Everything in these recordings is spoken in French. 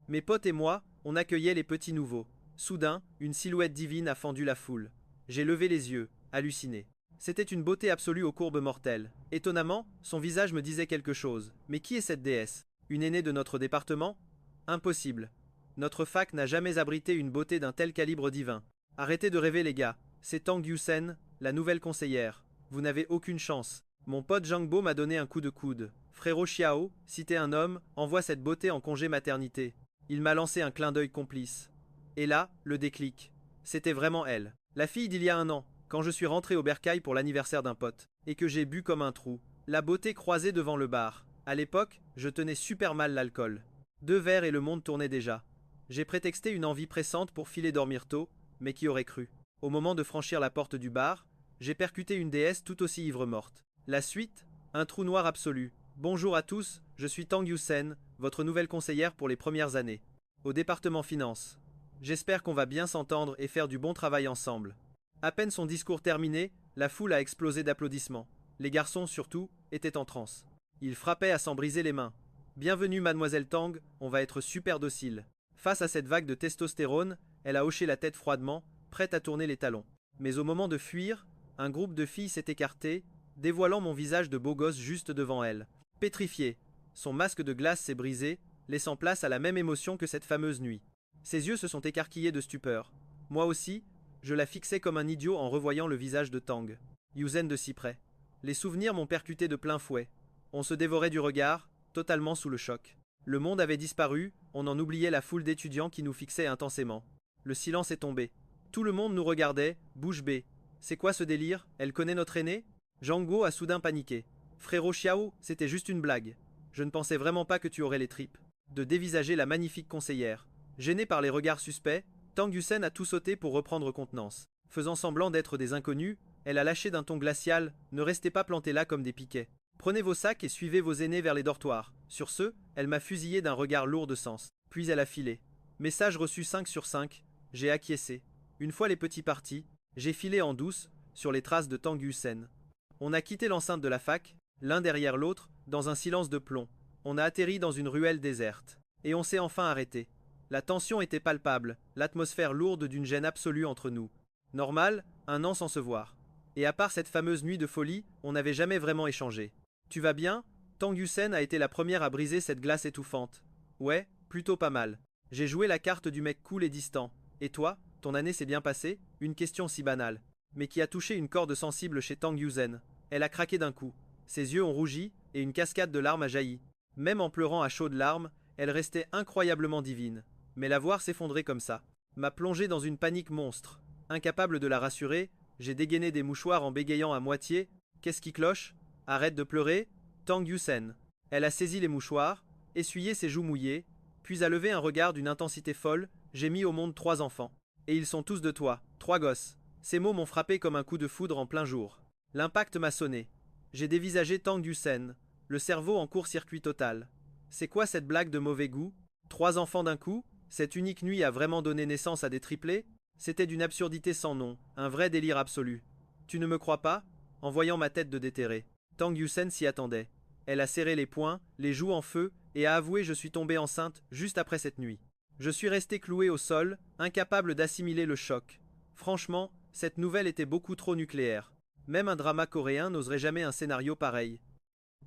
Mes potes et moi, on accueillait les petits nouveaux. Soudain, une silhouette divine a fendu la foule. J'ai levé les yeux, halluciné. C'était une beauté absolue aux courbes mortelles. Étonnamment, son visage me disait quelque chose. Mais qui est cette déesse? Une aînée de notre département? Impossible. Notre fac n'a jamais abrité une beauté d'un tel calibre divin. Arrêtez de rêver les gars. C'est Tang Yusen, la nouvelle conseillère. Vous n'avez aucune chance. Mon pote Jangbo m'a donné un coup de coude. Frérot Xiao, si t'es un homme, envoie cette beauté en congé maternité. Il m'a lancé un clin d'œil complice. Et là, le déclic. C'était vraiment elle. La fille d'il y a un an, quand je suis rentré au bercail pour l'anniversaire d'un pote, et que j'ai bu comme un trou. La beauté croisée devant le bar. À l'époque, je tenais super mal l'alcool. 2 verres et le monde tournait déjà. J'ai prétexté une envie pressante pour filer dormir tôt, mais qui aurait cru? Au moment de franchir la porte du bar, j'ai percuté une déesse tout aussi ivre-morte. La suite, un trou noir absolu. Bonjour à tous, je suis Tang Yusen, votre nouvelle conseillère pour les premières années. Au département finance. J'espère qu'on va bien s'entendre et faire du bon travail ensemble. À peine son discours terminé, la foule a explosé d'applaudissements. Les garçons, surtout, étaient en transe. Ils frappaient à s'en briser les mains. Bienvenue mademoiselle Tang, on va être super docile. Face à cette vague de testostérone, elle a hoché la tête froidement, prête à tourner les talons. Mais au moment de fuir, un groupe de filles s'est écarté, dévoilant mon visage de beau gosse juste devant elle. Pétrifié, son masque de glace s'est brisé, laissant place à la même émotion que cette fameuse nuit. Ses yeux se sont écarquillés de stupeur. Moi aussi, je la fixais comme un idiot en revoyant le visage de Tang. Yuzen de si près. Les souvenirs m'ont percuté de plein fouet. On se dévorait du regard, totalement sous le choc. Le monde avait disparu, on en oubliait la foule d'étudiants qui nous fixaient intensément. Le silence est tombé. Tout le monde nous regardait, bouche bée. C'est quoi ce délire? Elle connaît notre aîné? Django a soudain paniqué. Frérot Xiao, c'était juste une blague. Je ne pensais vraiment pas que tu aurais les tripes. De dévisager la magnifique conseillère. Gênée par les regards suspects, Tang Yusen a tout sauté pour reprendre contenance. Faisant semblant d'être des inconnus, elle a lâché d'un ton glacial: ne restez pas plantés là comme des piquets. Prenez vos sacs et suivez vos aînés vers les dortoirs. Sur ce, elle m'a fusillé d'un regard lourd de sens. Puis elle a filé. Message reçu 5 sur 5. J'ai acquiescé. Une fois les petits partis, j'ai filé en douce, sur les traces de Tang Yusen. On a quitté l'enceinte de la fac, l'un derrière l'autre, dans un silence de plomb. On a atterri dans une ruelle déserte. Et on s'est enfin arrêté. La tension était palpable, l'atmosphère lourde d'une gêne absolue entre nous. Normal, un an sans se voir. Et à part cette fameuse nuit de folie, on n'avait jamais vraiment échangé. Tu vas bien? Tang Yusen a été la première à briser cette glace étouffante. Ouais, plutôt pas mal. J'ai joué la carte du mec cool et distant. Et toi, ton année s'est bien passée? Une question si banale, mais qui a touché une corde sensible chez Tang Yusen. Elle a craqué d'un coup. Ses yeux ont rougi, et une cascade de larmes a jailli. Même en pleurant à chaudes larmes, elle restait incroyablement divine. Mais la voir s'effondrer comme ça m'a plongé dans une panique monstre. Incapable de la rassurer, j'ai dégainé des mouchoirs en bégayant à moitié. Qu'est-ce qui cloche? Arrête de pleurer. Tang Yusen. Elle a saisi les mouchoirs, essuyé ses joues mouillées, puis a levé un regard d'une intensité folle. J'ai mis au monde 3 enfants. Et ils sont tous de toi, 3 gosses. Ces mots m'ont frappé comme un coup de foudre en plein jour. L'impact m'a sonné. J'ai dévisagé Tang Yusen, le cerveau en court-circuit total. C'est quoi cette blague de mauvais goût? 3 enfants d'un coup? Cette unique nuit a vraiment donné naissance à des triplés? C'était d'une absurdité sans nom, un vrai délire absolu. Tu ne me crois pas? En voyant ma tête de déterré. Tang Yusen s'y attendait. Elle a serré les poings, les joues en feu, et a avoué: je suis tombée enceinte juste après cette nuit. Je suis resté cloué au sol, incapable d'assimiler le choc. Franchement, cette nouvelle était beaucoup trop nucléaire. Même un drama coréen n'oserait jamais un scénario pareil.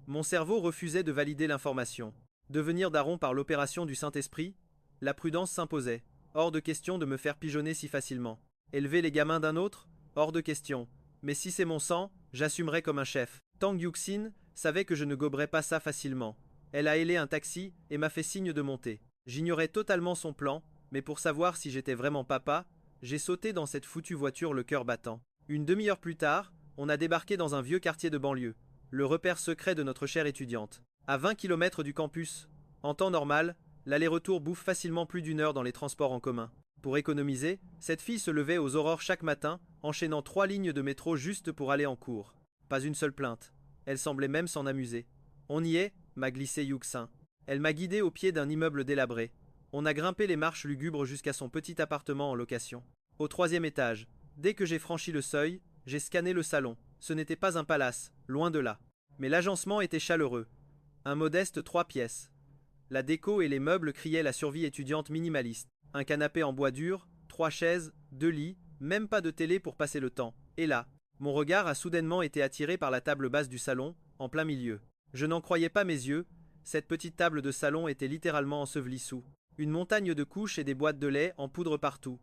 Mon cerveau refusait de valider l'information. Devenir daron par l'opération du Saint-Esprit? La prudence s'imposait. Hors de question de me faire pigeonner si facilement. Élever les gamins d'un autre? Hors de question. Mais si c'est mon sang, j'assumerai comme un chef. Tang Yuxin savait que je ne goberais pas ça facilement. Elle a hélé un taxi et m'a fait signe de monter. J'ignorais totalement son plan, mais pour savoir si j'étais vraiment papa, j'ai sauté dans cette foutue voiture le cœur battant. Une demi-heure plus tard, on a débarqué dans un vieux quartier de banlieue, le repère secret de notre chère étudiante. À 20 km du campus. En temps normal, l'aller-retour bouffe facilement plus d'1 heure dans les transports en commun. Pour économiser, cette fille se levait aux aurores chaque matin, enchaînant 3 lignes de métro juste pour aller en cours. Pas une seule plainte. Elle semblait même s'en amuser. On y est, m'a glissé Yuxin. Elle m'a guidé au pied d'un immeuble délabré. On a grimpé les marches lugubres jusqu'à son petit appartement en location. Au 3e étage. Dès que j'ai franchi le seuil, j'ai scanné le salon. Ce n'était pas un palace, loin de là. Mais l'agencement était chaleureux. Un modeste 3 pièces. La déco et les meubles criaient la survie étudiante minimaliste. Un canapé en bois dur, 3 chaises, 2 lits, même pas de télé pour passer le temps. Et là, mon regard a soudainement été attiré par la table basse du salon, en plein milieu. Je n'en croyais pas mes yeux, cette petite table de salon était littéralement ensevelie sous une montagne de couches et des boîtes de lait en poudre partout.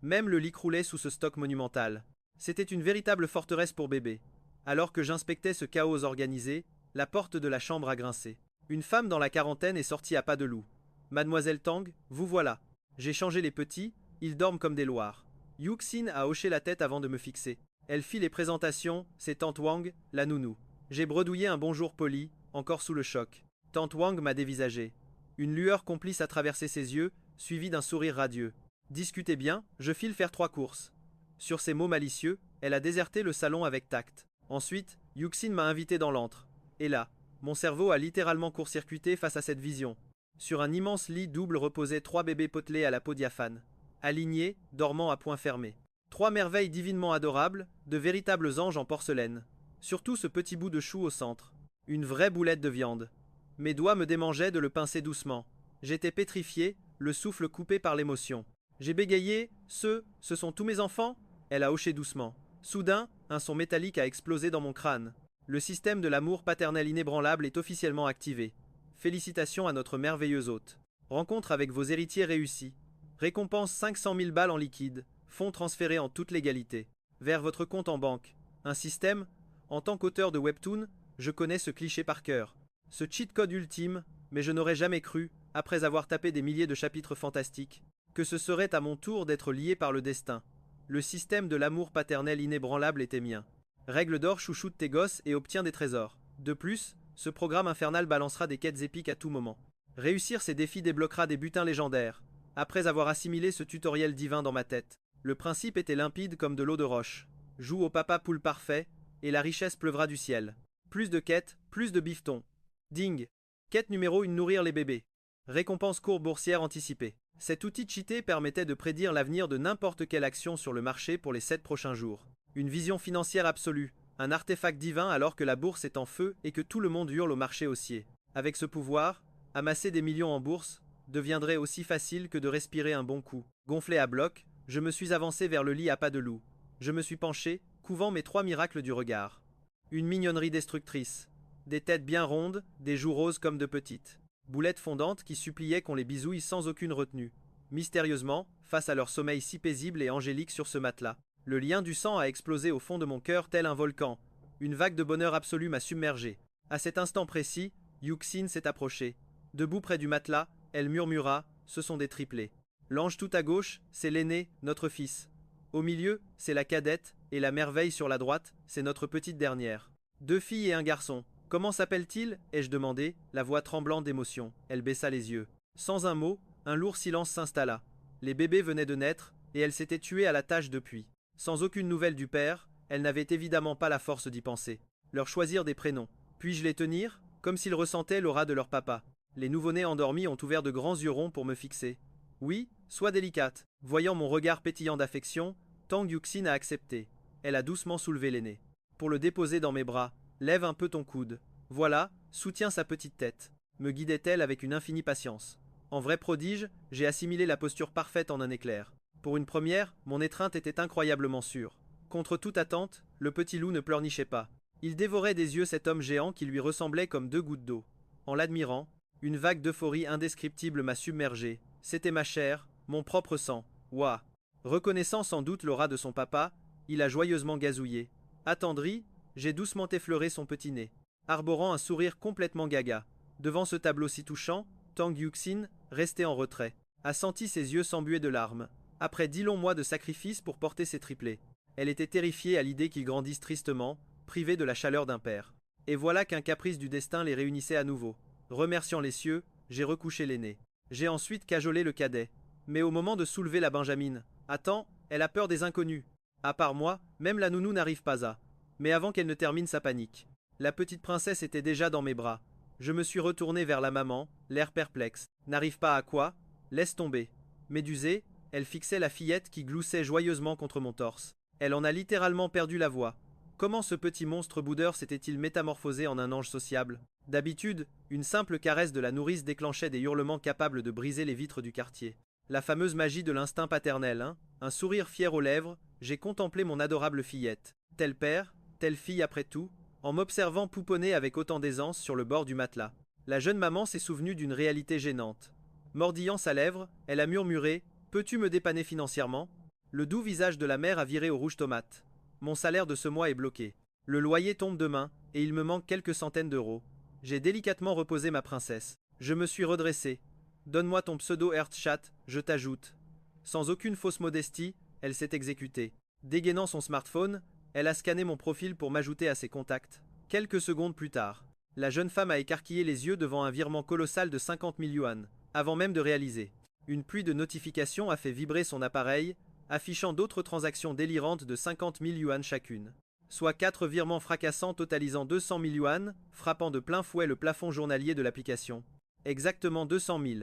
Même le lit croulait sous ce stock monumental. C'était une véritable forteresse pour bébé. Alors que j'inspectais ce chaos organisé, la porte de la chambre a grincé. Une femme dans la quarantaine est sortie à pas de loup. Mademoiselle Tang, vous voilà. J'ai changé les petits, ils dorment comme des loirs. Yuxin a hoché la tête avant de me fixer. Elle fit les présentations, c'est Tante Wang, la nounou. J'ai bredouillé un bonjour poli, encore sous le choc. Tante Wang m'a dévisagé. Une lueur complice a traversé ses yeux, suivie d'un sourire radieux. Discutez bien, je file faire 3 courses. Sur ces mots malicieux, elle a déserté le salon avec tact. Ensuite, Yuxin m'a invité dans l'antre. Et là, mon cerveau a littéralement court-circuité face à cette vision. Sur un immense lit double reposaient 3 bébés potelés à la peau diaphane, alignés, dormant à poings fermés. 3 merveilles divinement adorables, de véritables anges en porcelaine. Surtout ce petit bout de chou au centre. Une vraie boulette de viande. Mes doigts me démangeaient de le pincer doucement. J'étais pétrifié, le souffle coupé par l'émotion. J'ai bégayé, ce sont tous mes enfants? Elle a hoché doucement. Soudain, un son métallique a explosé dans mon crâne. Le système de l'amour paternel inébranlable est officiellement activé. Félicitations à notre merveilleuse hôte. Rencontre avec vos héritiers réussie. Récompense 500 000 balles en liquide. Fonds transférés en toute légalité. Vers votre compte en banque. Un système? En tant qu'auteur de webtoon, je connais ce cliché par cœur. Ce cheat code ultime, mais je n'aurais jamais cru, après avoir tapé des milliers de chapitres fantastiques, que ce serait à mon tour d'être lié par le destin. Le système de l'amour paternel inébranlable était mien. Règle d'or, chouchoute tes gosses et obtiens des trésors. De plus, ce programme infernal balancera des quêtes épiques à tout moment. Réussir ces défis débloquera des butins légendaires. Après avoir assimilé ce tutoriel divin dans ma tête, le principe était limpide comme de l'eau de roche. Joue au papa poule parfait, et la richesse pleuvra du ciel. Plus de quêtes, plus de bifetons. Ding. Quête numéro 1, nourrir les bébés. Récompense courbe boursière anticipée. Cet outil cheaté permettait de prédire l'avenir de n'importe quelle action sur le marché pour les 7 prochains jours. Une vision financière absolue, un artefact divin alors que la bourse est en feu et que tout le monde hurle au marché haussier. Avec ce pouvoir, amasser des millions en bourse deviendrait aussi facile que de respirer un bon coup. Gonflé à bloc, je me suis avancé vers le lit à pas de loup. Je me suis penché, couvant mes 3 miracles du regard. Une mignonnerie destructrice. Des têtes bien rondes, des joues roses comme de petites boulettes fondantes qui suppliaient qu'on les bisouille sans aucune retenue. Mystérieusement, face à leur sommeil si paisible et angélique sur ce matelas, le lien du sang a explosé au fond de mon cœur tel un volcan. Une vague de bonheur absolu m'a submergé. À cet instant précis, Yuxin s'est approchée. Debout près du matelas, elle murmura, ce sont des triplés. L'ange tout à gauche, c'est l'aîné, notre fils. Au milieu, c'est la cadette, et la merveille sur la droite, c'est notre petite dernière. 2 filles et un garçon. Comment s'appelle-t-il ai-je demandé, la voix tremblante d'émotion. Elle baissa les yeux. Sans un mot, un lourd silence s'installa. Les bébés venaient de naître, et elle s'était tuée à la tâche depuis. Sans aucune nouvelle du père, elle n'avait évidemment pas la force d'y penser. Leur choisir des prénoms. Puis-je les tenir? Comme s'ils ressentaient l'aura de leur papa. Les nouveau-nés endormis ont ouvert de grands yeux ronds pour me fixer. Oui, sois délicate. Voyant mon regard pétillant d'affection, Tang Yuxin a accepté. Elle a doucement soulevé l'aîné. Pour le déposer dans mes bras, lève un peu ton coude. Voilà, soutiens sa petite tête. Me guidait-elle avec une infinie patience. En vrai prodige, j'ai assimilé la posture parfaite en un éclair. Pour une première, mon étreinte était incroyablement sûre. Contre toute attente, le petit loup ne pleurnichait pas. Il dévorait des yeux cet homme géant qui lui ressemblait comme 2 gouttes d'eau. En l'admirant, une vague d'euphorie indescriptible m'a submergé. C'était ma chair, mon propre sang. Ouah. Reconnaissant sans doute l'aura de son papa, il a joyeusement gazouillé. Attendri, j'ai doucement effleuré son petit nez, arborant un sourire complètement gaga. Devant ce tableau si touchant, Tang Yuxin, resté en retrait, a senti ses yeux s'embuer de larmes. Après 10 longs mois de sacrifice pour porter ses triplés, elle était terrifiée à l'idée qu'ils grandissent tristement, privés de la chaleur d'un père. Et voilà qu'un caprice du destin les réunissait à nouveau. Remerciant les cieux, j'ai recouché l'aîné. J'ai ensuite cajolé le cadet. Mais au moment de soulever la benjamine, attends, elle a peur des inconnus. À part moi, même la nounou n'arrive pas à. Mais avant qu'elle ne termine sa panique, la petite princesse était déjà dans mes bras. Je me suis retourné vers la maman, l'air perplexe. N'arrive pas à quoi? Laisse tomber. Médusée, elle fixait la fillette qui gloussait joyeusement contre mon torse. Elle en a littéralement perdu la voix. Comment ce petit monstre boudeur s'était-il métamorphosé en un ange sociable? D'habitude, une simple caresse de la nourrice déclenchait des hurlements capables de briser les vitres du quartier. La fameuse magie de l'instinct paternel, hein? Un sourire fier aux lèvres, j'ai contemplé mon adorable fillette. Tel père, telle fille après tout, en m'observant pouponner avec autant d'aisance sur le bord du matelas. La jeune maman s'est souvenue d'une réalité gênante. Mordillant sa lèvre, elle a murmuré: peux-tu me dépanner financièrement? Le doux visage de la mère a viré au rouge tomate. Mon salaire de ce mois est bloqué. Le loyer tombe demain, et il me manque quelques centaines d'euros. J'ai délicatement reposé ma princesse. Je me suis redressé. Donne-moi ton pseudo Earthchat, je t'ajoute. Sans aucune fausse modestie, elle s'est exécutée. Dégainant son smartphone, elle a scanné mon profil pour m'ajouter à ses contacts. Quelques secondes plus tard, la jeune femme a écarquillé les yeux devant un virement colossal de 50 000 yuan, avant même de réaliser. Une pluie de notifications a fait vibrer son appareil, affichant d'autres transactions délirantes de 50 000 yuan chacune. Soit 4 virements fracassants totalisant 200 000 yuan, frappant de plein fouet le plafond journalier de l'application. Exactement 200 000.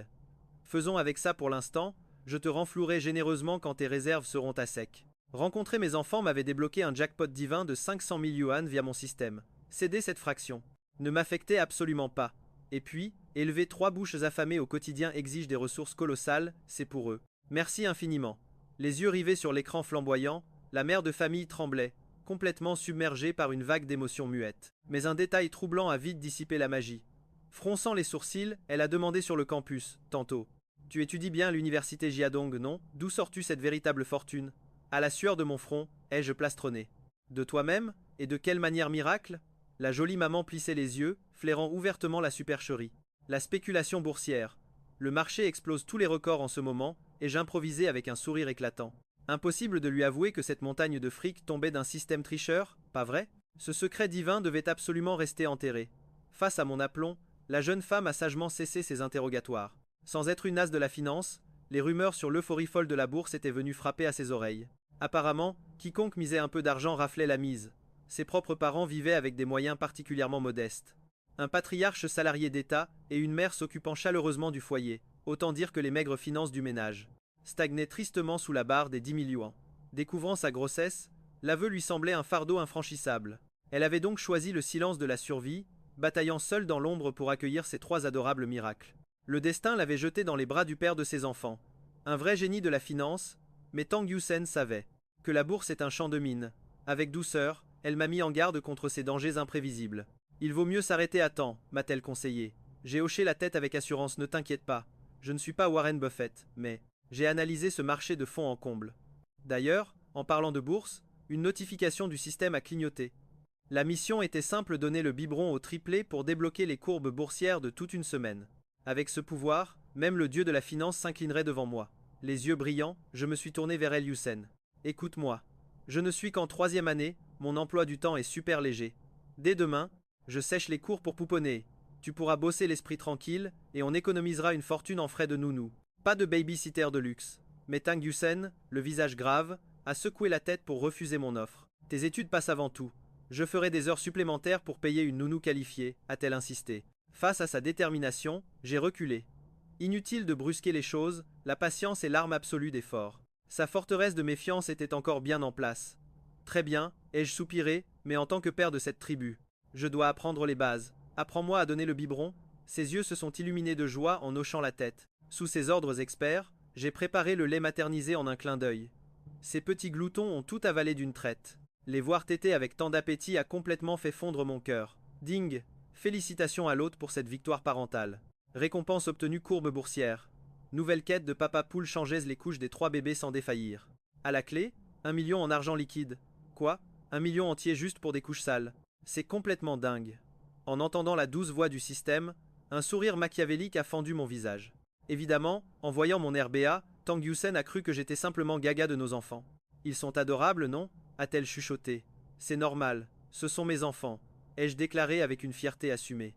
Faisons avec ça pour l'instant, je te renflouerai généreusement quand tes réserves seront à sec. Rencontrer mes enfants m'avait débloqué un jackpot divin de 500 000 yuan via mon système. Céder cette fraction ne m'affectait absolument pas. Et puis, élever 3 bouches affamées au quotidien exige des ressources colossales, c'est pour eux. Merci infiniment. Les yeux rivés sur l'écran flamboyant, la mère de famille tremblait, complètement submergée par une vague d'émotions muettes. Mais un détail troublant a vite dissipé la magie. Fronçant les sourcils, elle a demandé sur le campus, tantôt. Tu étudies bien à l'université Jiadong, non? D'où sors-tu cette véritable fortune? À la sueur de mon front, ai-je plastronné. De toi-même? Et de quelle manière miracle? La jolie maman plissait les yeux, flairant ouvertement la supercherie. La spéculation boursière. Le marché explose tous les records en ce moment, et j'improvisais avec un sourire éclatant. Impossible de lui avouer que cette montagne de fric tombait d'un système tricheur, pas vrai? Ce secret divin devait absolument rester enterré. Face à mon aplomb, la jeune femme a sagement cessé ses interrogatoires. Sans être une as de la finance, les rumeurs sur l'euphorie folle de la bourse étaient venues frapper à ses oreilles. Apparemment, quiconque misait un peu d'argent raflait la mise. Ses propres parents vivaient avec des moyens particulièrement modestes. Un patriarche salarié d'État et une mère s'occupant chaleureusement du foyer, autant dire que les maigres finances du ménage stagnaient tristement sous la barre des 10 000 yuan. Découvrant sa grossesse, l'aveu lui semblait un fardeau infranchissable. Elle avait donc choisi le silence de la survie, bataillant seule dans l'ombre pour accueillir ces 3 adorables miracles. Le destin l'avait jetée dans les bras du père de ses enfants. Un vrai génie de la finance, mais Tang Yusen savait que la bourse est un champ de mine. Avec douceur, elle m'a mis en garde contre ces dangers imprévisibles. Il vaut mieux s'arrêter à temps, m'a-t-elle conseillé. J'ai hoché la tête avec assurance, ne t'inquiète pas. Je ne suis pas Warren Buffett, mais j'ai analysé ce marché de fond en comble. D'ailleurs, en parlant de bourse, une notification du système a clignoté. La mission était simple, donner le biberon au triplé pour débloquer les courbes boursières de toute une semaine. Avec ce pouvoir, même le dieu de la finance s'inclinerait devant moi. Les yeux brillants, je me suis tourné vers El Youssen. Écoute-moi. Je ne suis qu'en 3e année, mon emploi du temps est super léger. Dès demain, je sèche les cours pour pouponner. Tu pourras bosser l'esprit tranquille, et on économisera une fortune en frais de nounou. Pas de baby-sitter de luxe. Mais Tang Yusen, le visage grave, a secoué la tête pour refuser mon offre. Tes études passent avant tout. Je ferai des heures supplémentaires pour payer une nounou qualifiée, a-t-elle insisté. Face à sa détermination, j'ai reculé. Inutile de brusquer les choses, la patience est l'arme absolue des forts. Sa forteresse de méfiance était encore bien en place. Très bien, ai-je soupiré, mais en tant que père de cette tribu. Je dois apprendre les bases. Apprends-moi à donner le biberon. Ses yeux se sont illuminés de joie en hochant la tête. Sous ses ordres experts, j'ai préparé le lait maternisé en un clin d'œil. Ces petits gloutons ont tout avalé d'une traite. Les voir téter avec tant d'appétit a complètement fait fondre mon cœur. Ding! Félicitations à l'hôte pour cette victoire parentale. Récompense obtenue, courbe boursière. Nouvelle quête de papa poule, changeaise les couches des 3 bébés sans défaillir. À la clé, 1 million en argent liquide. Quoi? 1 million entier juste pour des couches sales. C'est complètement dingue. En entendant la douce voix du système, un sourire machiavélique a fendu mon visage. Évidemment, en voyant mon RBA, Tang Yusen a cru que j'étais simplement gaga de nos enfants. Ils sont adorables, non? A-t-elle chuchoté. C'est normal, ce sont mes enfants, ai-je déclaré avec une fierté assumée.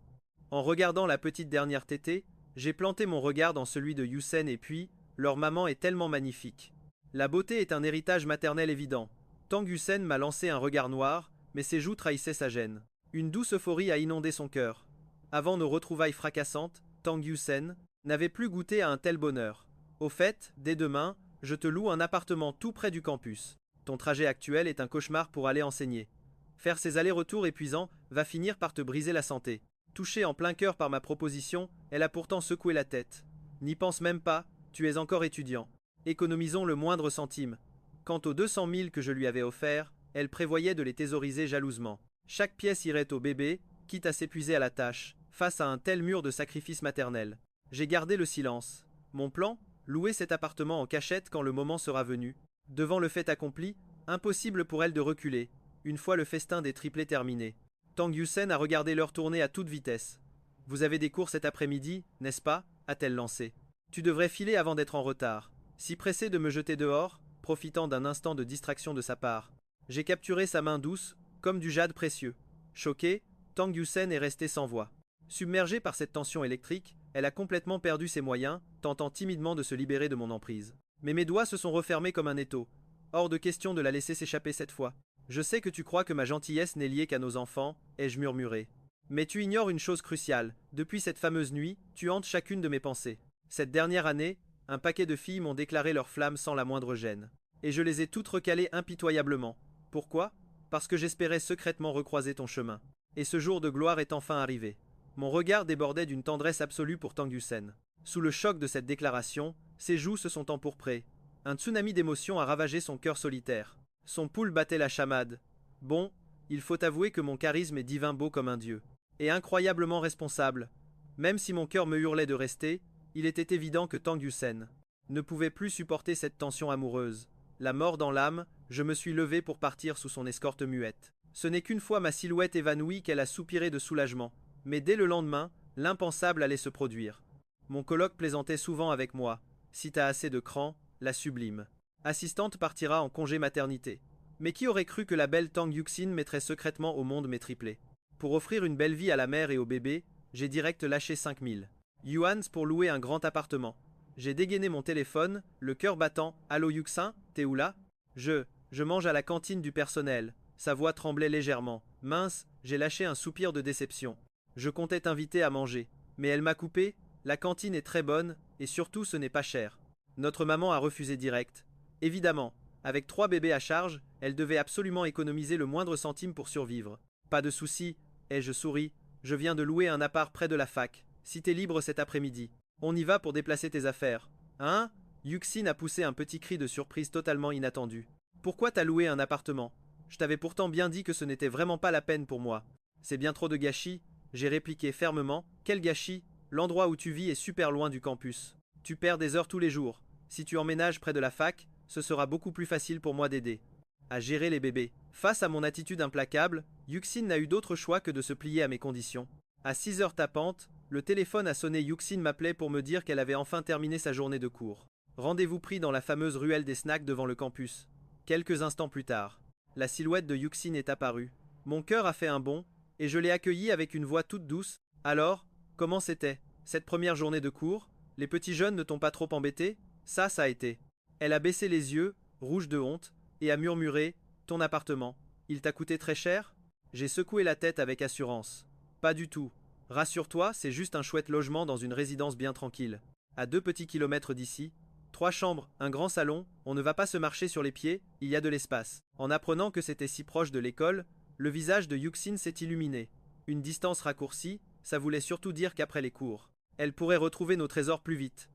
En regardant la petite dernière tétée, j'ai planté mon regard dans celui de Yusen et puis, leur maman est tellement magnifique. La beauté est un héritage maternel évident. Tang Yusen m'a lancé un regard noir, mais ses joues trahissaient sa gêne. Une douce euphorie a inondé son cœur. Avant nos retrouvailles fracassantes, Tang Yusen n'avait plus goûté à un tel bonheur. Au fait, dès demain, je te loue un appartement tout près du campus. Ton trajet actuel est un cauchemar pour aller enseigner. Faire ces allers-retours épuisants va finir par te briser la santé. Touchée en plein cœur par ma proposition, elle a pourtant secoué la tête. N'y pense même pas, tu es encore étudiant. Économisons le moindre centime. Quant aux 200 000 que je lui avais offerts, elle prévoyait de les thésauriser jalousement. Chaque pièce irait au bébé, quitte à s'épuiser à la tâche, face à un tel mur de sacrifice maternel. J'ai gardé le silence. Mon plan, louer cet appartement en cachette quand le moment sera venu. Devant le fait accompli, impossible pour elle de reculer, une fois le festin des triplés terminé. Tang Yusen a regardé l'heure tourner à toute vitesse. Vous avez des cours cet après-midi, n'est-ce pas a-t-elle lancé. Tu devrais filer avant d'être en retard. Si pressé de me jeter dehors, profitant d'un instant de distraction de sa part. J'ai capturé sa main douce, comme du jade précieux. Choquée, Tang Yusen est restée sans voix. Submergée par cette tension électrique, elle a complètement perdu ses moyens, tentant timidement de se libérer de mon emprise. Mais mes doigts se sont refermés comme un étau. Hors de question de la laisser s'échapper cette fois. Je sais que tu crois que ma gentillesse n'est liée qu'à nos enfants, ai-je murmuré. Mais tu ignores une chose cruciale. Depuis cette fameuse nuit, tu hantes chacune de mes pensées. Cette dernière année, un paquet de filles m'ont déclaré leur flamme sans la moindre gêne. Et je les ai toutes recalées impitoyablement. Pourquoi? Parce que j'espérais secrètement recroiser ton chemin. Et ce jour de gloire est enfin arrivé. Mon regard débordait d'une tendresse absolue pour Tang Yusen. Sous le choc de cette déclaration, ses joues se sont empourprées. Un tsunami d'émotions a ravagé son cœur solitaire. Son pouls battait la chamade. Bon, il faut avouer que mon charisme est divin beau comme un dieu. Et incroyablement responsable. Même si mon cœur me hurlait de rester, il était évident que Tang Yusen ne pouvait plus supporter cette tension amoureuse. La mort dans l'âme, je me suis levé pour partir sous son escorte muette. Ce n'est qu'une fois ma silhouette évanouie qu'elle a soupiré de soulagement. Mais dès le lendemain, l'impensable allait se produire. Mon coloc plaisantait souvent avec moi. Si t'as assez de cran, la sublime assistante partira en congé maternité. Mais qui aurait cru que la belle Tang Yuxin mettrait secrètement au monde mes triplés? Pour offrir une belle vie à la mère et au bébé, j'ai direct lâché 5000 yuans pour louer un grand appartement. J'ai dégainé mon téléphone, le cœur battant. Allô Yuxin, t'es où là? Je mange à la cantine du personnel. Sa voix tremblait légèrement. Mince, j'ai lâché un soupir de déception. Je comptais t'inviter à manger. Mais elle m'a coupé. La cantine est très bonne, et surtout ce n'est pas cher. Notre maman a refusé direct. Évidemment, avec 3 bébés à charge, elle devait absolument économiser le moindre centime pour survivre. Pas de souci, ai-je souri. Je viens de louer un appart près de la fac. Si t'es libre cet après-midi, on y va pour déplacer tes affaires. Hein? Yuxin a poussé un petit cri de surprise totalement inattendu. Pourquoi t'as loué un appartement? Je t'avais pourtant bien dit que ce n'était vraiment pas la peine pour moi. C'est bien trop de gâchis, j'ai répliqué fermement. Quel gâchis? L'endroit où tu vis est super loin du campus. Tu perds des heures tous les jours. Si tu emménages près de la fac, ce sera beaucoup plus facile pour moi d'aider à gérer les bébés. Face à mon attitude implacable, Yuxin n'a eu d'autre choix que de se plier à mes conditions. À 6 heures tapantes, le téléphone a sonné. Yuxin m'appelait pour me dire qu'elle avait enfin terminé sa journée de cours. Rendez-vous pris dans la fameuse ruelle des snacks devant le campus. Quelques instants plus tard, la silhouette de Yuxin est apparue. Mon cœur a fait un bond, et je l'ai accueillie avec une voix toute douce. Alors, comment c'était? Cette première journée de cours? Les petits jeunes ne t'ont pas trop embêté? Ça a été. Elle a baissé les yeux, rouge de honte, et a murmuré. Ton appartement, il t'a coûté très cher? J'ai secoué la tête avec assurance. Pas du tout. Rassure-toi, c'est juste un chouette logement dans une résidence bien tranquille. À 2 petits kilomètres d'ici. 3 chambres, un grand salon, on ne va pas se marcher sur les pieds, il y a de l'espace. En apprenant que c'était si proche de l'école, le visage de Yuxin s'est illuminé. Une distance raccourcie, ça voulait surtout dire qu'après les cours, elle pourrait retrouver nos trésors plus vite.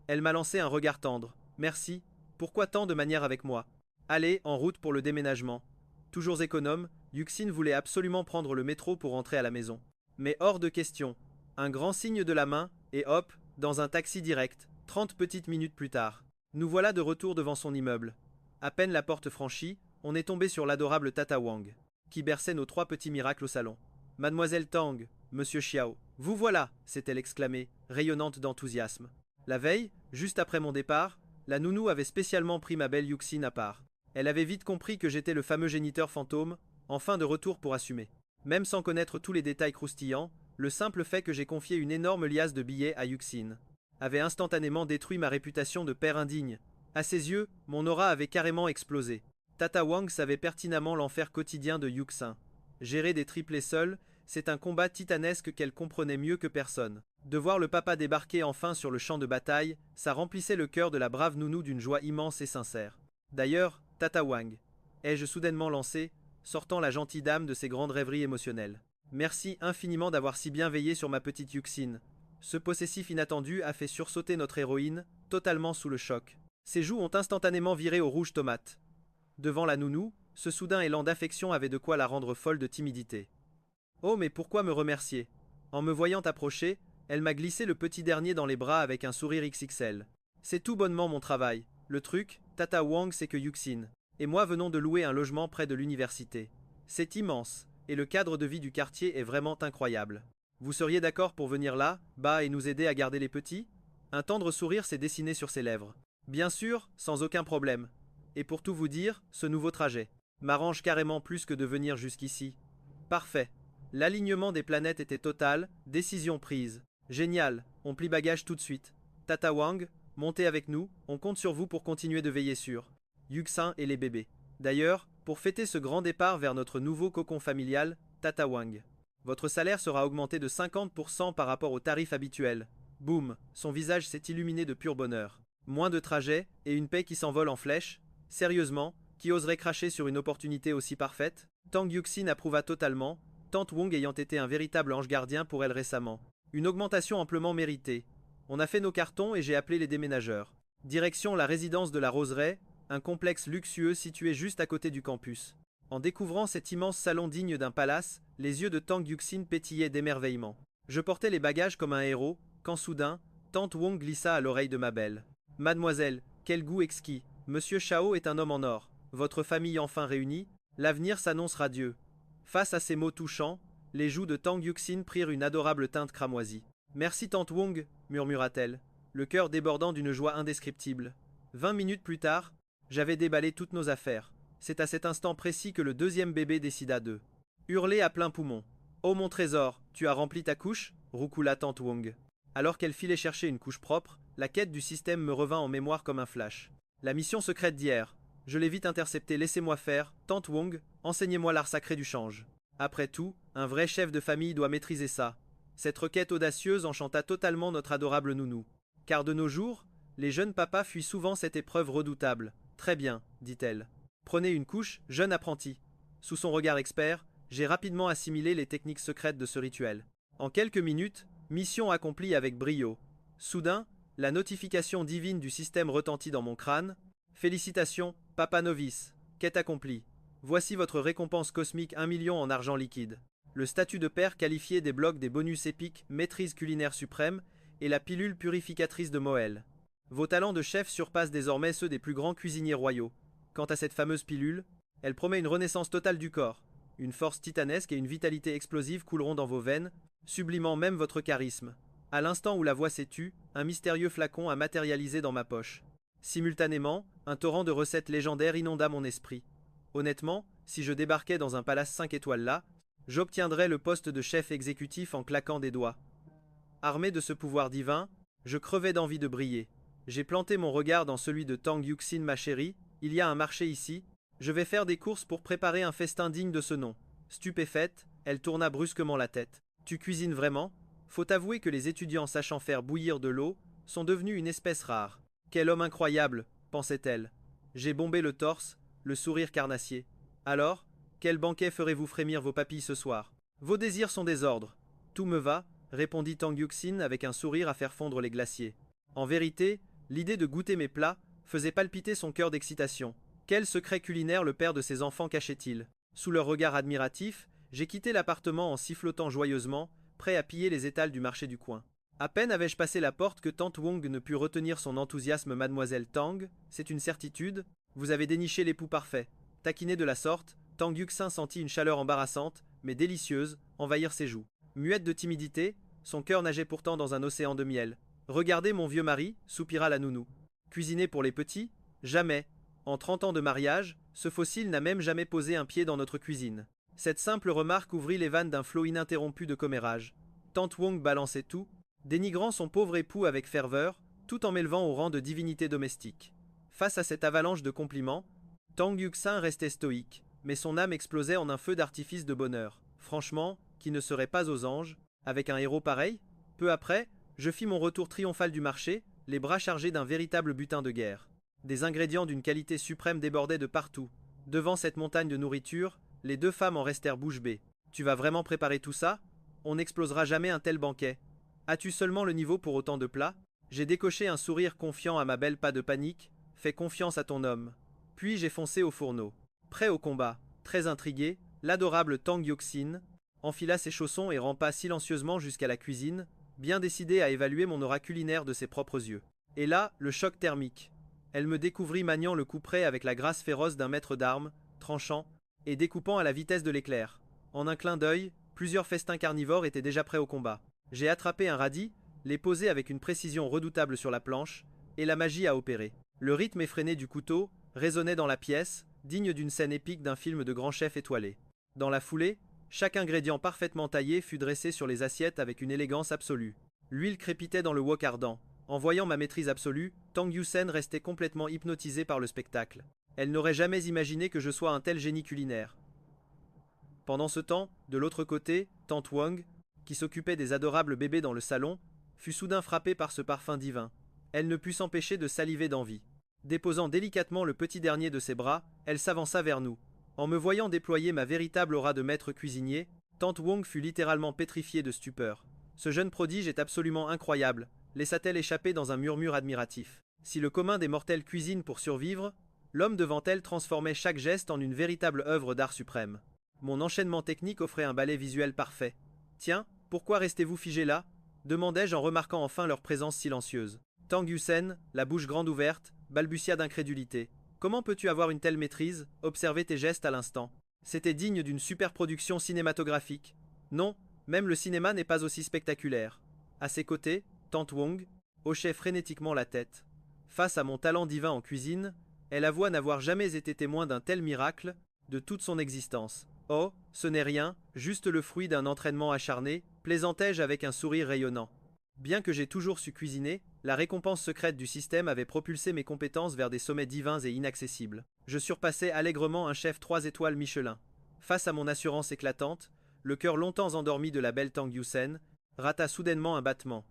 Elle m'a lancé un regard tendre. Merci. Pourquoi tant de manière avec moi? Allez, en route pour le déménagement. Toujours économe, Yuxin voulait absolument prendre le métro pour rentrer à la maison. Mais hors de question. Un grand signe de la main, et hop, dans un taxi direct, 30 petites minutes plus tard. Nous voilà de retour devant son immeuble. À peine la porte franchie, on est tombé sur l'adorable Tata Wang, qui berçait nos 3 petits miracles au salon. Mademoiselle Tang, Monsieur Xiao, vous voilà, s'est-elle exclamée, rayonnante d'enthousiasme. La veille, juste après mon départ, la nounou avait spécialement pris ma belle Yuxin à part. Elle avait vite compris que j'étais le fameux géniteur fantôme, enfin de retour pour assumer. Même sans connaître tous les détails croustillants, le simple fait que j'ai confié une énorme liasse de billets à Yuxin avait instantanément détruit ma réputation de père indigne. À ses yeux, mon aura avait carrément explosé. Tata Wang savait pertinemment l'enfer quotidien de Yuxin. Gérer des triplés seuls, c'est un combat titanesque qu'elle comprenait mieux que personne. De voir le papa débarquer enfin sur le champ de bataille, ça remplissait le cœur de la brave nounou d'une joie immense et sincère. D'ailleurs, Tata Wang, ai-je soudainement lancé, sortant la gentille dame de ses grandes rêveries émotionnelles. Merci infiniment d'avoir si bien veillé sur ma petite Yuxine. Ce possessif inattendu a fait sursauter notre héroïne, totalement sous le choc. Ses joues ont instantanément viré au rouge tomate. Devant la nounou, ce soudain élan d'affection avait de quoi la rendre folle de timidité. Oh, mais pourquoi me remercier? En me voyant approcher, elle m'a glissé le petit dernier dans les bras avec un sourire XXL. C'est tout bonnement mon travail. Le truc, Tata Wang, c'est que Yuxine et moi venons de louer un logement près de l'université. C'est immense, et le cadre de vie du quartier est vraiment incroyable. Vous seriez d'accord pour venir là, bas et nous aider à garder les petits? Un tendre sourire s'est dessiné sur ses lèvres. Bien sûr, sans aucun problème. Et pour tout vous dire, ce nouveau trajet m'arrange carrément plus que de venir jusqu'ici. Parfait. L'alignement des planètes était total, décision prise. Génial, on plie bagage tout de suite. Tata Wang, montez avec nous, on compte sur vous pour continuer de veiller sur Yuxin et les bébés. D'ailleurs, pour fêter ce grand départ vers notre nouveau cocon familial, Tata Wang, votre salaire sera augmenté de 50% par rapport au tarif habituel. Boum, son visage s'est illuminé de pur bonheur. Moins de trajets et une paix qui s'envole en flèche. Sérieusement, qui oserait cracher sur une opportunité aussi parfaite? Tang Yuxin approuva totalement, Tante Wong ayant été un véritable ange gardien pour elle récemment. Une augmentation amplement méritée. On a fait nos cartons et j'ai appelé les déménageurs. Direction la résidence de la Roseraie, un complexe luxueux situé juste à côté du campus. En découvrant cet immense salon digne d'un palace, les yeux de Tang Yuxin pétillaient d'émerveillement. Je portais les bagages comme un héros, quand soudain, Tante Wong glissa à l'oreille de ma belle. Mademoiselle, quel goût exquis. Monsieur Shao est un homme en or. Votre famille enfin réunie, l'avenir s'annonce radieux. Face à ces mots touchants, les joues de Tang Yuxin prirent une adorable teinte cramoisie. Merci Tante Wong, murmura-t-elle, le cœur débordant d'une joie indescriptible. 20 minutes plus tard, j'avais déballé toutes nos affaires. C'est à cet instant précis que le deuxième bébé décida de hurler à plein poumon. Oh mon trésor, tu as rempli ta couche? Roucoula Tante Wong. Alors qu'elle filait chercher une couche propre, la quête du système me revint en mémoire comme un flash. La mission secrète d'hier. Je l'ai vite interceptée. Laissez-moi faire, Tante Wong, enseignez-moi l'art sacré du change. Après tout, un vrai chef de famille doit maîtriser ça. Cette requête audacieuse enchanta totalement notre adorable nounou. Car de nos jours, les jeunes papas fuient souvent cette épreuve redoutable. Très bien, dit-elle. Prenez une couche, jeune apprenti. Sous son regard expert, j'ai rapidement assimilé les techniques secrètes de ce rituel. En quelques minutes, mission accomplie avec brio. Soudain, la notification divine du système retentit dans mon crâne. Félicitations, papa novice. Quête accomplie. Voici votre récompense cosmique 1 million en argent liquide. Le statut de père qualifié débloque des bonus épiques, maîtrise culinaire suprême et la pilule purificatrice de Moël. Vos talents de chef surpassent désormais ceux des plus grands cuisiniers royaux. Quant à cette fameuse pilule, elle promet une renaissance totale du corps. Une force titanesque et une vitalité explosive couleront dans vos veines, sublimant même votre charisme. À l'instant où la voix s'est tue, un mystérieux flacon a matérialisé dans ma poche. Simultanément, un torrent de recettes légendaires inonda mon esprit. Honnêtement, si je débarquais dans un palace 5 étoiles là, j'obtiendrais le poste de chef exécutif en claquant des doigts. Armé de ce pouvoir divin, je crevais d'envie de briller. J'ai planté mon regard dans celui de Tang Yuxin, ma chérie. Il y a un marché ici. Je vais faire des courses pour préparer un festin digne de ce nom. Stupéfaite, elle tourna brusquement la tête. Tu cuisines vraiment? Faut avouer que les étudiants sachant faire bouillir de l'eau sont devenus une espèce rare. Quel homme incroyable, pensait-elle. J'ai bombé le torse, le sourire carnassier. Alors, quel banquet ferez-vous frémir vos papilles ce soir? Vos désirs sont des ordres. Tout me va, répondit Tang Yuxin avec un sourire à faire fondre les glaciers. En vérité, l'idée de goûter mes plats faisait palpiter son cœur d'excitation. Quel secret culinaire le père de ses enfants cachait-il? Sous leur regard admiratif, j'ai quitté l'appartement en sifflotant joyeusement, prêt à piller les étals du marché du coin. À peine avais-je passé la porte que Tante Wong ne put retenir son enthousiasme. Mademoiselle Tang, c'est une certitude, vous avez déniché l'époux parfait. Taquiné de la sorte, Tang Yuxin sentit une chaleur embarrassante, mais délicieuse, envahir ses joues. Muette de timidité, son cœur nageait pourtant dans un océan de miel. Regardez mon vieux mari, soupira la nounou. Cuisiner pour les petits? Jamais. En 30 ans de mariage, ce fossile n'a même jamais posé un pied dans notre cuisine. Cette simple remarque ouvrit les vannes d'un flot ininterrompu de commérage. Tante Wong balançait tout, dénigrant son pauvre époux avec ferveur, tout en m'élevant au rang de divinité domestique. Face à cette avalanche de compliments, Tang Yuxin restait stoïque, mais son âme explosait en un feu d'artifice de bonheur. Franchement, qui ne serait pas aux anges, avec un héros pareil? Peu après, je fis mon retour triomphal du marché, les bras chargés d'un véritable butin de guerre. Des ingrédients d'une qualité suprême débordaient de partout. Devant cette montagne de nourriture, Les deux femmes en restèrent bouche bée. Tu vas vraiment préparer tout ça? On n'explosera jamais un tel banquet. As-tu seulement le niveau pour autant de plats? J'ai décoché un sourire confiant à ma belle, pas de panique. Fais confiance à ton homme. Puis j'ai foncé au fourneau. Prêt au combat, très intrigué, l'adorable Tang Yuxin enfila ses chaussons et rampa silencieusement jusqu'à la cuisine, bien décidée à évaluer mon aura culinaire de ses propres yeux. Et là, le choc thermique. Elle me découvrit maniant le couperet avec la grâce féroce d'un maître d'armes, tranchant et découpant à la vitesse de l'éclair. En un clin d'œil, plusieurs festins carnivores étaient déjà prêts au combat. J'ai attrapé un radis, les posé avec une précision redoutable sur la planche, et la magie a opéré. Le rythme effréné du couteau résonnait dans la pièce, digne d'une scène épique d'un film de grand chef étoilé. Dans la foulée, chaque ingrédient parfaitement taillé fut dressé sur les assiettes avec une élégance absolue. L'huile crépitait dans le wok ardent. En voyant ma maîtrise absolue, Tang Yusen restait complètement hypnotisée par le spectacle. Elle n'aurait jamais imaginé que je sois un tel génie culinaire. Pendant ce temps, de l'autre côté, Tante Wang, qui s'occupait des adorables bébés dans le salon, fut soudain frappée par ce parfum divin. Elle ne put s'empêcher de saliver d'envie. Déposant délicatement le petit dernier de ses bras, elle s'avança vers nous. En me voyant déployer ma véritable aura de maître cuisinier, Tante Wang fut littéralement pétrifiée de stupeur. Ce jeune prodige est absolument incroyable, laissa-t-elle échapper dans un murmure admiratif. Si le commun des mortels cuisine pour survivre, l'homme devant elle transformait chaque geste en une véritable œuvre d'art suprême. Mon enchaînement technique offrait un ballet visuel parfait. Tiens, pourquoi restez-vous figé là? Demandai-je en remarquant enfin leur présence silencieuse. Tang Yusen, la bouche grande ouverte, balbutia d'incrédulité. Comment peux-tu avoir une telle maîtrise? Observer tes gestes à l'instant. C'était digne d'une superproduction cinématographique. Non, même le cinéma n'est pas aussi spectaculaire. À ses côtés, Tante Wang hochait frénétiquement la tête. Face à mon talent divin en cuisine, elle avoua n'avoir jamais été témoin d'un tel miracle de toute son existence. Oh, ce n'est rien, juste le fruit d'un entraînement acharné, plaisantai-je avec un sourire rayonnant. Bien que j'ai toujours su cuisiner, la récompense secrète du système avait propulsé mes compétences vers des sommets divins et inaccessibles. Je surpassais allègrement un chef 3 étoiles Michelin. Face à mon assurance éclatante, le cœur longtemps endormi de la belle Tang Yusen rata soudainement un battement.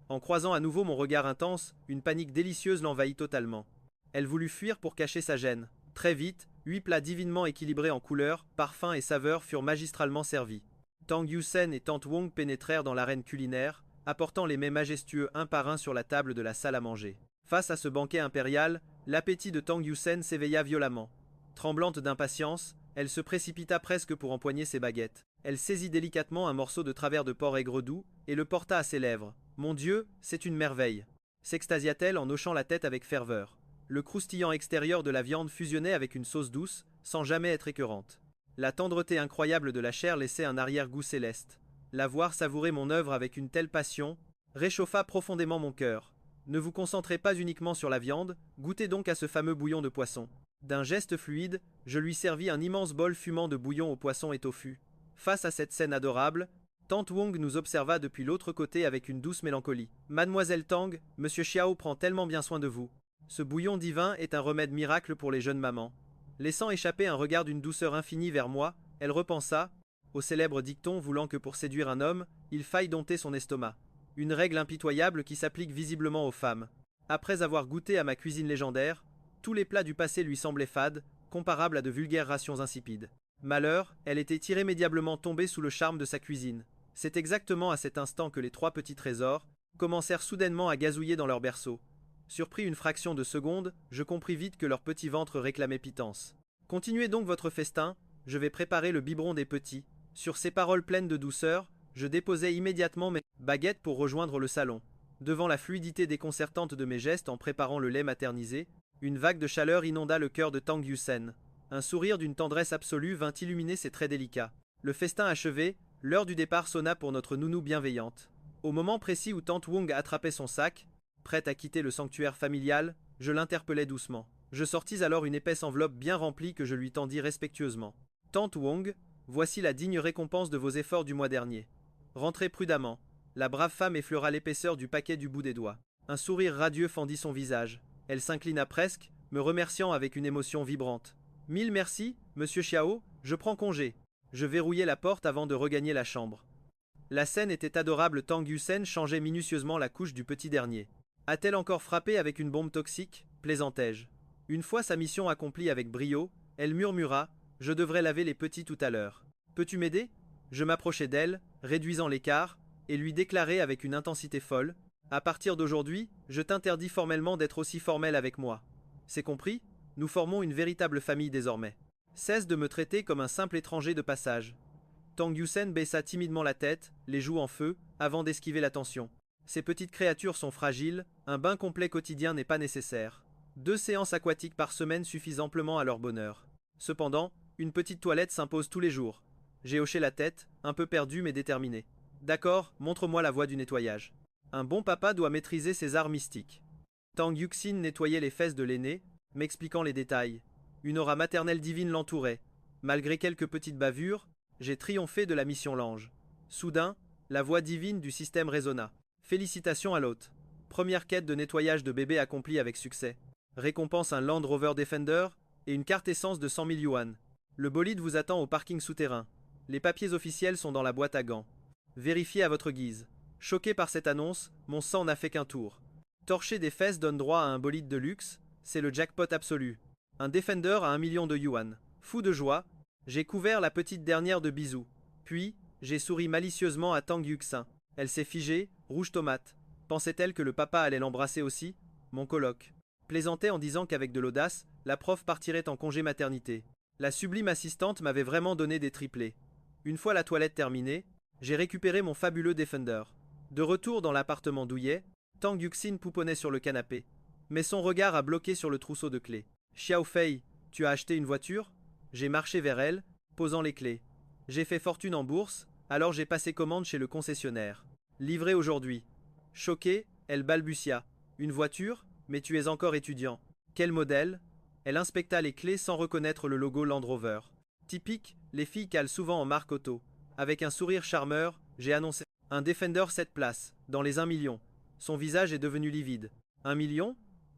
En croisant à nouveau mon regard intense, une panique délicieuse l'envahit totalement. Elle voulut fuir pour cacher sa gêne. Très vite, 8 plats divinement équilibrés en couleurs, parfums et saveurs furent magistralement servis. Tang Yusen et Tante Wang pénétrèrent dans l'arène culinaire, apportant les mets majestueux un par un sur la table de la salle à manger. Face à ce banquet impérial, l'appétit de Tang Yusen s'éveilla violemment. Tremblante d'impatience, elle se précipita presque pour empoigner ses baguettes. Elle saisit délicatement un morceau de travers de porc aigre doux et le porta à ses lèvres. Mon Dieu, c'est une merveille! S'extasia-t-elle en hochant la tête avec ferveur. Le croustillant extérieur de la viande fusionnait avec une sauce douce, sans jamais être écœurante. La tendreté incroyable de la chair laissait un arrière-goût céleste. La voir savourer mon œuvre avec une telle passion réchauffa profondément mon cœur. Ne vous concentrez pas uniquement sur la viande, goûtez donc à ce fameux bouillon de poisson. D'un geste fluide, je lui servis un immense bol fumant de bouillon au poisson et tofu. Face à cette scène adorable, Tante Wang nous observa depuis l'autre côté avec une douce mélancolie. Mademoiselle Tang, Monsieur Xiao prend tellement bien soin de vous. Ce bouillon divin est un remède miracle pour les jeunes mamans. Laissant échapper un regard d'une douceur infinie vers moi, elle repensa au célèbre dicton voulant que pour séduire un homme, il faille dompter son estomac. Une règle impitoyable qui s'applique visiblement aux femmes. Après avoir goûté à ma cuisine légendaire, tous les plats du passé lui semblaient fades, comparables à de vulgaires rations insipides. Malheur, elle était irrémédiablement tombée sous le charme de sa cuisine. C'est exactement à cet instant que les 3 petits trésors commencèrent soudainement à gazouiller dans leur berceau. Surpris une fraction de seconde, je compris vite que leur petit ventre réclamait pitance. Continuez donc votre festin, je vais préparer le biberon des petits. Sur ces paroles pleines de douceur, je déposai immédiatement mes baguettes pour rejoindre le salon. Devant la fluidité déconcertante de mes gestes en préparant le lait maternisé, une vague de chaleur inonda le cœur de Tang Yusen. Un sourire d'une tendresse absolue vint illuminer ses traits délicats. Le festin achevé, l'heure du départ sonna pour notre nounou bienveillante. Au moment précis où Tante Wang attrapait son sac, prête à quitter le sanctuaire familial, je l'interpellai doucement. Je sortis alors une épaisse enveloppe bien remplie que je lui tendis respectueusement. Tante Wang, voici la digne récompense de vos efforts du mois dernier. Rentrez prudemment. La brave femme effleura l'épaisseur du paquet du bout des doigts. Un sourire radieux fendit son visage. Elle s'inclina presque, me remerciant avec une émotion vibrante. Mille merci, monsieur Xiao, je prends congé. Je verrouillai la porte avant de regagner la chambre. La scène était adorable. Tang Yusen changeait minutieusement la couche du petit dernier. A-t-elle encore frappé avec une bombe toxique? Plaisantai-je. Une fois sa mission accomplie avec brio, elle murmura: Je devrais laver les petits tout à l'heure. Peux-tu m'aider? Je m'approchai d'elle, réduisant l'écart, et lui déclarai avec une intensité folle: à partir d'aujourd'hui, je t'interdis formellement d'être aussi formel avec moi. C'est compris? Nous formons une véritable famille désormais. Cesse de me traiter comme un simple étranger de passage. Tang Yusen baissa timidement la tête, les joues en feu, avant d'esquiver l'attention. Ces petites créatures sont fragiles, un bain complet quotidien n'est pas nécessaire. 2 séances aquatiques par semaine suffisent amplement à leur bonheur. Cependant, une petite toilette s'impose tous les jours. J'ai hoché la tête, un peu perdu mais déterminé. D'accord, montre-moi la voie du nettoyage. Un bon papa doit maîtriser ses arts mystiques. Tang Yuxin nettoyait les fesses de l'aîné, m'expliquant les détails. Une aura maternelle divine l'entourait. Malgré quelques petites bavures, j'ai triomphé de la mission Lange. Soudain, la voix divine du système résonna. Félicitations à l'hôte. Première quête de nettoyage de bébé accomplie avec succès. Récompense un Land Rover Defender et une carte essence de 100 000 yuan. Le bolide vous attend au parking souterrain. Les papiers officiels sont dans la boîte à gants. Vérifiez à votre guise. Choqué par cette annonce, mon sang n'a fait qu'un tour. Torcher des fesses donne droit à un bolide de luxe, c'est le jackpot absolu. Un Defender à 1 million de yuan. Fou de joie, j'ai couvert la petite dernière de bisous. Puis, j'ai souri malicieusement à Tang Yuxin. Elle s'est figée, rouge tomate. Pensait-elle que le papa allait l'embrasser aussi? Mon coloc plaisantait en disant qu'avec de l'audace, la prof partirait en congé maternité. La sublime assistante m'avait vraiment donné des triplés. Une fois la toilette terminée, j'ai récupéré mon fabuleux Defender. De retour dans l'appartement douillet, Tang Yuxin pouponnait sur le canapé. Mais son regard a bloqué sur le trousseau de clés. Xiao Fei, tu as acheté une voiture? J'ai marché vers elle, posant les clés. J'ai fait fortune en bourse, alors j'ai passé commande chez le concessionnaire. Livré aujourd'hui. Choquée, elle balbutia. Une voiture? Mais tu es encore étudiant. Quel modèle? Elle inspecta les clés sans reconnaître le logo Land Rover. Typique, les filles calent souvent en marque auto. Avec un sourire charmeur, j'ai annoncé un Defender 7 places, dans les 1 million. Son visage est devenu livide. 1 million?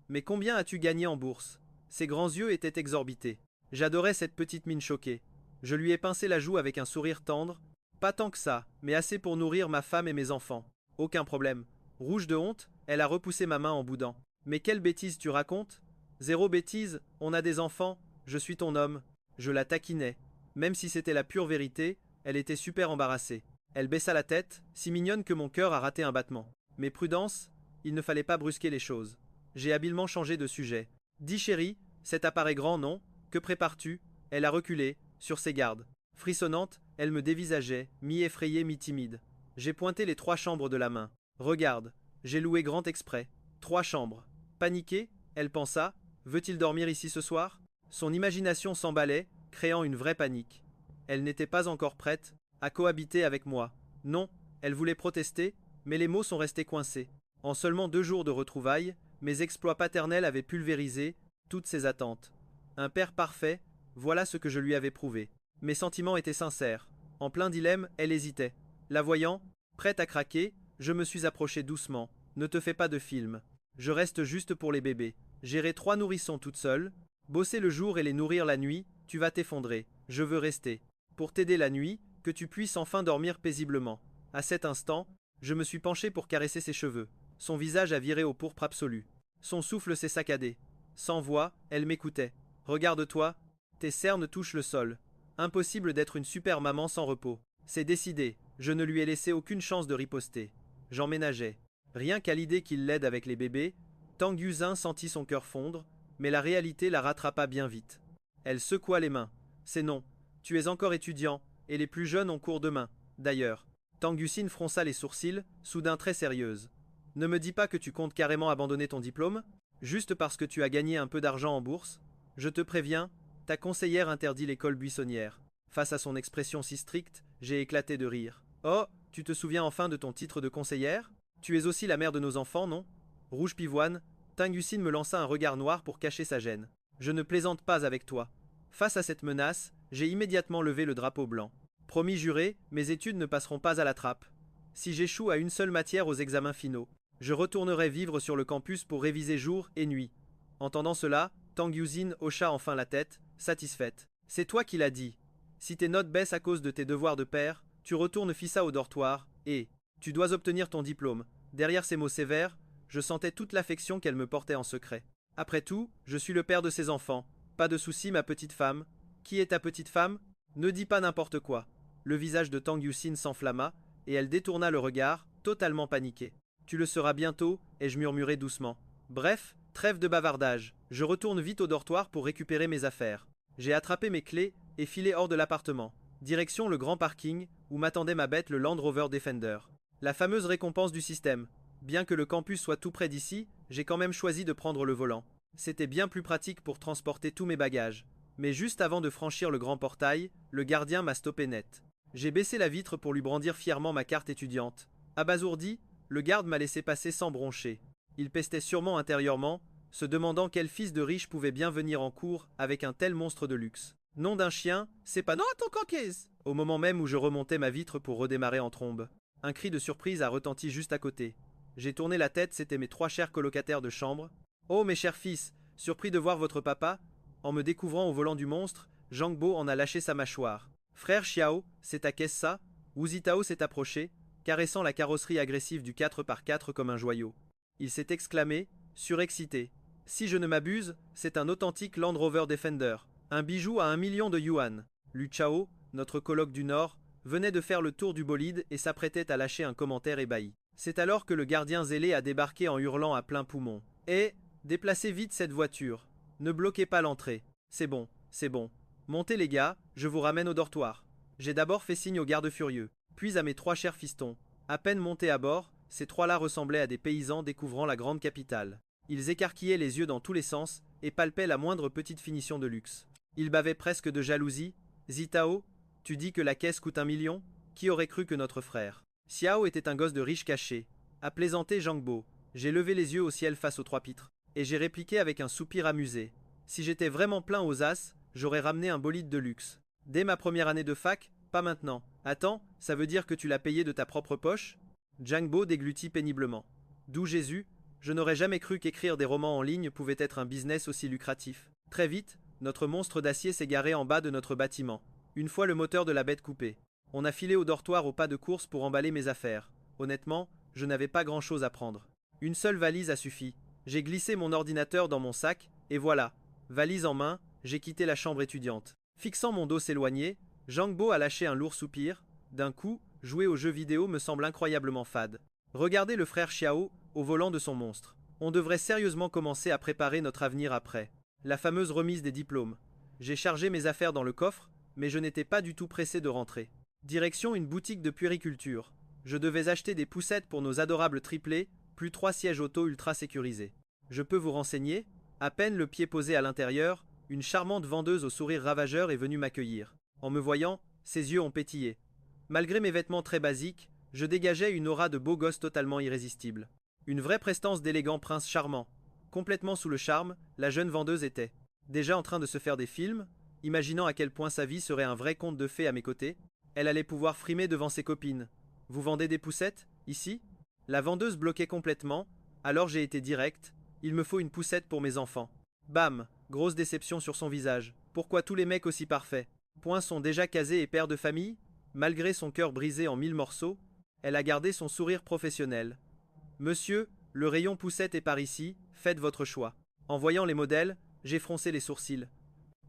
Mais combien as-tu gagné en bourse? Ses grands yeux étaient exorbités. J'adorais cette petite mine choquée. Je lui ai pincé la joue avec un sourire tendre. Pas tant que ça, mais assez pour nourrir ma femme et mes enfants. Aucun problème. Rouge de honte, elle a repoussé ma main en boudant. Mais quelle bêtise tu racontes? Zéro bêtise, on a des enfants, je suis ton homme. Je la taquinais. Même si c'était la pure vérité, elle était super embarrassée. Elle baissa la tête, si mignonne que mon cœur a raté un battement. Mais prudence, il ne fallait pas brusquer les choses. J'ai habilement changé de sujet. Dis chérie, cet apparaît grand, non? Que prépares-tu? Elle a reculé, sur ses gardes. Frissonnante, elle me dévisageait, mi-effrayée, mi-timide. J'ai pointé les 3 chambres de la main. Regarde, j'ai loué grand exprès. 3 chambres. Paniquée, elle pensa, veut-il dormir ici ce soir? Son imagination s'emballait, créant une vraie panique. Elle n'était pas encore prête à cohabiter avec moi. Non, elle voulait protester, mais les mots sont restés coincés. En seulement 2 jours de retrouvailles, mes exploits paternels avaient pulvérisé toutes ses attentes. Un père parfait, voilà ce que je lui avais prouvé. Mes sentiments étaient sincères. En plein dilemme, elle hésitait. La voyant, prête à craquer, je me suis approché doucement. Ne te fais pas de film. Je reste juste pour les bébés. Gérer 3 nourrissons toute seule, bosser le jour et les nourrir la nuit, tu vas t'effondrer. Je veux rester. Pour t'aider la nuit, que tu puisses enfin dormir paisiblement. À cet instant, je me suis penché pour caresser ses cheveux. Son visage a viré au pourpre absolu. Son souffle s'est saccadé. Sans voix, elle m'écoutait. Regarde-toi, tes cernes touchent le sol. Impossible d'être une super maman sans repos. C'est décidé, je ne lui ai laissé aucune chance de riposter. J'emménageais. Rien qu'à l'idée qu'il l'aide avec les bébés, Tang Yuxin sentit son cœur fondre, mais la réalité la rattrapa bien vite. Elle secoua les mains. C'est non. Tu es encore étudiant, et les plus jeunes ont cours demain. D'ailleurs, Tang Yuxin fronça les sourcils, soudain très sérieuse. Ne me dis pas que tu comptes carrément abandonner ton diplôme, juste parce que tu as gagné un peu d'argent en bourse. Je te préviens, ta conseillère interdit l'école buissonnière. Face à son expression si stricte, j'ai éclaté de rire. Oh, tu te souviens enfin de ton titre de conseillère? Tu es aussi la mère de nos enfants, non? Rouge pivoine, Tang Yuxin me lança un regard noir pour cacher sa gêne. Je ne plaisante pas avec toi. Face à cette menace, j'ai immédiatement levé le drapeau blanc. Promis juré, mes études ne passeront pas à la trappe. Si j'échoue à une seule matière aux examens finaux, je retournerai vivre sur le campus pour réviser jour et nuit. Entendant cela, Tang Yuxin hocha enfin la tête, satisfaite. C'est toi qui l'as dit. Si tes notes baissent à cause de tes devoirs de père, tu retournes fissa au dortoir, et tu dois obtenir ton diplôme. Derrière ces mots sévères, je sentais toute l'affection qu'elle me portait en secret. Après tout, je suis le père de ses enfants. Pas de souci, ma petite femme. Qui est ta petite femme? Ne dis pas n'importe quoi. Le visage de Tang Yuxin s'enflamma, et elle détourna le regard, totalement paniquée. Tu le seras bientôt, ai-je murmuré doucement. Bref, trêve de bavardage. Je retourne vite au dortoir pour récupérer mes affaires. J'ai attrapé mes clés et filé hors de l'appartement. Direction le grand parking, où m'attendait ma bête le Land Rover Defender. La fameuse récompense du système. Bien que le campus soit tout près d'ici, j'ai quand même choisi de prendre le volant. C'était bien plus pratique pour transporter tous mes bagages. Mais juste avant de franchir le grand portail, le gardien m'a stoppé net. J'ai baissé la vitre pour lui brandir fièrement ma carte étudiante. Abasourdi, le garde m'a laissé passer sans broncher. Il pestait sûrement intérieurement, se demandant quel fils de riche pouvait bien venir en cours avec un tel monstre de luxe. Nom d'un chien, c'est pas non ton coquise. Au moment même où je remontais ma vitre pour redémarrer en trombe, un cri de surprise a retenti juste à côté. J'ai tourné la tête, c'était mes 3 chers colocataires de chambre. Oh mes chers fils, surpris de voir votre papa. En me découvrant au volant du monstre, Zhang Bo en a lâché sa mâchoire. Frère Xiao, c'est ta caisse ça? Wu Zitao s'est approché, caressant la carrosserie agressive du 4x4 comme un joyau. Il s'est exclamé, surexcité. Si je ne m'abuse, c'est un authentique Land Rover Defender, un bijou à 1 million de yuan. Lu Chao, notre coloc du Nord, venait de faire le tour du bolide et s'apprêtait à lâcher un commentaire ébahi. C'est alors que le gardien zélé a débarqué en hurlant à plein poumon. Eh, déplacez vite cette voiture. Ne bloquez pas l'entrée. C'est bon, c'est bon. Montez les gars, je vous ramène au dortoir. J'ai d'abord fait signe aux gardes furieux, puis à mes 3 chers fistons. À peine montés à bord, ces 3-là ressemblaient à des paysans découvrant la grande capitale. Ils écarquillaient les yeux dans tous les sens et palpaient la moindre petite finition de luxe. Ils bavaient presque de jalousie. Zitao, tu dis que la caisse coûte 1 million? Qui aurait cru que notre frère Xiao était un gosse de riche caché. A plaisanté Zhang Bo. J'ai levé les yeux au ciel face aux 3 pitres. Et j'ai répliqué avec un soupir amusé. Si j'étais vraiment plein aux as, j'aurais ramené un bolide de luxe. Dès ma première année de fac, pas maintenant. Attends, ça veut dire que tu l'as payé de ta propre poche? Zhang Bo déglutit péniblement. D'où Jésus, je n'aurais jamais cru qu'écrire des romans en ligne pouvait être un business aussi lucratif. Très vite, notre monstre d'acier s'est garé en bas de notre bâtiment. Une fois le moteur de la bête coupé, on a filé au dortoir au pas de course pour emballer mes affaires. Honnêtement, je n'avais pas grand-chose à prendre. Une seule valise a suffi. J'ai glissé mon ordinateur dans mon sac, et voilà, valise en main, j'ai quitté la chambre étudiante. Fixant mon dos s'éloigner, Zhang Bo a lâché un lourd soupir. D'un coup, jouer aux jeux vidéo me semble incroyablement fade. Regardez le frère Xiao, au volant de son monstre. On devrait sérieusement commencer à préparer notre avenir après. La fameuse remise des diplômes. J'ai chargé mes affaires dans le coffre, mais je n'étais pas du tout pressé de rentrer. Direction une boutique de puériculture. Je devais acheter des poussettes pour nos adorables triplés, plus 3 sièges auto ultra sécurisés. Je peux vous renseigner? À peine le pied posé à l'intérieur, une charmante vendeuse au sourire ravageur est venue m'accueillir. En me voyant, ses yeux ont pétillé. Malgré mes vêtements très basiques, je dégageais une aura de beau gosse totalement irrésistible. Une vraie prestance d'élégant prince charmant. Complètement sous le charme, la jeune vendeuse était déjà en train de se faire des films, imaginant à quel point sa vie serait un vrai conte de fées à mes côtés. Elle allait pouvoir frimer devant ses copines. Vous vendez des poussettes, ici? La vendeuse bloquait complètement, alors j'ai été direct. Il me faut une poussette pour mes enfants. Bam, grosse déception sur son visage. Pourquoi tous les mecs aussi parfaits? Points sont déjà casés et pères de famille? Malgré son cœur brisé en 1000 morceaux, elle a gardé son sourire professionnel. Monsieur, le rayon poussette est par ici, faites votre choix. En voyant les modèles, j'ai froncé les sourcils.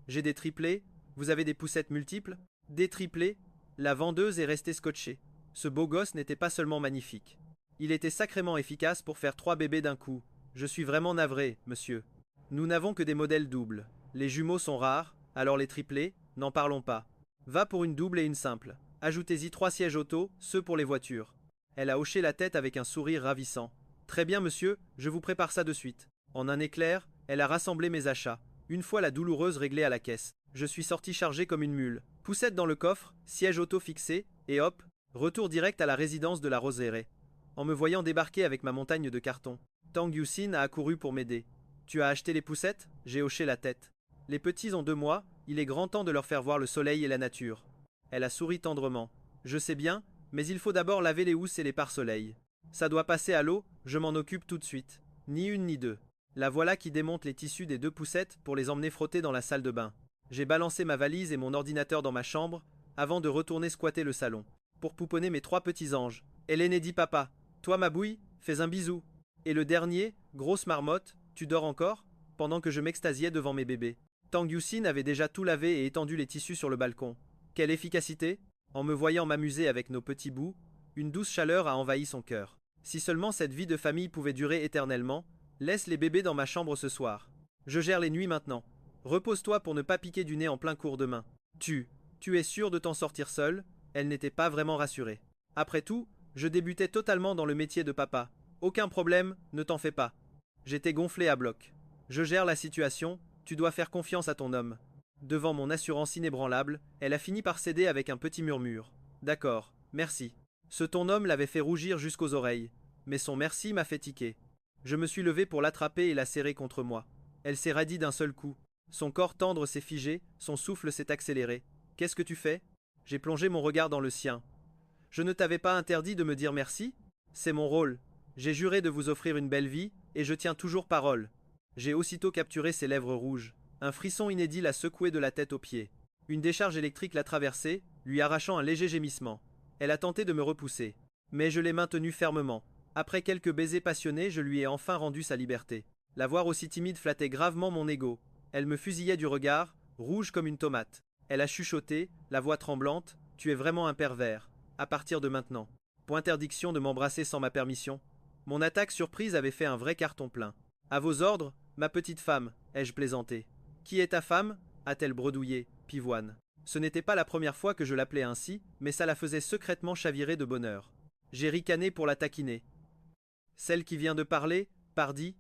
J'ai des triplés, vous avez des poussettes multiples? Des triplés? La vendeuse est restée scotchée. Ce beau gosse n'était pas seulement magnifique. Il était sacrément efficace pour faire 3 bébés d'un coup. Je suis vraiment navré, monsieur. Nous n'avons que des modèles doubles. Les jumeaux sont rares, alors les triplés, n'en parlons pas. Va pour une double et une simple. Ajoutez-y 3 sièges auto, ceux pour les voitures. Elle a hoché la tête avec un sourire ravissant. Très bien, monsieur, je vous prépare ça de suite. En un éclair, elle a rassemblé mes achats. Une fois la douloureuse réglée à la caisse, je suis sorti chargé comme une mule. Poussette dans le coffre, siège auto fixé, et hop, retour direct à la résidence de la Roseraie. En me voyant débarquer avec ma montagne de carton, Tang Yuxin a accouru pour m'aider. Tu as acheté les poussettes? J'ai hoché la tête. Les petits ont 2 mois, il est grand temps de leur faire voir le soleil et la nature. Elle a souri tendrement. Je sais bien, mais il faut d'abord laver les housses et les pare-soleil. Ça doit passer à l'eau, je m'en occupe tout de suite. Ni une ni deux. La voilà qui démonte les tissus des 2 poussettes pour les emmener frotter dans la salle de bain. J'ai balancé ma valise et mon ordinateur dans ma chambre, avant de retourner squatter le salon. Pour pouponner mes 3 petits anges. Hélène dit papa. Toi ma bouille, fais un bisou. Et le dernier, grosse marmotte, tu dors encore? Pendant que je m'extasiais devant mes bébés. Tang Yuxin avait déjà tout lavé et étendu les tissus sur le balcon. Quelle efficacité! En me voyant m'amuser avec nos petits bouts, une douce chaleur a envahi son cœur. Si seulement cette vie de famille pouvait durer éternellement, laisse les bébés dans ma chambre ce soir. Je gère les nuits maintenant. Repose-toi pour ne pas piquer du nez en plein cours demain. Tu es sûr de t'en sortir seul? Elle n'était pas vraiment rassurée. Après tout, je débutais totalement dans le métier de papa. Aucun problème, ne t'en fais pas. J'étais gonflé à bloc. Je gère la situation, tu dois faire confiance à ton homme. Devant mon assurance inébranlable, elle a fini par céder avec un petit murmure. D'accord, merci. Ce ton homme l'avait fait rougir jusqu'aux oreilles, mais son merci m'a fait tiquer. Je me suis levé pour l'attraper et la serrer contre moi. Elle s'est radie d'un seul coup. Son corps tendre s'est figé, son souffle s'est accéléré. Qu'est-ce que tu fais? J'ai plongé mon regard dans le sien. Je ne t'avais pas interdit de me dire merci? C'est mon rôle. J'ai juré de vous offrir une belle vie, et je tiens toujours parole. J'ai aussitôt capturé ses lèvres rouges. Un frisson inédit l'a secoué de la tête aux pieds. Une décharge électrique l'a traversée, lui arrachant un léger gémissement. Elle a tenté de me repousser. Mais je l'ai maintenue fermement. Après quelques baisers passionnés, je lui ai enfin rendu sa liberté. La voir aussi timide flattait gravement mon ego. Elle me fusillait du regard, rouge comme une tomate. Elle a chuchoté, la voix tremblante, « Tu es vraiment un pervers. À partir de maintenant. Point interdiction de m'embrasser sans ma permission. » Mon attaque surprise avait fait un vrai carton plein. « À vos ordres, ma petite femme, ai-je plaisanté. Qui est ta femme? A-t-elle bredouillé, pivoine. Ce n'était pas la première fois que je l'appelais ainsi, mais ça la faisait secrètement chavirer de bonheur. J'ai ricané pour la taquiner. Celle qui vient de parler, pardi.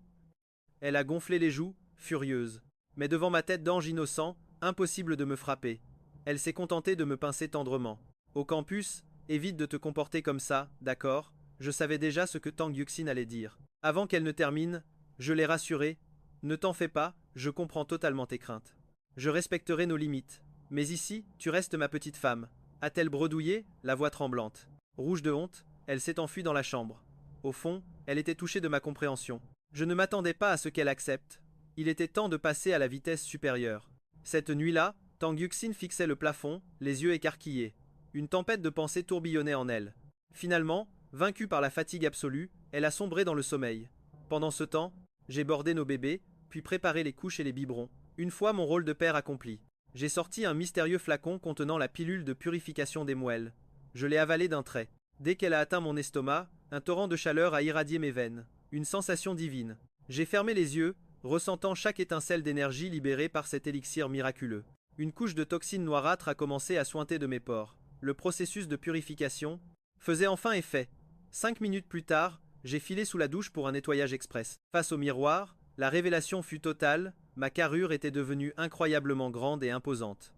Elle a gonflé les joues, furieuse. Mais devant ma tête d'ange innocent, impossible de me frapper. Elle s'est contentée de me pincer tendrement. Au campus, évite de te comporter comme ça, d'accord? Je savais déjà ce que Tang Yuxin allait dire. Avant qu'elle ne termine, je l'ai rassurée. Ne t'en fais pas, je comprends totalement tes craintes. Je respecterai nos limites. Mais ici, tu restes ma petite femme. A-t-elle bredouillé, la voix tremblante? Rouge de honte, elle s'est enfuie dans la chambre. Au fond, elle était touchée de ma compréhension. Je ne m'attendais pas à ce qu'elle accepte. Il était temps de passer à la vitesse supérieure. Cette nuit-là, Tang Yuxin fixait le plafond, les yeux écarquillés. Une tempête de pensées tourbillonnait en elle. Finalement, vaincue par la fatigue absolue, elle a sombré dans le sommeil. Pendant ce temps, j'ai bordé nos bébés, puis préparé les couches et les biberons. Une fois mon rôle de père accompli, j'ai sorti un mystérieux flacon contenant la pilule de purification des moelles. Je l'ai avalé d'un trait. Dès qu'elle a atteint mon estomac, un torrent de chaleur a irradié mes veines. Une sensation divine. J'ai fermé les yeux, ressentant chaque étincelle d'énergie libérée par cet élixir miraculeux. Une couche de toxines noirâtres a commencé à suinter de mes pores. Le processus de purification faisait enfin effet. 5 minutes plus tard, j'ai filé sous la douche pour un nettoyage express. Face au miroir, la révélation fut totale, ma carrure était devenue incroyablement grande et imposante.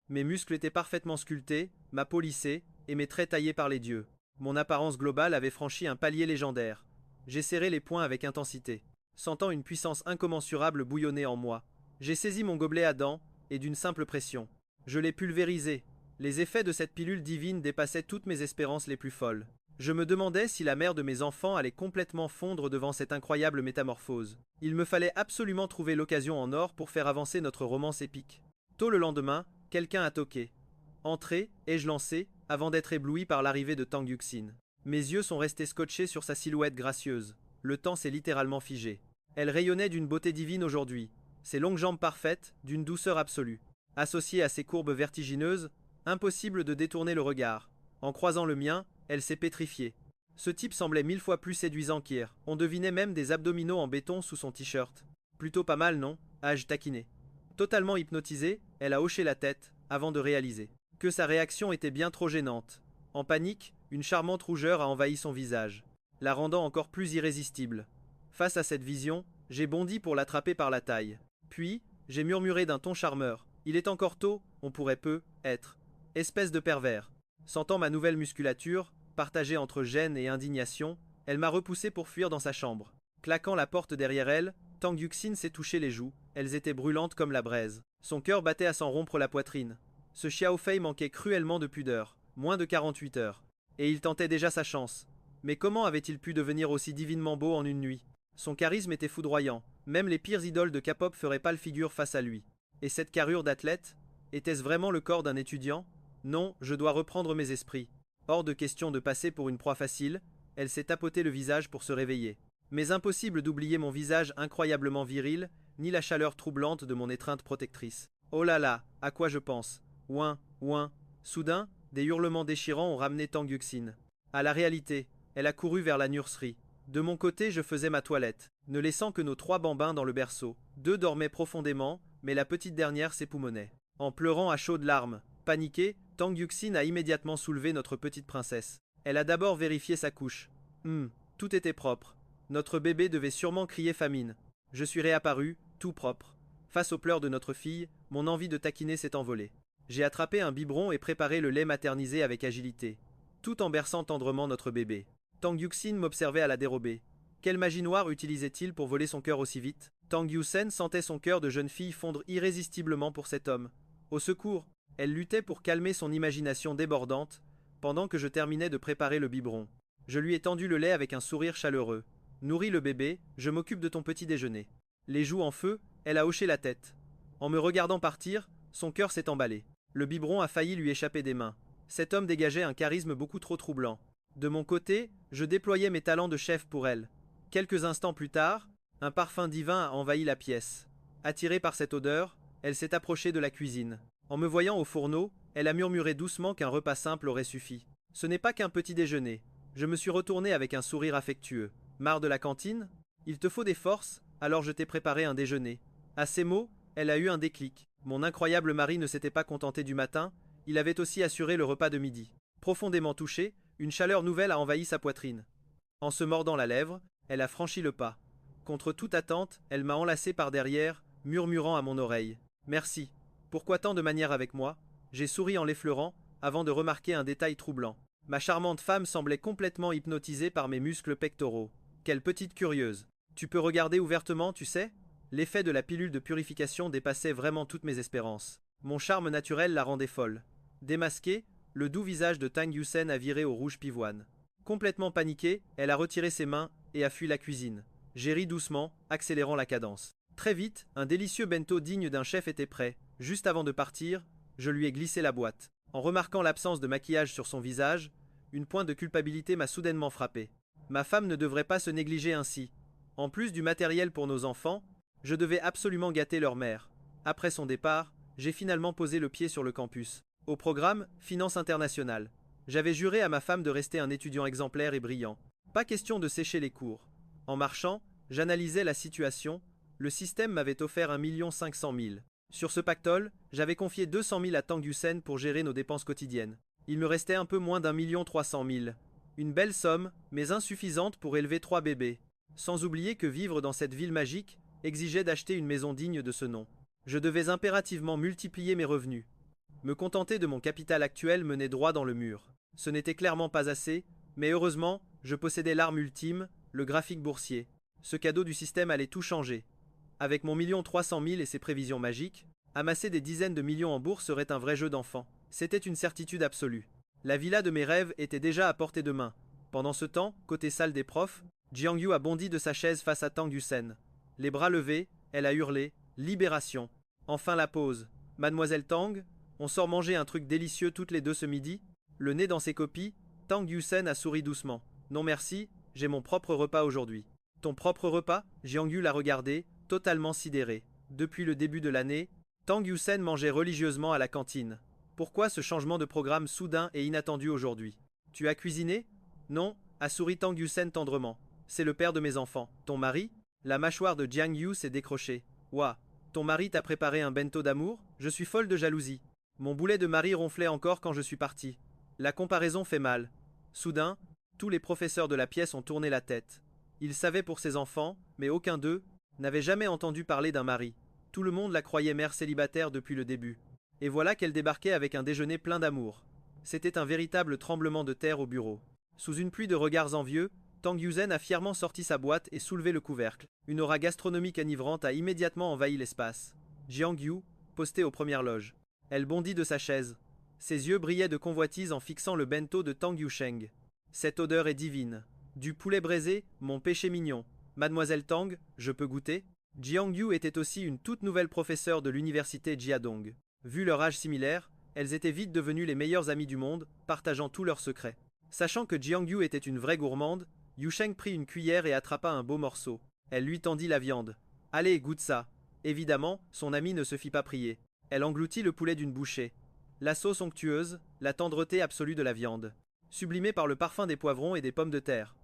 Mes muscles étaient parfaitement sculptés, ma peau lissée, et mes traits taillés par les dieux. Mon apparence globale avait franchi un palier légendaire. J'ai serré les poings avec intensité, sentant une puissance incommensurable bouillonner en moi. J'ai saisi mon gobelet à dents, et d'une simple pression, je l'ai pulvérisé. Les effets de cette pilule divine dépassaient toutes mes espérances les plus folles. Je me demandais si la mère de mes enfants allait complètement fondre devant cette incroyable métamorphose. Il me fallait absolument trouver l'occasion en or pour faire avancer notre romance épique. Tôt le lendemain, quelqu'un a toqué. Entré, ai-je lancé, avant d'être ébloui par l'arrivée de Tang Yuxin. Mes yeux sont restés scotchés sur sa silhouette gracieuse. Le temps s'est littéralement figé. Elle rayonnait d'une beauté divine aujourd'hui. Ses longues jambes parfaites, d'une douceur absolue. Associées à ses courbes vertigineuses, impossible de détourner le regard. En croisant le mien, elle s'est pétrifiée. Ce type semblait 1000 fois plus séduisant qu'hier. On devinait même des abdominaux en béton sous son t-shirt. Plutôt pas mal, non? Ai-je taquiné. Totalement hypnotisée, elle a hoché la tête, avant de réaliser que sa réaction était bien trop gênante. En panique, une charmante rougeur a envahi son visage, la rendant encore plus irrésistible. Face à cette vision, j'ai bondi pour l'attraper par la taille. Puis, j'ai murmuré d'un ton charmeur. Il est encore tôt, on pourrait peu être. Espèce de pervers. Sentant ma nouvelle musculature, partagée entre gêne et indignation, elle m'a repoussé pour fuir dans sa chambre. Claquant la porte derrière elle, Tang Yuxin s'est touché les joues, elles étaient brûlantes comme la braise. Son cœur battait à s'en rompre la poitrine. Ce Xiao Fei manquait cruellement de pudeur, moins de 48 heures. Et il tentait déjà sa chance. Mais comment avait-il pu devenir aussi divinement beau en une nuit? Son charisme était foudroyant, même les pires idoles de K-pop feraient pâle figure face à lui. Et cette carrure d'athlète? Était-ce vraiment le corps d'un étudiant? Non, je dois reprendre mes esprits. Hors de question de passer pour une proie facile, elle s'est tapoté le visage pour se réveiller. Mais impossible d'oublier mon visage incroyablement viril, ni la chaleur troublante de mon étreinte protectrice. Oh là là, à quoi je pense? Ouin, ouin. Soudain, des hurlements déchirants ont ramené Tang Yuxin à la réalité. Elle a couru vers la nurserie. De mon côté, je faisais ma toilette, ne laissant que nos 3 bambins dans le berceau. 2 dormaient profondément, mais la petite dernière s'époumonnait. En pleurant à chaudes larmes, paniquée, Tang Yuxin a immédiatement soulevé notre petite princesse. Elle a d'abord vérifié sa couche. Tout était propre. Notre bébé devait sûrement crier famine. Je suis réapparu, tout propre. Face aux pleurs de notre fille, mon envie de taquiner s'est envolée. J'ai attrapé un biberon et préparé le lait maternisé avec agilité, tout en berçant tendrement notre bébé. Tang Yuxin m'observait à la dérobée. Quelle magie noire utilisait-il pour voler son cœur aussi vite? Tang Yuxin sentait son cœur de jeune fille fondre irrésistiblement pour cet homme. Au secours! Elle luttait pour calmer son imagination débordante, pendant que je terminais de préparer le biberon. Je lui ai tendu le lait avec un sourire chaleureux. Nourris le bébé, je m'occupe de ton petit déjeuner. Les joues en feu, elle a hoché la tête. En me regardant partir, son cœur s'est emballé. Le biberon a failli lui échapper des mains. Cet homme dégageait un charisme beaucoup trop troublant. De mon côté, je déployais mes talents de chef pour elle. Quelques instants plus tard, un parfum divin a envahi la pièce. Attirée par cette odeur, elle s'est approchée de la cuisine. En me voyant au fourneau, elle a murmuré doucement qu'un repas simple aurait suffi. Ce n'est pas qu'un petit déjeuner. Je me suis retourné avec un sourire affectueux. Marre de la cantine? Il te faut des forces, alors je t'ai préparé un déjeuner. À ces mots, elle a eu un déclic. Mon incroyable mari ne s'était pas contenté du matin, il avait aussi assuré le repas de midi. Profondément touchée, une chaleur nouvelle a envahi sa poitrine. En se mordant la lèvre, elle a franchi le pas. Contre toute attente, elle m'a enlacé par derrière, murmurant à mon oreille. Merci. Pourquoi tant de manière avec moi? J'ai souri en l'effleurant, avant de remarquer un détail troublant. Ma charmante femme semblait complètement hypnotisée par mes muscles pectoraux. Quelle petite curieuse. Tu peux regarder ouvertement, tu sais? L'effet de la pilule de purification dépassait vraiment toutes mes espérances. Mon charme naturel la rendait folle. Démasquée, le doux visage de Tang Yuxin a viré au rouge pivoine. Complètement paniquée, elle a retiré ses mains et a fui la cuisine. J'ai ri doucement, accélérant la cadence. Très vite, un délicieux bento digne d'un chef était prêt. Juste avant de partir, je lui ai glissé la boîte. En remarquant l'absence de maquillage sur son visage, une pointe de culpabilité m'a soudainement frappé. Ma femme ne devrait pas se négliger ainsi. En plus du matériel pour nos enfants, je devais absolument gâter leur mère. Après son départ, j'ai finalement posé le pied sur le campus. Au programme, Finance internationale. J'avais juré à ma femme de rester un étudiant exemplaire et brillant. Pas question de sécher les cours. En marchant, j'analysais la situation. Le système m'avait offert 1 500 000. Sur ce pactole, j'avais confié 200 000 à Tang Yuxin pour gérer nos dépenses quotidiennes. Il me restait un peu moins d'1 300 000. Une belle somme, mais insuffisante pour élever 3 bébés. Sans oublier que vivre dans cette ville magique exigeait d'acheter une maison digne de ce nom. Je devais impérativement multiplier mes revenus. Me contenter de mon capital actuel menait droit dans le mur. Ce n'était clairement pas assez, mais heureusement, je possédais l'arme ultime, le graphique boursier. Ce cadeau du système allait tout changer. Avec mon 1 300 000 et ses prévisions magiques, amasser des dizaines de millions en bourse serait un vrai jeu d'enfant. C'était une certitude absolue. La villa de mes rêves était déjà à portée de main. Pendant ce temps, côté salle des profs, Jiang Yu a bondi de sa chaise face à Tang Yuxin. Les bras levés, elle a hurlé « Libération !» Enfin la pause. Mademoiselle Tang, on sort manger un truc délicieux toutes les deux ce midi? Le nez dans ses copies, Tang Yuxin a souri doucement. Non merci, j'ai mon propre repas aujourd'hui. Ton propre repas? Jiang Yu l'a regardé, totalement sidéré. Depuis le début de l'année, Tang Yuxin mangeait religieusement à la cantine. Pourquoi ce changement de programme soudain et inattendu aujourd'hui? Tu as cuisiné? Non, a souri Tang Yuxin tendrement. C'est le père de mes enfants. Ton mari? La mâchoire de Jiang Yu s'est décrochée. Ouah, ton mari t'a préparé un bento d'amour? Je suis folle de jalousie. Mon boulet de mari ronflait encore quand je suis parti. La comparaison fait mal. Soudain, tous les professeurs de la pièce ont tourné la tête. Ils savaient pour ses enfants, mais aucun d'eux n'avait jamais entendu parler d'un mari. Tout le monde la croyait mère célibataire depuis le début. Et voilà qu'elle débarquait avec un déjeuner plein d'amour. C'était un véritable tremblement de terre au bureau. Sous une pluie de regards envieux, Tang Yuxin a fièrement sorti sa boîte et soulevé le couvercle. Une aura gastronomique enivrante a immédiatement envahi l'espace. Jiang Yu, postée aux premières loges. Elle bondit de sa chaise. Ses yeux brillaient de convoitise en fixant le bento de Tang Yusheng. Cette odeur est divine. Du poulet braisé, mon péché mignon. Mademoiselle Tang, je peux goûter? Jiang Yu était aussi une toute nouvelle professeure de l'université Jiadong. Vu leur âge similaire, elles étaient vite devenues les meilleures amies du monde, partageant tous leurs secrets. Sachant que Jiang Yu était une vraie gourmande, Yusheng prit une cuillère et attrapa un beau morceau. Elle lui tendit la viande. Allez, goûte ça. Évidemment, son amie ne se fit pas prier. Elle engloutit le poulet d'une bouchée. La sauce onctueuse, la tendreté absolue de la viande. Sublimée par le parfum des poivrons et des pommes de terre.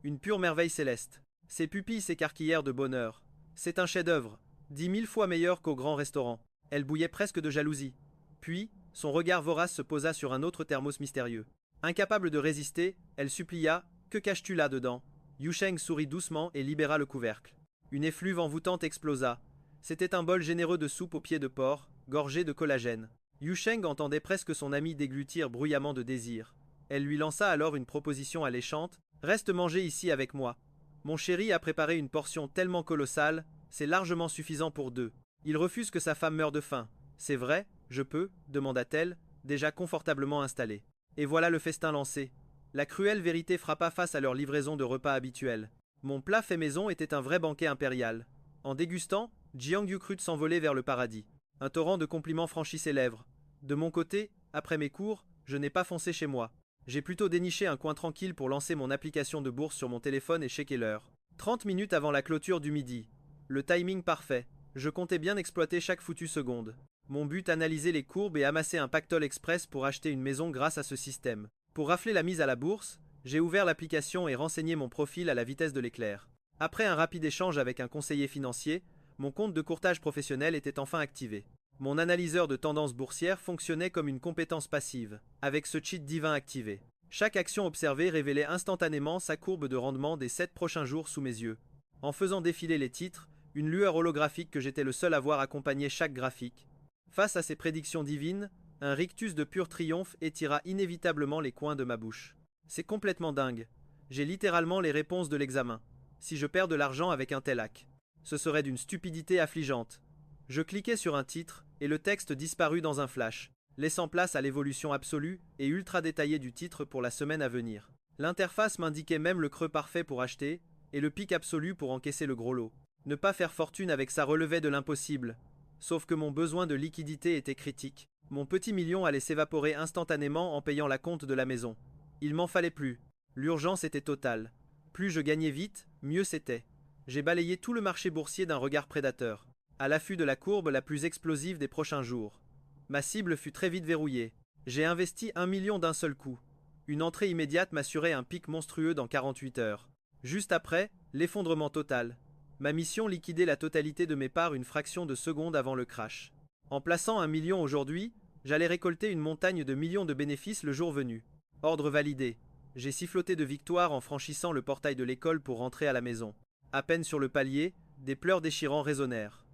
Une pure merveille céleste. Ses pupilles s'écarquillèrent de bonheur. C'est un chef-d'œuvre, 10 000 fois meilleur qu'au grand restaurant. Elle bouillait presque de jalousie. Puis, son regard vorace se posa sur un autre thermos mystérieux. Incapable de résister, elle supplia: Que caches-tu là-dedans? Yusheng sourit doucement et libéra le couvercle. Une effluve envoûtante explosa. C'était un bol généreux de soupe aux pieds de porc, gorgé de collagène. Yusheng entendait presque son ami déglutir bruyamment de désir. Elle lui lança alors une proposition alléchante: Reste manger ici avec moi. Mon chéri a préparé une portion tellement colossale, c'est largement suffisant pour deux. Il refuse que sa femme meure de faim. C'est vrai, je peux, demanda-t-elle, déjà confortablement installée. Et voilà le festin lancé. La cruelle vérité frappa face à leur livraison de repas habituelle. Mon plat fait maison était un vrai banquet impérial. En dégustant, Jiang Yu crut s'envoler vers le paradis. Un torrent de compliments franchit ses lèvres. De mon côté, après mes cours, je n'ai pas foncé chez moi. J'ai plutôt déniché un coin tranquille pour lancer mon application de bourse sur mon téléphone et checker l'heure. 30 minutes avant la clôture du midi. Le timing parfait. Je comptais bien exploiter chaque foutue seconde. Mon but: analyser les courbes et amasser un pactole express pour acheter une maison grâce à ce système. Pour rafler la mise à la bourse, j'ai ouvert l'application et renseigné mon profil à la vitesse de l'éclair. Après un rapide échange avec un conseiller financier, mon compte de courtage professionnel était enfin activé. Mon analyseur de tendance boursière fonctionnait comme une compétence passive, avec ce cheat divin activé. Chaque action observée révélait instantanément sa courbe de rendement des 7 prochains jours sous mes yeux. En faisant défiler les titres, une lueur holographique que j'étais le seul à voir accompagnait chaque graphique. Face à ces prédictions divines, un rictus de pur triomphe étira inévitablement les coins de ma bouche. C'est complètement dingue. J'ai littéralement les réponses de l'examen. Si je perds de l'argent avec un tel hack, ce serait d'une stupidité affligeante. Je cliquai sur un titre, et le texte disparut dans un flash, laissant place à l'évolution absolue et ultra détaillée du titre pour la semaine à venir. L'interface m'indiquait même le creux parfait pour acheter, et le pic absolu pour encaisser le gros lot. Ne pas faire fortune avec ça relevait de l'impossible. Sauf que mon besoin de liquidité était critique. Mon petit million allait s'évaporer instantanément en payant la compte de la maison. Il m'en fallait plus. L'urgence était totale. Plus je gagnais vite, mieux c'était. J'ai balayé tout le marché boursier d'un regard prédateur, à l'affût de la courbe la plus explosive des prochains jours. Ma cible fut très vite verrouillée. J'ai investi 1 million d'un seul coup. Une entrée immédiate m'assurait un pic monstrueux dans 48 heures. Juste après, l'effondrement total. Ma mission: liquider la totalité de mes parts une fraction de seconde avant le crash. En plaçant 1 million aujourd'hui, j'allais récolter une montagne de millions de bénéfices le jour venu. Ordre validé. J'ai siffloté de victoire en franchissant le portail de l'école pour rentrer à la maison. À peine sur le palier, des pleurs déchirants résonnèrent.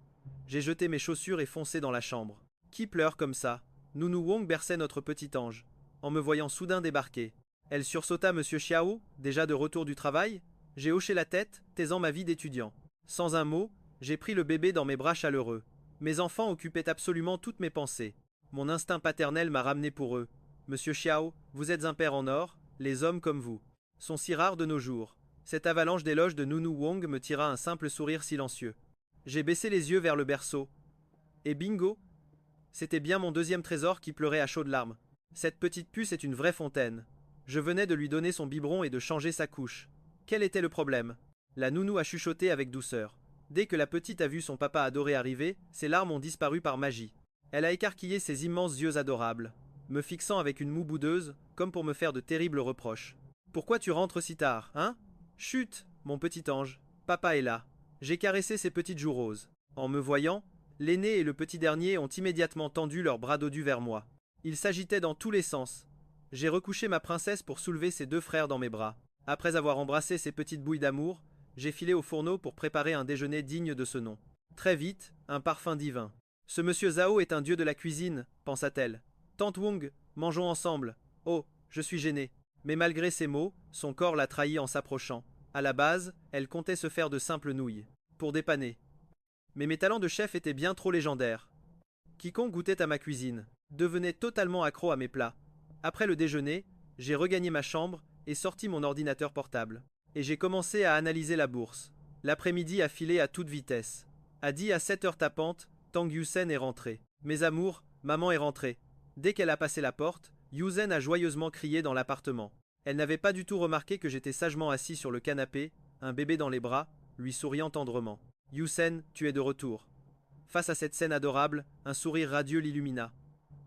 J'ai jeté mes chaussures et foncé dans la chambre. Qui pleure comme ça? Nounou Wong berçait notre petit ange, en me voyant soudain débarquer. Elle sursauta: Monsieur Xiao, déjà de retour du travail? J'ai hoché la tête, taisant ma vie d'étudiant. Sans un mot, j'ai pris le bébé dans mes bras chaleureux. Mes enfants occupaient absolument toutes mes pensées. Mon instinct paternel m'a ramené pour eux. Monsieur Xiao, vous êtes un père en or, les hommes comme vous sont si rares de nos jours. Cette avalanche d'éloges de Nounou Wong me tira un simple sourire silencieux. J'ai baissé les yeux vers le berceau. Et bingo! C'était bien mon deuxième trésor qui pleurait à chaudes larmes. Cette petite puce est une vraie fontaine. Je venais de lui donner son biberon et de changer sa couche. Quel était le problème? La nounou a chuchoté avec douceur. Dès que la petite a vu son papa adoré arriver, ses larmes ont disparu par magie. Elle a écarquillé ses immenses yeux adorables, me fixant avec une moue boudeuse, comme pour me faire de terribles reproches. Pourquoi tu rentres si tard, hein? Chut, mon petit ange, papa est là. J'ai caressé ses petites joues roses. En me voyant, l'aîné et le petit dernier ont immédiatement tendu leurs bras dodus vers moi. Ils s'agitaient dans tous les sens. J'ai recouché ma princesse pour soulever ses deux frères dans mes bras. Après avoir embrassé ces petites bouilles d'amour, j'ai filé au fourneau pour préparer un déjeuner digne de ce nom. Très vite, un parfum divin. Ce monsieur Zhao est un dieu de la cuisine, pensa-t-elle. Tante Wong, mangeons ensemble. Oh, je suis gênée. Mais malgré ces mots, son corps l'a trahi en s'approchant. À la base, elle comptait se faire de simples nouilles, pour dépanner. Mais mes talents de chef étaient bien trop légendaires. Quiconque goûtait à ma cuisine devenait totalement accro à mes plats. Après le déjeuner, j'ai regagné ma chambre et sorti mon ordinateur portable. Et j'ai commencé à analyser la bourse. L'après-midi a filé à toute vitesse. À 7 heures tapantes, Tang Yusen est rentré. Mes amours, maman est rentrée. Dès qu'elle a passé la porte, Yusen a joyeusement crié dans l'appartement. Elle n'avait pas du tout remarqué que j'étais sagement assis sur le canapé, un bébé dans les bras, lui souriant tendrement. Yusen, tu es de retour. Face à cette scène adorable, un sourire radieux l'illumina.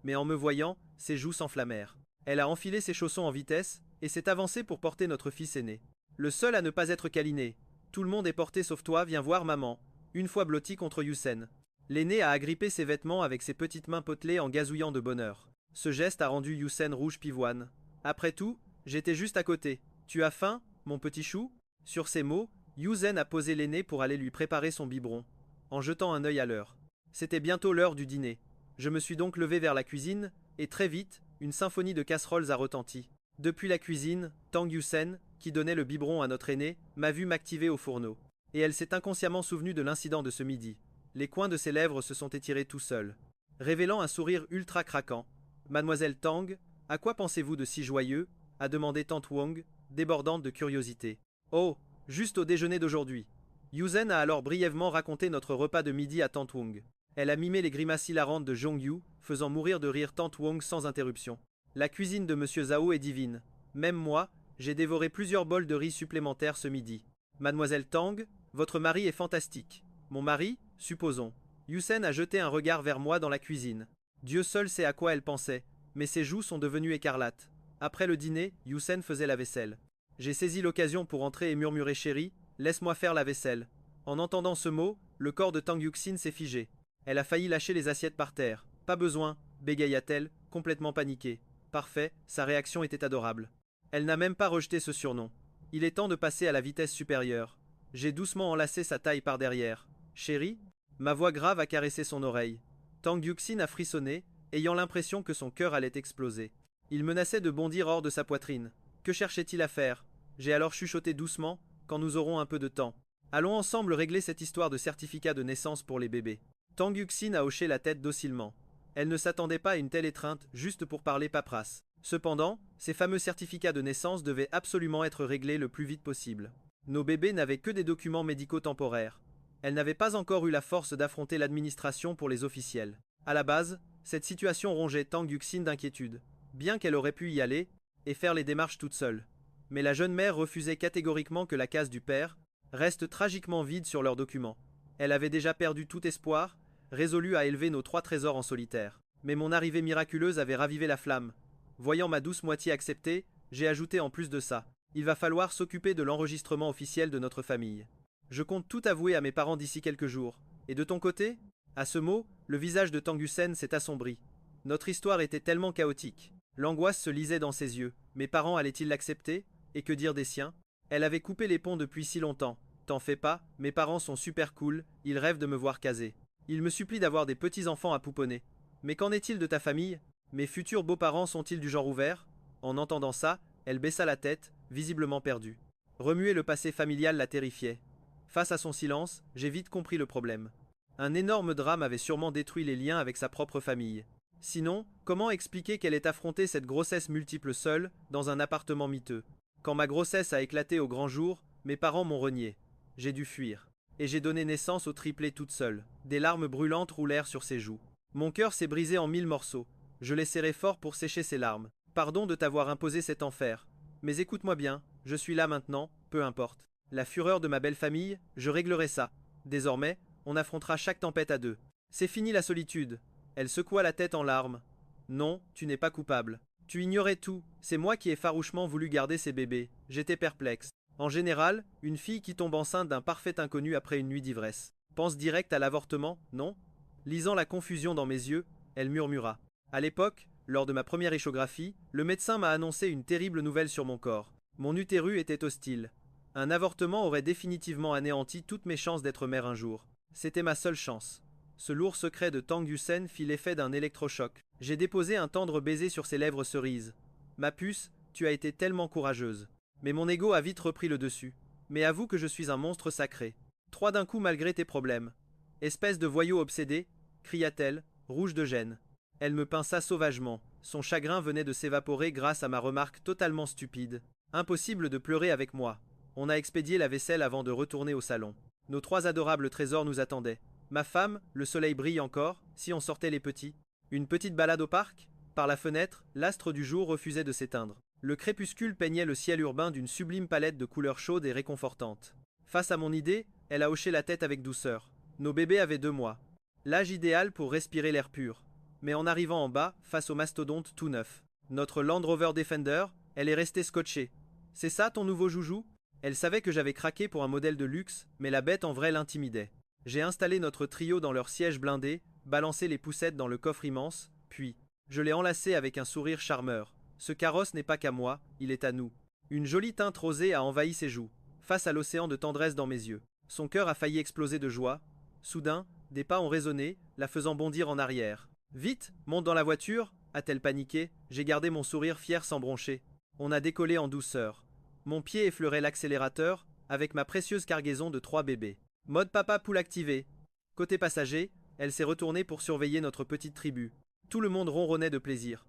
Mais en me voyant, ses joues s'enflammèrent. Elle a enfilé ses chaussons en vitesse et s'est avancée pour porter notre fils aîné. Le seul à ne pas être câliné. Tout le monde est porté sauf toi, viens voir maman. Une fois blotti contre Youssen. L'aîné a agrippé ses vêtements avec ses petites mains potelées en gazouillant de bonheur. Ce geste a rendu Youssen rouge pivoine. Après tout, j'étais juste à côté. Tu as faim, mon petit chou? Sur ces mots, Youssen a posé l'aîné pour aller lui préparer son biberon, en jetant un œil à l'heure. C'était bientôt l'heure du dîner. Je me suis donc levé vers la cuisine, et très vite, une symphonie de casseroles a retenti. Depuis la cuisine, Tang Youssen, qui donnait le biberon à notre aîné, m'a vu m'activer au fourneau. Et elle s'est inconsciemment souvenue de l'incident de ce midi. Les coins de ses lèvres se sont étirés tout seuls, révélant un sourire ultra craquant. Mademoiselle Tang, à quoi pensez-vous de si joyeux? A demandé Tante Wong, débordante de curiosité. Oh, juste au déjeuner d'aujourd'hui. Youssen a alors brièvement raconté notre repas de midi à Tante Wong. Elle a mimé les grimaces hilarantes de Jongyu, faisant mourir de rire Tante Wong sans interruption. La cuisine de Monsieur Zhao est divine. Même moi, j'ai dévoré plusieurs bols de riz supplémentaires ce midi. Mademoiselle Tang, votre mari est fantastique. Mon mari, supposons. Youssen a jeté un regard vers moi dans la cuisine. Dieu seul sait à quoi elle pensait, mais ses joues sont devenues écarlates. Après le dîner, Youssen faisait la vaisselle. J'ai saisi l'occasion pour entrer et murmurer chérie, laisse-moi faire la vaisselle. En entendant ce mot, le corps de Tang Yuxin s'est figé. Elle a failli lâcher les assiettes par terre. Pas besoin, bégaya-t-elle, complètement paniquée. Parfait, sa réaction était adorable. Elle n'a même pas rejeté ce surnom. Il est temps de passer à la vitesse supérieure. J'ai doucement enlacé sa taille par derrière. Chérie? Ma voix grave a caressé son oreille. Tang Yuxin a frissonné, ayant l'impression que son cœur allait exploser. Il menaçait de bondir hors de sa poitrine. Que cherchait-il à faire? J'ai alors chuchoté doucement, quand nous aurons un peu de temps. Allons ensemble régler cette histoire de certificat de naissance pour les bébés. Tang Yuxin a hoché la tête docilement. Elle ne s'attendait pas à une telle étreinte juste pour parler paperasse. Cependant, ces fameux certificats de naissance devaient absolument être réglés le plus vite possible. Nos bébés n'avaient que des documents médicaux temporaires. Elle n'avait pas encore eu la force d'affronter l'administration pour les officiels. À la base, cette situation rongeait Tang Yuxin d'inquiétude, bien qu'elle aurait pu y aller et faire les démarches toute seule. Mais la jeune mère refusait catégoriquement que la case du père reste tragiquement vide sur leurs documents. Elle avait déjà perdu tout espoir, résolue à élever nos 3 trésors en solitaire. Mais mon arrivée miraculeuse avait ravivé la flamme. Voyant ma douce moitié acceptée, j'ai ajouté en plus de ça. Il va falloir s'occuper de l'enregistrement officiel de notre famille. Je compte tout avouer à mes parents d'ici quelques jours. Et de ton côté? À ce mot, le visage de Tang Yuxin s'est assombri. Notre histoire était tellement chaotique. L'angoisse se lisait dans ses yeux. Mes parents allaient-ils l'accepter? Et que dire des siens? Elle avait coupé les ponts depuis si longtemps. T'en fais pas, mes parents sont super cool, ils rêvent de me voir caser. Ils me supplient d'avoir des petits-enfants à pouponner. Mais qu'en est-il de ta famille? Mes futurs beaux-parents sont-ils du genre ouvert? En entendant ça, elle baissa la tête, visiblement perdue. Remuer le passé familial la terrifiait. Face à son silence, j'ai vite compris le problème. Un énorme drame avait sûrement détruit les liens avec sa propre famille. Sinon, comment expliquer qu'elle ait affronté cette grossesse multiple seule, dans un appartement miteux? Quand ma grossesse a éclaté au grand jour, mes parents m'ont renié. J'ai dû fuir. Et j'ai donné naissance au triplé toute seule. Des larmes brûlantes roulèrent sur ses joues. Mon cœur s'est brisé en 1000 morceaux. Je l'ai serré fort pour sécher ses larmes. Pardon de t'avoir imposé cet enfer. Mais écoute-moi bien, je suis là maintenant, peu importe. La fureur de ma belle famille, je réglerai ça. Désormais, on affrontera chaque tempête à deux. C'est fini la solitude. Elle secoua la tête en larmes. Non, tu n'es pas coupable. Tu ignorais tout. C'est moi qui ai farouchement voulu garder ces bébés. J'étais perplexe. En général, une fille qui tombe enceinte d'un parfait inconnu après une nuit d'ivresse pense direct à l'avortement, non? Lisant la confusion dans mes yeux, elle murmura. À l'époque, lors de ma première échographie, le médecin m'a annoncé une terrible nouvelle sur mon corps. Mon utérus était hostile. Un avortement aurait définitivement anéanti toutes mes chances d'être mère un jour. C'était ma seule chance. Ce lourd secret de Tang Yuxin fit l'effet d'un électrochoc. J'ai déposé un tendre baiser sur ses lèvres cerises. Ma puce, tu as été tellement courageuse. Mais mon ego a vite repris le dessus. Mais avoue que je suis un monstre sacré. 3 d'un coup malgré tes problèmes. Espèce de voyou obsédé, cria-t-elle, rouge de gêne. Elle me pinça sauvagement. Son chagrin venait de s'évaporer grâce à ma remarque totalement stupide. Impossible de pleurer avec moi. On a expédié la vaisselle avant de retourner au salon. Nos 3 adorables trésors nous attendaient. Ma femme, le soleil brille encore, si on sortait les petits. Une petite balade au parc? Par la fenêtre, l'astre du jour refusait de s'éteindre. Le crépuscule peignait le ciel urbain d'une sublime palette de couleurs chaudes et réconfortantes. Face à mon idée, elle a hoché la tête avec douceur. Nos bébés avaient 2 mois. L'âge idéal pour respirer l'air pur. Mais en arrivant en bas, face au mastodonte tout neuf, notre Land Rover Defender, elle est restée scotchée. C'est ça ton nouveau joujou? Elle savait que j'avais craqué pour un modèle de luxe, mais la bête en vrai l'intimidait. J'ai installé notre trio dans leur siège blindé, balancé les poussettes dans le coffre immense, puis je l'ai enlacé avec un sourire charmeur. Ce carrosse n'est pas qu'à moi, il est à nous. Une jolie teinte rosée a envahi ses joues, face à l'océan de tendresse dans mes yeux. Son cœur a failli exploser de joie. Soudain, des pas ont résonné, la faisant bondir en arrière. Vite, monte dans la voiture, a-t-elle paniqué. J'ai gardé mon sourire fier sans broncher. On a décollé en douceur. Mon pied effleurait l'accélérateur, avec ma précieuse cargaison de 3 bébés. Mode papa poule activé. Côté passager, elle s'est retournée pour surveiller notre petite tribu. Tout le monde ronronnait de plaisir.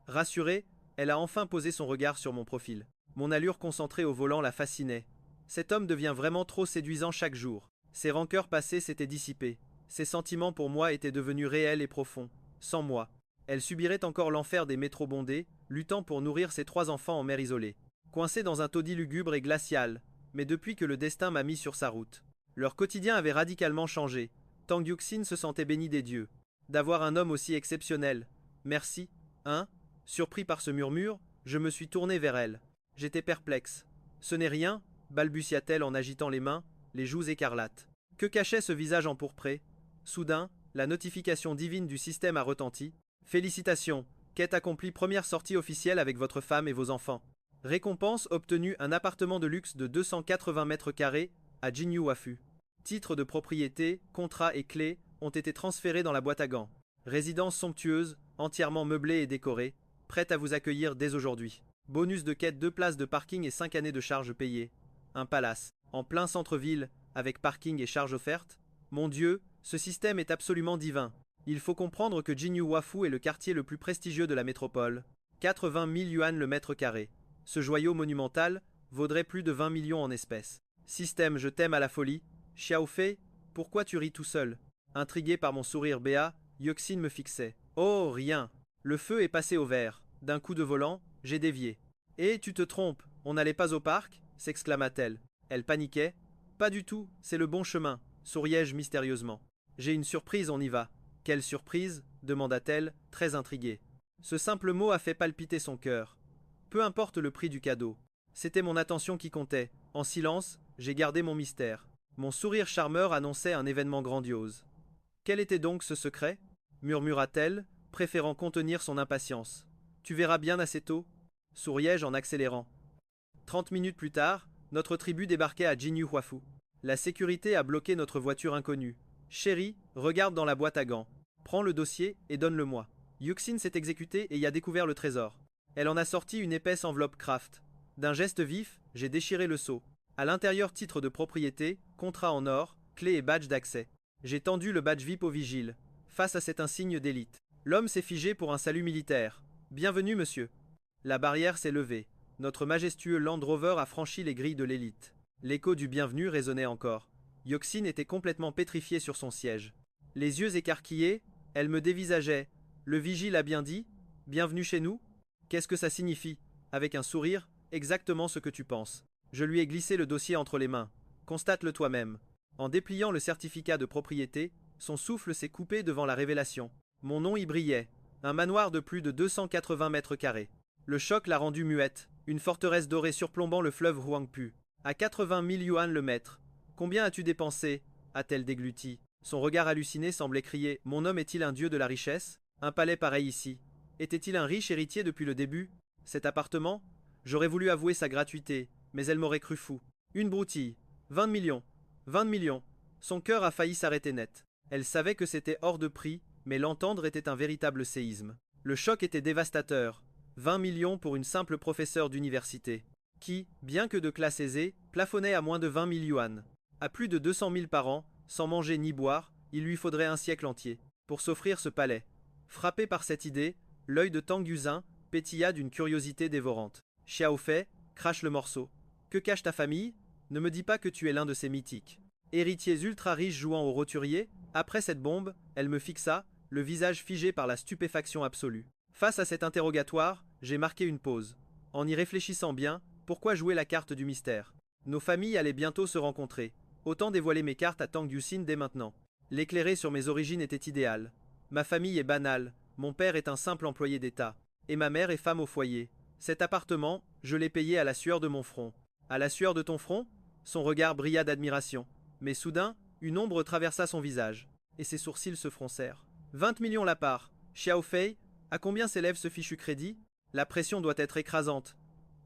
Rassurée, elle a enfin posé son regard sur mon profil. Mon allure concentrée au volant la fascinait. Cet homme devient vraiment trop séduisant chaque jour. Ses rancœurs passées s'étaient dissipées. Ses sentiments pour moi étaient devenus réels et profonds. Sans moi, elle subirait encore l'enfer des métros bondés, luttant pour nourrir ses 3 enfants en mer isolée. Coincée dans un taudis lugubre et glacial, mais depuis que le destin m'a mis sur sa route. Leur quotidien avait radicalement changé. Tang Yuxin se sentait béni des dieux. D'avoir un homme aussi exceptionnel. Merci, hein? Surpris par ce murmure, je me suis tourné vers elle. J'étais perplexe. Ce n'est rien, balbutia-t-elle en agitant les mains, les joues écarlates. Que cachait ce visage empourpré? Soudain, la notification divine du système a retenti. Félicitations, quête accomplie, première sortie officielle avec votre femme et vos enfants. Récompense obtenue, un appartement de luxe de 280 mètres carrés à Jinyu Wafu. Titre de propriété, contrat et clés ont été transférés dans la boîte à gants. Résidence somptueuse, entièrement meublée et décorée, prête à vous accueillir dès aujourd'hui. Bonus de quête, 2 places de parking et 5 années de charges payées. Un palace, en plein centre-ville, avec parking et charges offertes. Mon Dieu, ce système est absolument divin. Il faut comprendre que Jinyu Wafu est le quartier le plus prestigieux de la métropole. 80 000 yuan le mètre carré. Ce joyau monumental vaudrait plus de 20 millions en espèces. Système, je t'aime à la folie. Xiao Fei, pourquoi tu ris tout seul? Intrigué par mon sourire béat, Yuxin me fixait. Oh, rien. Le feu est passé au vert. D'un coup de volant, j'ai dévié. Eh, tu te trompes, on n'allait pas au parc? S'exclama-t-elle. Elle paniquait. Pas du tout, c'est le bon chemin, souriai-je mystérieusement. J'ai une surprise, on y va. Quelle surprise? Demanda-t-elle, très intriguée. Ce simple mot a fait palpiter son cœur. Peu importe le prix du cadeau. C'était mon attention qui comptait. En silence, j'ai gardé mon mystère. Mon sourire charmeur annonçait un événement grandiose. Quel était donc ce secret? Murmura-t-elle, préférant contenir son impatience. Tu verras bien assez tôt, souriai-je en accélérant. 30 minutes plus tard, notre tribu débarquait à Jinyu Huafu. La sécurité a bloqué notre voiture inconnue. Chérie, regarde dans la boîte à gants. Prends le dossier et donne-le-moi. Yuxin s'est exécutée et y a découvert le trésor. Elle en a sorti une épaisse enveloppe craft. D'un geste vif, j'ai déchiré le sceau. À l'intérieur, titre de propriété, contrat en or, clé et badge d'accès. J'ai tendu le badge VIP au vigile. Face à cet insigne d'élite, l'homme s'est figé pour un salut militaire. Bienvenue, monsieur. La barrière s'est levée. Notre majestueux Land Rover a franchi les grilles de l'élite. L'écho du bienvenu résonnait encore. Yuxin était complètement pétrifiée sur son siège. Les yeux écarquillés, elle me dévisageait. Le vigile a bien dit? Bienvenue chez nous? Qu'est-ce que ça signifie? Avec un sourire, exactement ce que tu penses. Je lui ai glissé le dossier entre les mains. Constate-le toi-même. En dépliant le certificat de propriété, son souffle s'est coupé devant la révélation. Mon nom y brillait. Un manoir de plus de 280 mètres carrés. Le choc l'a rendue muette. Une forteresse dorée surplombant le fleuve Huangpu. À 80 000 yuan le mètre. Combien as-tu dépensé? A-t-elle dégluti. Son regard halluciné semblait crier. Mon homme est-il un dieu de la richesse? Un palais pareil ici. Était-il un riche héritier depuis le début? Cet appartement? J'aurais voulu avouer sa gratuité, mais elle m'aurait cru fou. Une broutille. 20 millions. 20 millions. Son cœur a failli s'arrêter net. Elle savait que c'était hors de prix, mais l'entendre était un véritable séisme. Le choc était dévastateur. 20 millions pour une simple professeure d'université, qui, bien que de classe aisée, plafonnait à moins de 20 000 yuan. À plus de 200 000 par an, sans manger ni boire, il lui faudrait un siècle entier pour s'offrir ce palais. Frappé par cette idée, l'œil de Tang Yuzin pétilla d'une curiosité dévorante. Xiao Fei, crache le morceau. Que cache ta famille? Ne me dis pas que tu es l'un de ces mythiques héritiers ultra riches jouant au roturier. Après cette bombe, elle me fixa, le visage figé par la stupéfaction absolue. Face à cet interrogatoire, j'ai marqué une pause. En y réfléchissant bien, pourquoi jouer la carte du mystère? Nos familles allaient bientôt se rencontrer. Autant dévoiler mes cartes à Tang Yuxin dès maintenant. L'éclairer sur mes origines était idéal. Ma famille est banale, mon père est un simple employé d'État, et ma mère est femme au foyer. Cet appartement, je l'ai payé à la sueur de mon front. À la sueur de ton front? Son regard brilla d'admiration. Mais soudain, une ombre traversa son visage, et ses sourcils se froncèrent. 20 millions la part. Xiao Fei, à combien s'élève ce fichu crédit? La pression doit être écrasante.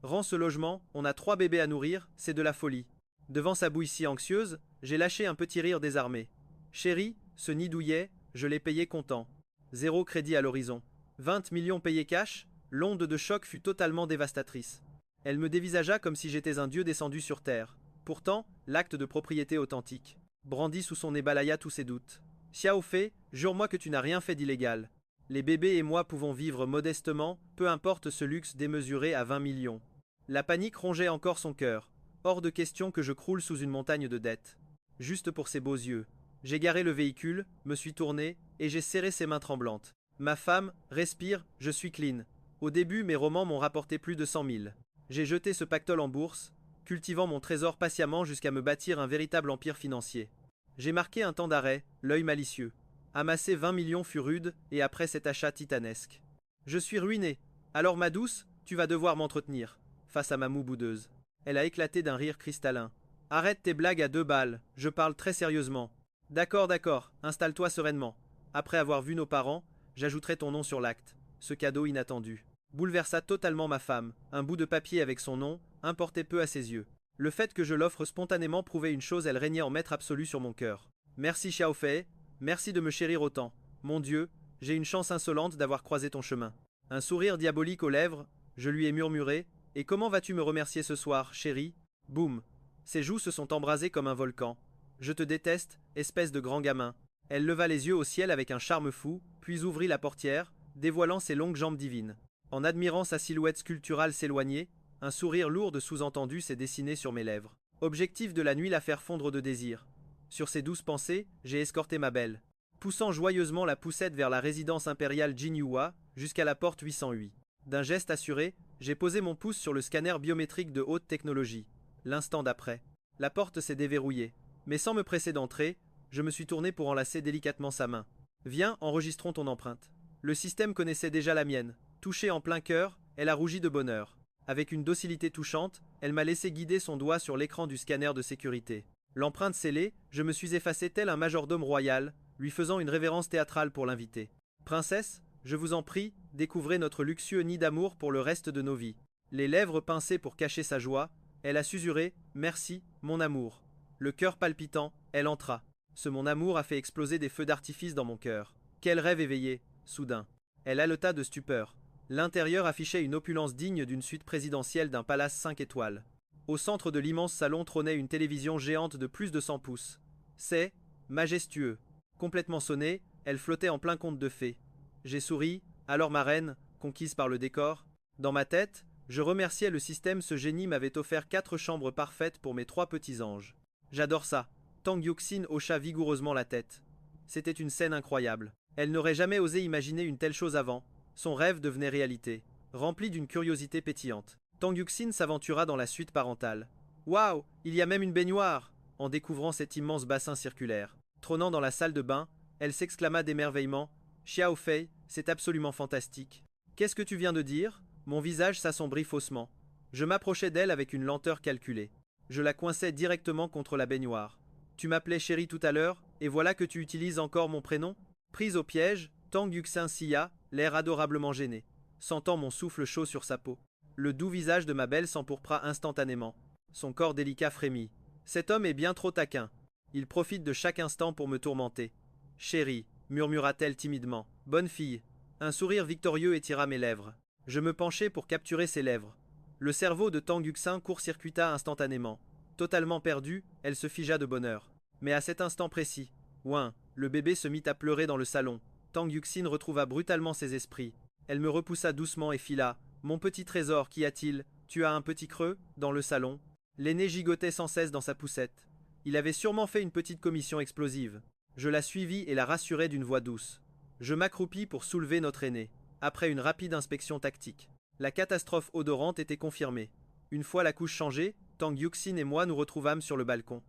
Rends ce logement, on a 3 bébés à nourrir, c'est de la folie. Devant sa bouille si anxieuse, j'ai lâché un petit rire désarmé. Chérie, ce nid douillet, je l'ai payé comptant. 0 crédit à l'horizon. 20 millions payés cash? L'onde de choc fut totalement dévastatrice. Elle me dévisagea comme si j'étais un dieu descendu sur terre. Pourtant, l'acte de propriété authentique, brandi sous son nez, balaya tous ses doutes. Xiao Fei, jure-moi que tu n'as rien fait d'illégal. Les bébés et moi pouvons vivre modestement, peu importe ce luxe démesuré à 20 millions. La panique rongeait encore son cœur. Hors de question que je croule sous une montagne de dettes. Juste pour ses beaux yeux. J'ai garé le véhicule, me suis tourné, et j'ai serré ses mains tremblantes. Ma femme, respire, je suis clean. Au début, mes romans m'ont rapporté plus de 100 000. J'ai jeté ce pactole en bourse, cultivant mon trésor patiemment jusqu'à me bâtir un véritable empire financier. J'ai marqué un temps d'arrêt, l'œil malicieux. Amasser 20 millions fut rude, et après cet achat titanesque. Je suis ruiné. Alors ma douce, tu vas devoir m'entretenir. Face à ma moue boudeuse. Elle a éclaté d'un rire cristallin. Arrête tes blagues à 2 balles, je parle très sérieusement. D'accord, installe-toi sereinement. Après avoir vu nos parents, j'ajouterai ton nom sur l'acte. Ce cadeau inattendu bouleversa totalement ma femme. Un bout de papier avec son nom importait peu à ses yeux. Le fait que je l'offre spontanément prouvait une chose, elle régnait en maître absolu sur mon cœur. Merci Xiao Fei, merci de me chérir autant. Mon Dieu, j'ai une chance insolente d'avoir croisé ton chemin. Un sourire diabolique aux lèvres, je lui ai murmuré. Et comment vas-tu me remercier ce soir, chérie? Boum. Ses joues se sont embrasées comme un volcan. Je te déteste, espèce de grand gamin. Elle leva les yeux au ciel avec un charme fou, puis ouvrit la portière, dévoilant ses longues jambes divines. En admirant sa silhouette sculpturale s'éloigner, un sourire lourd de sous-entendu s'est dessiné sur mes lèvres. Objectif de la nuit, la faire fondre de désir. Sur ces douces pensées, j'ai escorté ma belle. Poussant joyeusement la poussette vers la résidence impériale Jinyua, jusqu'à la porte 808. D'un geste assuré, j'ai posé mon pouce sur le scanner biométrique de haute technologie. L'instant d'après, la porte s'est déverrouillée. Mais sans me presser d'entrer, je me suis tourné pour enlacer délicatement sa main. Viens, enregistrons ton empreinte. Le système connaissait déjà la mienne. Touchée en plein cœur, elle a rougi de bonheur. Avec une docilité touchante, elle m'a laissé guider son doigt sur l'écran du scanner de sécurité. L'empreinte scellée, je me suis effacé tel un majordome royal, lui faisant une révérence théâtrale pour l'inviter. Princesse, je vous en prie, découvrez notre luxueux nid d'amour pour le reste de nos vies. Les lèvres pincées pour cacher sa joie, elle a susurré « Merci, mon amour ». Le cœur palpitant, elle entra. Ce mon amour a fait exploser des feux d'artifice dans mon cœur. Quel rêve éveillé, soudain. Elle haleta de stupeur. L'intérieur affichait une opulence digne d'une suite présidentielle d'un palace 5 étoiles. Au centre de l'immense salon trônait une télévision géante de plus de 100 pouces. C'est majestueux. Complètement sonnée, elle flottait en plein conte de fées. J'ai souri, alors ma reine, conquise par le décor. Dans ma tête, je remerciais le système, ce génie m'avait offert 4 chambres parfaites pour mes 3 petits anges. J'adore ça. Tang Yuxin hocha vigoureusement la tête. C'était une scène incroyable. Elle n'aurait jamais osé imaginer une telle chose avant. Son rêve devenait réalité. Rempli d'une curiosité pétillante, Tang Yuxin s'aventura dans la suite parentale. Waouh, il y a même une baignoire! En découvrant cet immense bassin circulaire. Trônant dans la salle de bain, elle s'exclama d'émerveillement. Xiao Fei, c'est absolument fantastique. Qu'est-ce que tu viens de dire? Mon visage s'assombrit faussement. Je m'approchai d'elle avec une lenteur calculée. Je la coinçai directement contre la baignoire. Tu m'appelais chérie tout à l'heure, et voilà que tu utilises encore mon prénom? Prise au piège, Tang Yuxin sia, l'air adorablement gêné, sentant mon souffle chaud sur sa peau. Le doux visage de ma belle s'empourpra instantanément. Son corps délicat frémit. Cet homme est bien trop taquin. Il profite de chaque instant pour me tourmenter. Chérie, murmura-t-elle timidement. Bonne fille. Un sourire victorieux étira mes lèvres. Je me penchai pour capturer ses lèvres. Le cerveau de Tang Yuxin court-circuita instantanément. Totalement perdue, elle se figea de bonheur. Mais à cet instant précis, ouin, le bébé se mit à pleurer dans le salon. Tang Yuxin retrouva brutalement ses esprits. Elle me repoussa doucement et fila. Mon petit trésor, qu'y a-t-il? Tu as un petit creux? Dans le salon. L'aîné gigotait sans cesse dans sa poussette. Il avait sûrement fait une petite commission explosive. Je la suivis et la rassurai d'une voix douce. Je m'accroupis pour soulever notre aîné. Après une rapide inspection tactique, la catastrophe odorante était confirmée. Une fois la couche changée, Tang Yuxin et moi nous retrouvâmes sur le balcon,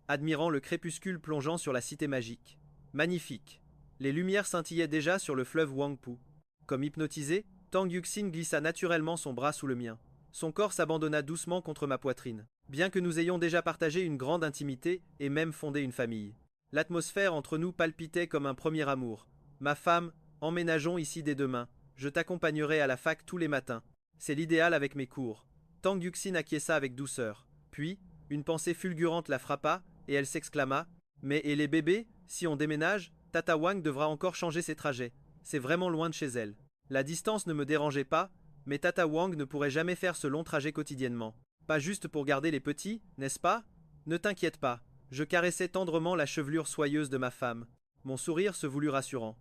admirant le crépuscule plongeant sur la cité magique. Magnifique. Les lumières scintillaient déjà sur le fleuve Huangpu. Comme hypnotisé, Tang Yuxin glissa naturellement son bras sous le mien. Son corps s'abandonna doucement contre ma poitrine. Bien que nous ayons déjà partagé une grande intimité et même fondé une famille. L'atmosphère entre nous palpitait comme un premier amour. Ma femme, emménageons ici dès demain. Je t'accompagnerai à la fac tous les matins. C'est l'idéal avec mes cours. Tang Yuxin acquiesça avec douceur. Puis, une pensée fulgurante la frappa, et elle s'exclama: Mais et les bébés, si on déménage, Tata Wang devra encore changer ses trajets. C'est vraiment loin de chez elle. La distance ne me dérangeait pas, mais Tata Wang ne pourrait jamais faire ce long trajet quotidiennement. Pas juste pour garder les petits, n'est-ce pas? Ne t'inquiète pas. Je caressais tendrement la chevelure soyeuse de ma femme. Mon sourire se voulut rassurant.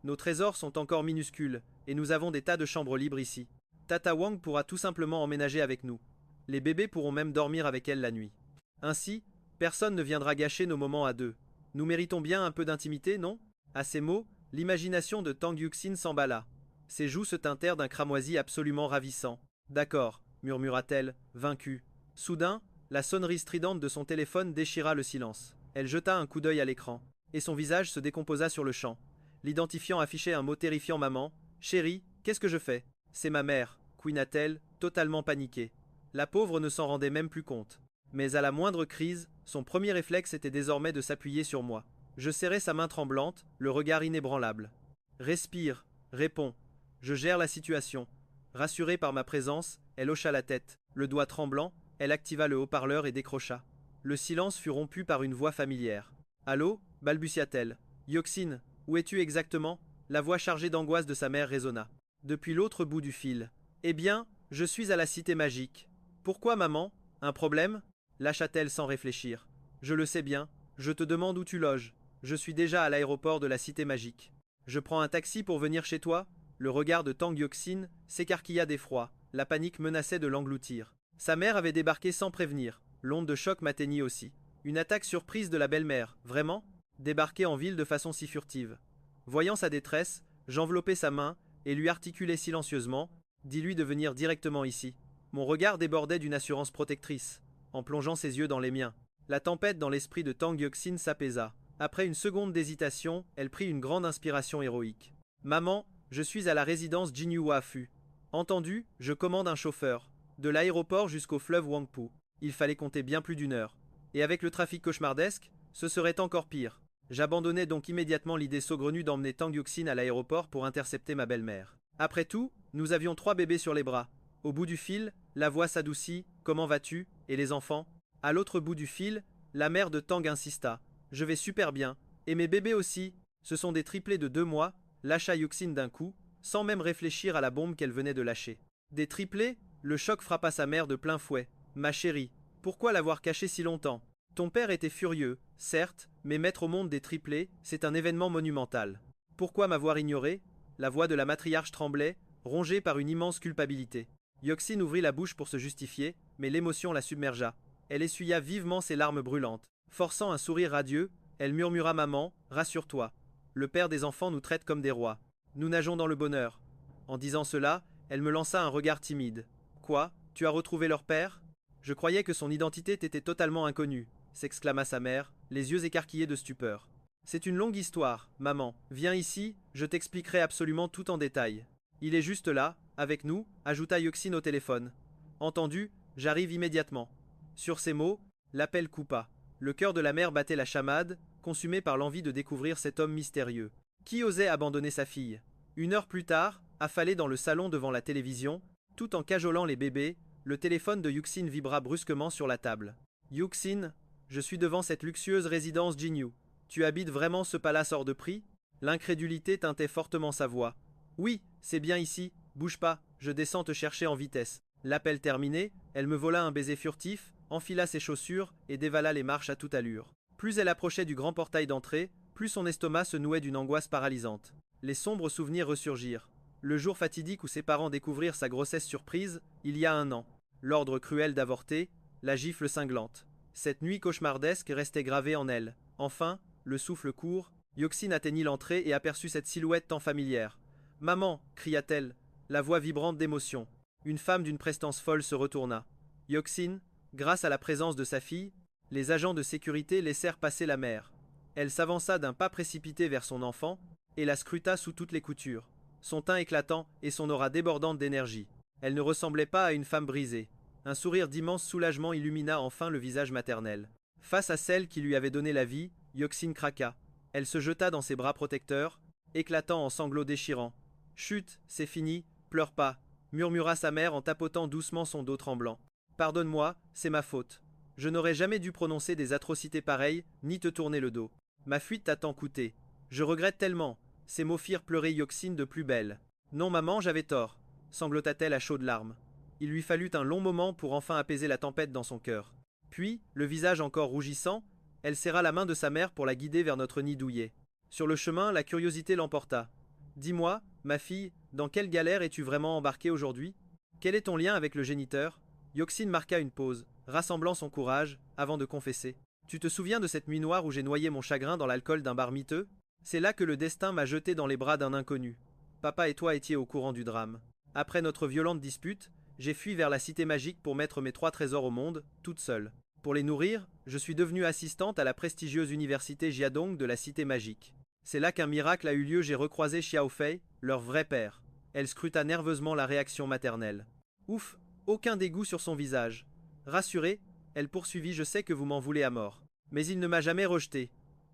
Nos trésors sont encore minuscules, et nous avons des tas de chambres libres ici. Tata Wang pourra tout simplement emménager avec nous. Les bébés pourront même dormir avec elle la nuit. Ainsi, personne ne viendra gâcher nos moments à deux. Nous méritons bien un peu d'intimité, non? À ces mots, l'imagination de Tang Yuxin s'emballa. Ses joues se teintèrent d'un cramoisi absolument ravissant. D'accord, murmura-t-elle, vaincue. Soudain, la sonnerie stridente de son téléphone déchira le silence. Elle jeta un coup d'œil à l'écran, et son visage se décomposa sur le champ. L'identifiant affichait un mot terrifiant: maman. Chérie, qu'est-ce que je fais? C'est ma mère, couina-t-elle, totalement paniquée. La pauvre ne s'en rendait même plus compte. Mais à la moindre crise, son premier réflexe était désormais de s'appuyer sur moi. Je serrai sa main tremblante, le regard inébranlable. Respire, réponds. Je gère la situation. Rassurée par ma présence, elle hocha la tête. Le doigt tremblant, elle activa le haut-parleur et décrocha. Le silence fut rompu par une voix familière. Allô, balbutia-t-elle. Yuxin, où es-tu exactement? La voix chargée d'angoisse de sa mère résonna. Depuis l'autre bout du fil. Eh bien, je suis à la cité magique. Pourquoi, maman? Un problème? Lâcha-t-elle sans réfléchir. Je le sais bien, je te demande où tu loges. Je suis déjà à l'aéroport de la cité magique. Je prends un taxi pour venir chez toi? Le regard de Tang Yuxin s'écarquilla d'effroi. La panique menaçait de l'engloutir. Sa mère avait débarqué sans prévenir. L'onde de choc m'atteignit aussi. Une attaque surprise de la belle-mère, vraiment? Débarquer en ville de façon si furtive. Voyant sa détresse, j'enveloppai sa main et lui articulai silencieusement: dis-lui de venir directement ici. Mon regard débordait d'une assurance protectrice, en plongeant ses yeux dans les miens. La tempête dans l'esprit de Tang Yuxin s'apaisa. Après une seconde d'hésitation, elle prit une grande inspiration héroïque. Maman, je suis à la résidence Jinhua Fu. Entendu, je commande un chauffeur. De l'aéroport jusqu'au fleuve Huangpu. Il fallait compter bien plus d'une heure. Et avec le trafic cauchemardesque, ce serait encore pire. J'abandonnai donc immédiatement l'idée saugrenue d'emmener Tang Yuxin à l'aéroport pour intercepter ma belle-mère. Après tout, nous avions 3 bébés sur les bras. Au bout du fil, la voix s'adoucit: comment vas-tu? Et les enfants? À l'autre bout du fil, la mère de Tang insista: je vais super bien. Et mes bébés aussi? Ce sont des triplés de 2 mois, lâcha Yuxin d'un coup, sans même réfléchir à la bombe qu'elle venait de lâcher. Des triplés? Le choc frappa sa mère de plein fouet. Ma chérie, pourquoi l'avoir caché si longtemps? Ton père était furieux, certes, mais mettre au monde des triplés, c'est un événement monumental. Pourquoi m'avoir ignoré? La voix de la matriarche tremblait, rongée par une immense culpabilité. Yuxin ouvrit la bouche pour se justifier, mais l'émotion la submergea. Elle essuya vivement ses larmes brûlantes. Forçant un sourire radieux, elle murmura: maman, rassure-toi. Le père des enfants nous traite comme des rois. Nous nageons dans le bonheur. En disant cela, elle me lança un regard timide. Quoi? Tu as retrouvé leur père? Je croyais que son identité t'était totalement inconnue, s'exclama sa mère, les yeux écarquillés de stupeur. C'est une longue histoire, maman. Viens ici, je t'expliquerai absolument tout en détail. Il est juste là, avec nous, ajouta Yuxin au téléphone. Entendu, j'arrive immédiatement. Sur ces mots, l'appel coupa. Le cœur de la mère battait la chamade, consumé par l'envie de découvrir cet homme mystérieux. Qui osait abandonner sa fille? 1 heure plus tard, affalé dans le salon devant la télévision, tout en cajolant les bébés, le téléphone de Yuxin vibra brusquement sur la table. Yuxin, je suis devant cette luxueuse résidence Jinyu. Tu habites vraiment ce palace hors de prix? L'incrédulité teintait fortement sa voix. Oui, c'est bien ici, bouge pas, je descends te chercher en vitesse. L'appel terminé, elle me vola un baiser furtif, enfila ses chaussures et dévala les marches à toute allure. Plus elle approchait du grand portail d'entrée, plus son estomac se nouait d'une angoisse paralysante. Les sombres souvenirs ressurgirent. Le jour fatidique où ses parents découvrirent sa grossesse surprise, il y a 1 an. L'ordre cruel d'avorter, la gifle cinglante. Cette nuit cauchemardesque restait gravée en elle. Enfin, le souffle court, Yuxin atteignit l'entrée et aperçut cette silhouette tant familière. Maman, cria-t-elle, la voix vibrante d'émotion. Une femme d'une prestance folle se retourna. Yuxin, grâce à la présence de sa fille, les agents de sécurité laissèrent passer la mère. Elle s'avança d'un pas précipité vers son enfant, et la scruta sous toutes les coutures. Son teint éclatant et son aura débordante d'énergie. Elle ne ressemblait pas à une femme brisée. Un sourire d'immense soulagement illumina enfin le visage maternel. Face à celle qui lui avait donné la vie, Yoxin craqua. Elle se jeta dans ses bras protecteurs, éclatant en sanglots déchirants. Chut, c'est fini, pleure pas, murmura sa mère en tapotant doucement son dos tremblant. Pardonne-moi, c'est ma faute. Je n'aurais jamais dû prononcer des atrocités pareilles, ni te tourner le dos. Ma fuite t'a tant coûté. Je regrette tellement. Ces mots firent pleurer Yoxin de plus belle. Non, maman, j'avais tort, sanglota-t-elle à chaudes larmes. Il lui fallut un long moment pour enfin apaiser la tempête dans son cœur. Puis, le visage encore rougissant, elle serra la main de sa mère pour la guider vers notre nid douillet. Sur le chemin, la curiosité l'emporta. Dis-moi, ma fille, dans quelle galère es-tu vraiment embarquée aujourd'hui? Quel est ton lien avec le géniteur? Yoxin marqua une pause, rassemblant son courage, avant de confesser. Tu te souviens de cette nuit noire où j'ai noyé mon chagrin dans l'alcool d'un bar miteux? C'est là que le destin m'a jeté dans les bras d'un inconnu. Papa et toi étiez au courant du drame. Après notre violente dispute, j'ai fui vers la cité magique pour mettre mes 3 trésors au monde, toute seule. Pour les nourrir, je suis devenue assistante à la prestigieuse université Jiadong de la cité magique. C'est là qu'un miracle a eu lieu, j'ai recroisé Xiaofei, leur vrai père. Elle scruta nerveusement la réaction maternelle. Ouf, aucun dégoût sur son visage. Rassurée, elle poursuivit, je sais que vous m'en voulez à mort. Mais il ne m'a jamais rejetée.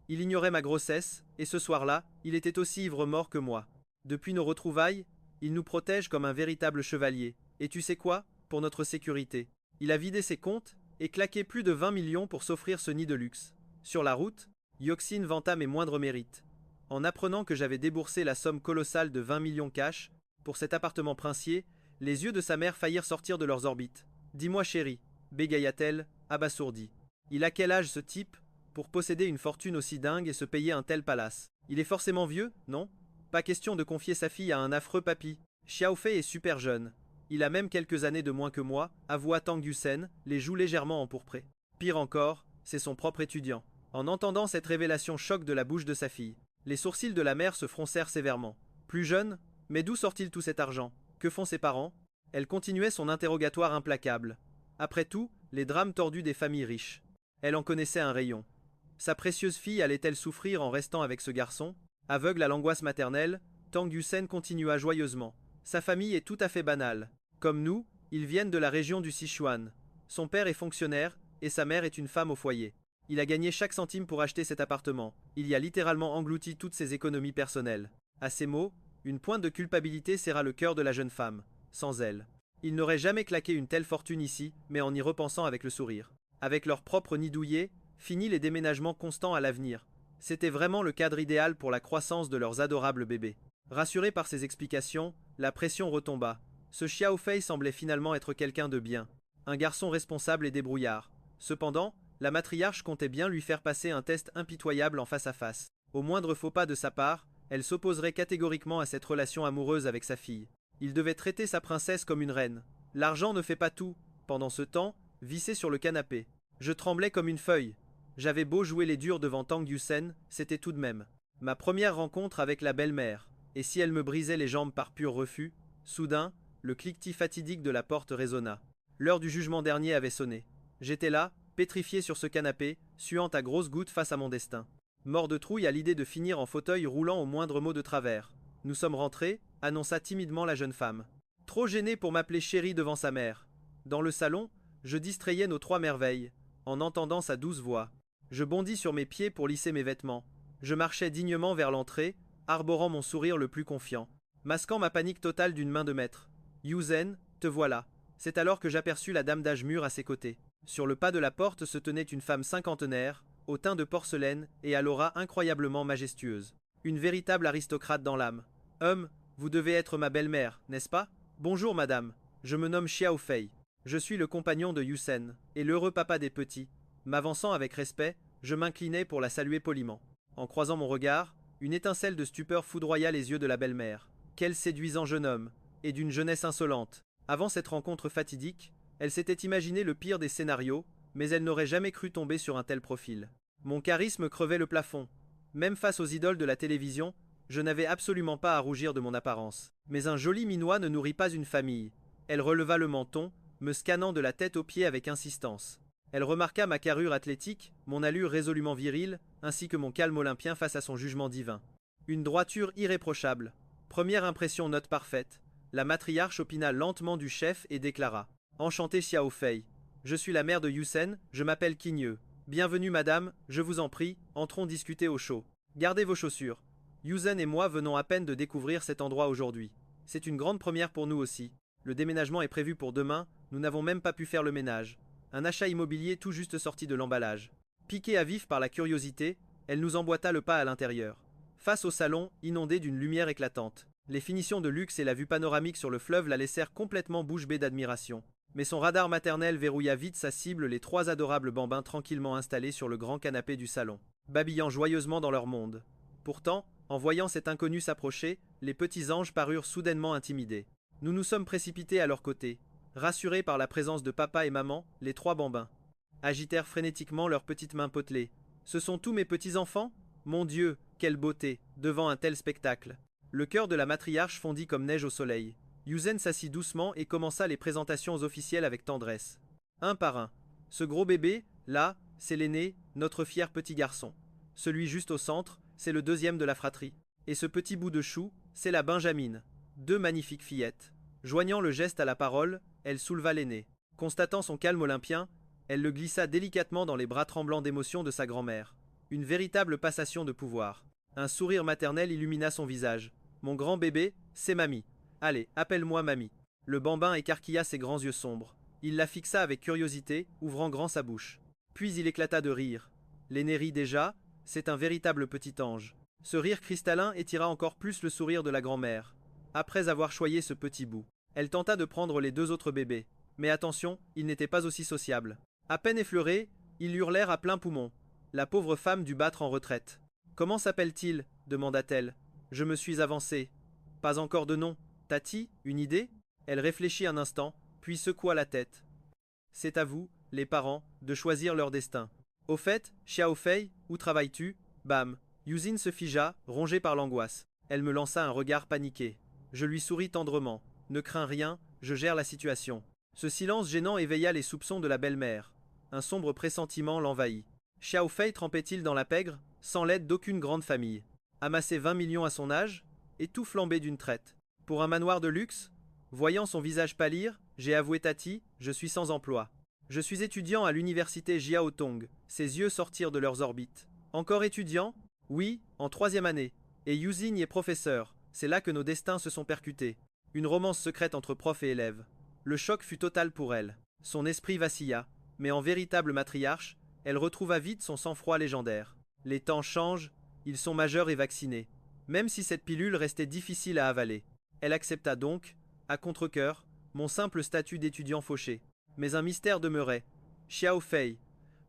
Il ignorait ma grossesse, et ce soir-là, il était aussi ivre-mort que moi. Depuis nos retrouvailles, il nous protège comme un véritable chevalier. Et tu sais quoi? Pour notre sécurité. Il a vidé ses comptes et claqué plus de 20 millions pour s'offrir ce nid de luxe. Sur la route, Yoxin vanta mes moindres mérites. En apprenant que j'avais déboursé la somme colossale de 20 millions cash pour cet appartement princier, les yeux de sa mère faillirent sortir de leurs orbites. Dis-moi chérie, bégaya-t-elle, abasourdie. Il a quel âge ce type pour posséder une fortune aussi dingue et se payer un tel palace? Il est forcément vieux, non? Pas question de confier sa fille à un affreux papy. Xiaofei est super jeune. Il a même quelques années de moins que moi, avoua Tang Yusen, les joues légèrement empourprées. Pire encore, c'est son propre étudiant. En entendant cette révélation choc de la bouche de sa fille, les sourcils de la mère se froncèrent sévèrement. Plus jeune? Mais d'où sort-il tout cet argent? Que font ses parents? Elle continuait son interrogatoire implacable. Après tout, les drames tordus des familles riches. Elle en connaissait un rayon. Sa précieuse fille allait-elle souffrir en restant avec ce garçon? Aveugle à l'angoisse maternelle, Tang Yusen continua joyeusement. Sa famille est tout à fait banale. Comme nous, ils viennent de la région du Sichuan. Son père est fonctionnaire, et sa mère est une femme au foyer. Il a gagné chaque centime pour acheter cet appartement. Il y a littéralement englouti toutes ses économies personnelles. À ces mots, une pointe de culpabilité serra le cœur de la jeune femme. Sans elle, il n'aurait jamais claqué une telle fortune ici, mais en y repensant avec le sourire. Avec leur propre nid douillet, fini les déménagements constants à l'avenir. C'était vraiment le cadre idéal pour la croissance de leurs adorables bébés. Rassuré par ces explications, la pression retomba. Ce Xiaofei semblait finalement être quelqu'un de bien. Un garçon responsable et débrouillard. Cependant, la matriarche comptait bien lui faire passer un test impitoyable en face à face. Au moindre faux pas de sa part, elle s'opposerait catégoriquement à cette relation amoureuse avec sa fille. Il devait traiter sa princesse comme une reine. L'argent ne fait pas tout. Pendant ce temps, vissé sur le canapé, je tremblais comme une feuille. J'avais beau jouer les durs devant Tang Yusen, c'était tout de même ma première rencontre avec la belle-mère. Et si elle me brisait les jambes par pur refus, soudain, le cliquetis fatidique de la porte résonna. L'heure du jugement dernier avait sonné. J'étais là, pétrifié sur ce canapé, suant à grosses gouttes face à mon destin. Mort de trouille à l'idée de finir en fauteuil roulant au moindre mot de travers. Nous sommes rentrés, annonça timidement la jeune femme. Trop gênée pour m'appeler chérie devant sa mère. Dans le salon, je distrayais nos 3 merveilles, en entendant sa douce voix. Je bondis sur mes pieds pour lisser mes vêtements. Je marchais dignement vers l'entrée, arborant mon sourire le plus confiant, masquant ma panique totale d'une main de maître. Yuzen, te voilà. C'est alors que j'aperçus la dame d'âge mûr à ses côtés. Sur le pas de la porte se tenait une femme cinquantenaire, au teint de porcelaine et à l'aura incroyablement majestueuse. Une véritable aristocrate dans l'âme. Vous devez être ma belle-mère, n'est-ce pas? Bonjour madame, je me nomme Xiaofei. Je suis le compagnon de Yusen, et l'heureux papa des petits. M'avançant avec respect, je m'inclinai pour la saluer poliment. En croisant mon regard, une étincelle de stupeur foudroya les yeux de la belle-mère. Quel séduisant jeune homme, et d'une jeunesse insolente. Avant cette rencontre fatidique, elle s'était imaginé le pire des scénarios, mais elle n'aurait jamais cru tomber sur un tel profil. Mon charisme crevait le plafond. Même face aux idoles de la télévision, je n'avais absolument pas à rougir de mon apparence. Mais un joli minois ne nourrit pas une famille. Elle releva le menton, me scannant de la tête aux pieds avec insistance. Elle remarqua ma carrure athlétique, mon allure résolument virile, ainsi que mon calme olympien face à son jugement divin. Une droiture irréprochable. Première impression note parfaite. La matriarche opina lentement du chef et déclara: Enchanté Xiao Fei. Je suis la mère de Yusen, je m'appelle Qigneux. Bienvenue madame, je vous en prie, entrons discuter au chaud. Gardez vos chaussures. Yusen et moi venons à peine de découvrir cet endroit aujourd'hui. C'est une grande première pour nous aussi. Le déménagement est prévu pour demain, nous n'avons même pas pu faire le ménage. Un achat immobilier tout juste sorti de l'emballage. Piquée à vif par la curiosité, elle nous emboîta le pas à l'intérieur. Face au salon, inondé d'une lumière éclatante. Les finitions de luxe et la vue panoramique sur le fleuve la laissèrent complètement bouche bée d'admiration. Mais son radar maternel verrouilla vite sa cible, les trois adorables bambins tranquillement installés sur le grand canapé du salon, babillant joyeusement dans leur monde. Pourtant, en voyant cet inconnu s'approcher, les petits anges parurent soudainement intimidés. Nous nous sommes précipités à leur côté. Rassurés par la présence de papa et maman, les trois bambins agitèrent frénétiquement leurs petites mains potelées. Ce sont tous mes petits-enfants? Mon Dieu, quelle beauté, devant un tel spectacle. Le cœur de la matriarche fondit comme neige au soleil. Yuzen s'assit doucement et commença les présentations officielles avec tendresse. Un par un. Ce gros bébé, là, c'est l'aîné, notre fier petit garçon. Celui juste au centre, c'est le deuxième de la fratrie. Et ce petit bout de chou, c'est la Benjamine. Deux magnifiques fillettes. Joignant le geste à la parole, elle souleva l'aîné. Constatant son calme olympien, elle le glissa délicatement dans les bras tremblants d'émotion de sa grand-mère. Une véritable passation de pouvoir. Un sourire maternel illumina son visage. Mon grand bébé, c'est mamie. Allez, appelle-moi mamie. Le bambin écarquilla ses grands yeux sombres. Il la fixa avec curiosité, ouvrant grand sa bouche. Puis il éclata de rire. L'aîné rit déjà, c'est un véritable petit ange. Ce rire cristallin étira encore plus le sourire de la grand-mère. Après avoir choyé ce petit bout, elle tenta de prendre les deux autres bébés. Mais attention, ils n'étaient pas aussi sociables. À peine effleurés, ils hurlèrent à plein poumon. La pauvre femme dut battre en retraite. Comment s'appelle-t-il demanda-t-elle. Je me suis avancée. Pas encore de nom. Tati, une idée? Elle réfléchit un instant, puis secoua la tête. C'est à vous, les parents, de choisir leur destin. Au fait, Xiao Fei, où travailles-tu? Bam. Yuzin se figea, rongée par l'angoisse. Elle me lança un regard paniqué. Je lui souris tendrement. Ne crains rien, je gère la situation. Ce silence gênant éveilla les soupçons de la belle-mère. Un sombre pressentiment l'envahit. Xiao Fei trempait-il dans la pègre, sans l'aide d'aucune grande famille? Amassé 20 millions à son âge, et tout flambé d'une traite. Pour un manoir de luxe? Voyant son visage pâlir, j'ai avoué Tati, je suis sans emploi. Je suis étudiant à l'université Jiaotong, ses yeux sortirent de leurs orbites. Encore étudiant? Oui, en 3e année. Et Yuzin y est professeur, c'est là que nos destins se sont percutés. Une romance secrète entre prof et élève. Le choc fut total pour elle. Son esprit vacilla, mais en véritable matriarche, elle retrouva vite son sang-froid légendaire. Les temps changent, ils sont majeurs et vaccinés. Même si cette pilule restait difficile à avaler. Elle accepta donc, à contre-cœur, mon simple statut d'étudiant fauché. Mais un mystère demeurait. Xiao Fei.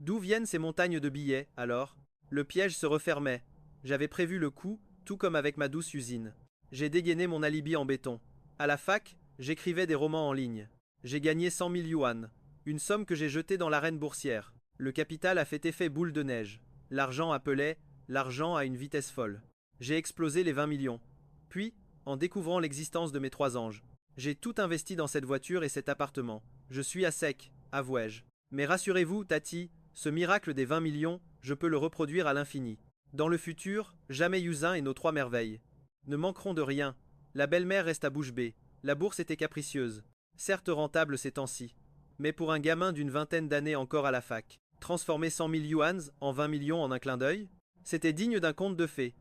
D'où viennent ces montagnes de billets, alors? Le piège se refermait. J'avais prévu le coup, tout comme avec ma douce usine. J'ai dégainé mon alibi en béton. À la fac, j'écrivais des romans en ligne. J'ai gagné 100 000 yuan. Une somme que j'ai jetée dans l'arène boursière. Le capital a fait effet boule de neige. L'argent appelait, l'argent à une vitesse folle. J'ai explosé les 20 millions. Puis, en découvrant l'existence de mes trois anges, j'ai tout investi dans cette voiture et cet appartement. Je suis à sec, avouai-je. Mais rassurez-vous, Tati, ce miracle des 20 millions, je peux le reproduire à l'infini. Dans le futur, jamais Yuzin et nos trois merveilles ne manqueront de rien. La belle-mère reste à bouche bée. La bourse était capricieuse. Certes rentable ces temps-ci. Mais pour un gamin d'une vingtaine d'années encore à la fac, transformer 100 000 yuans en 20 millions en un clin d'œil, c'était digne d'un conte de fées.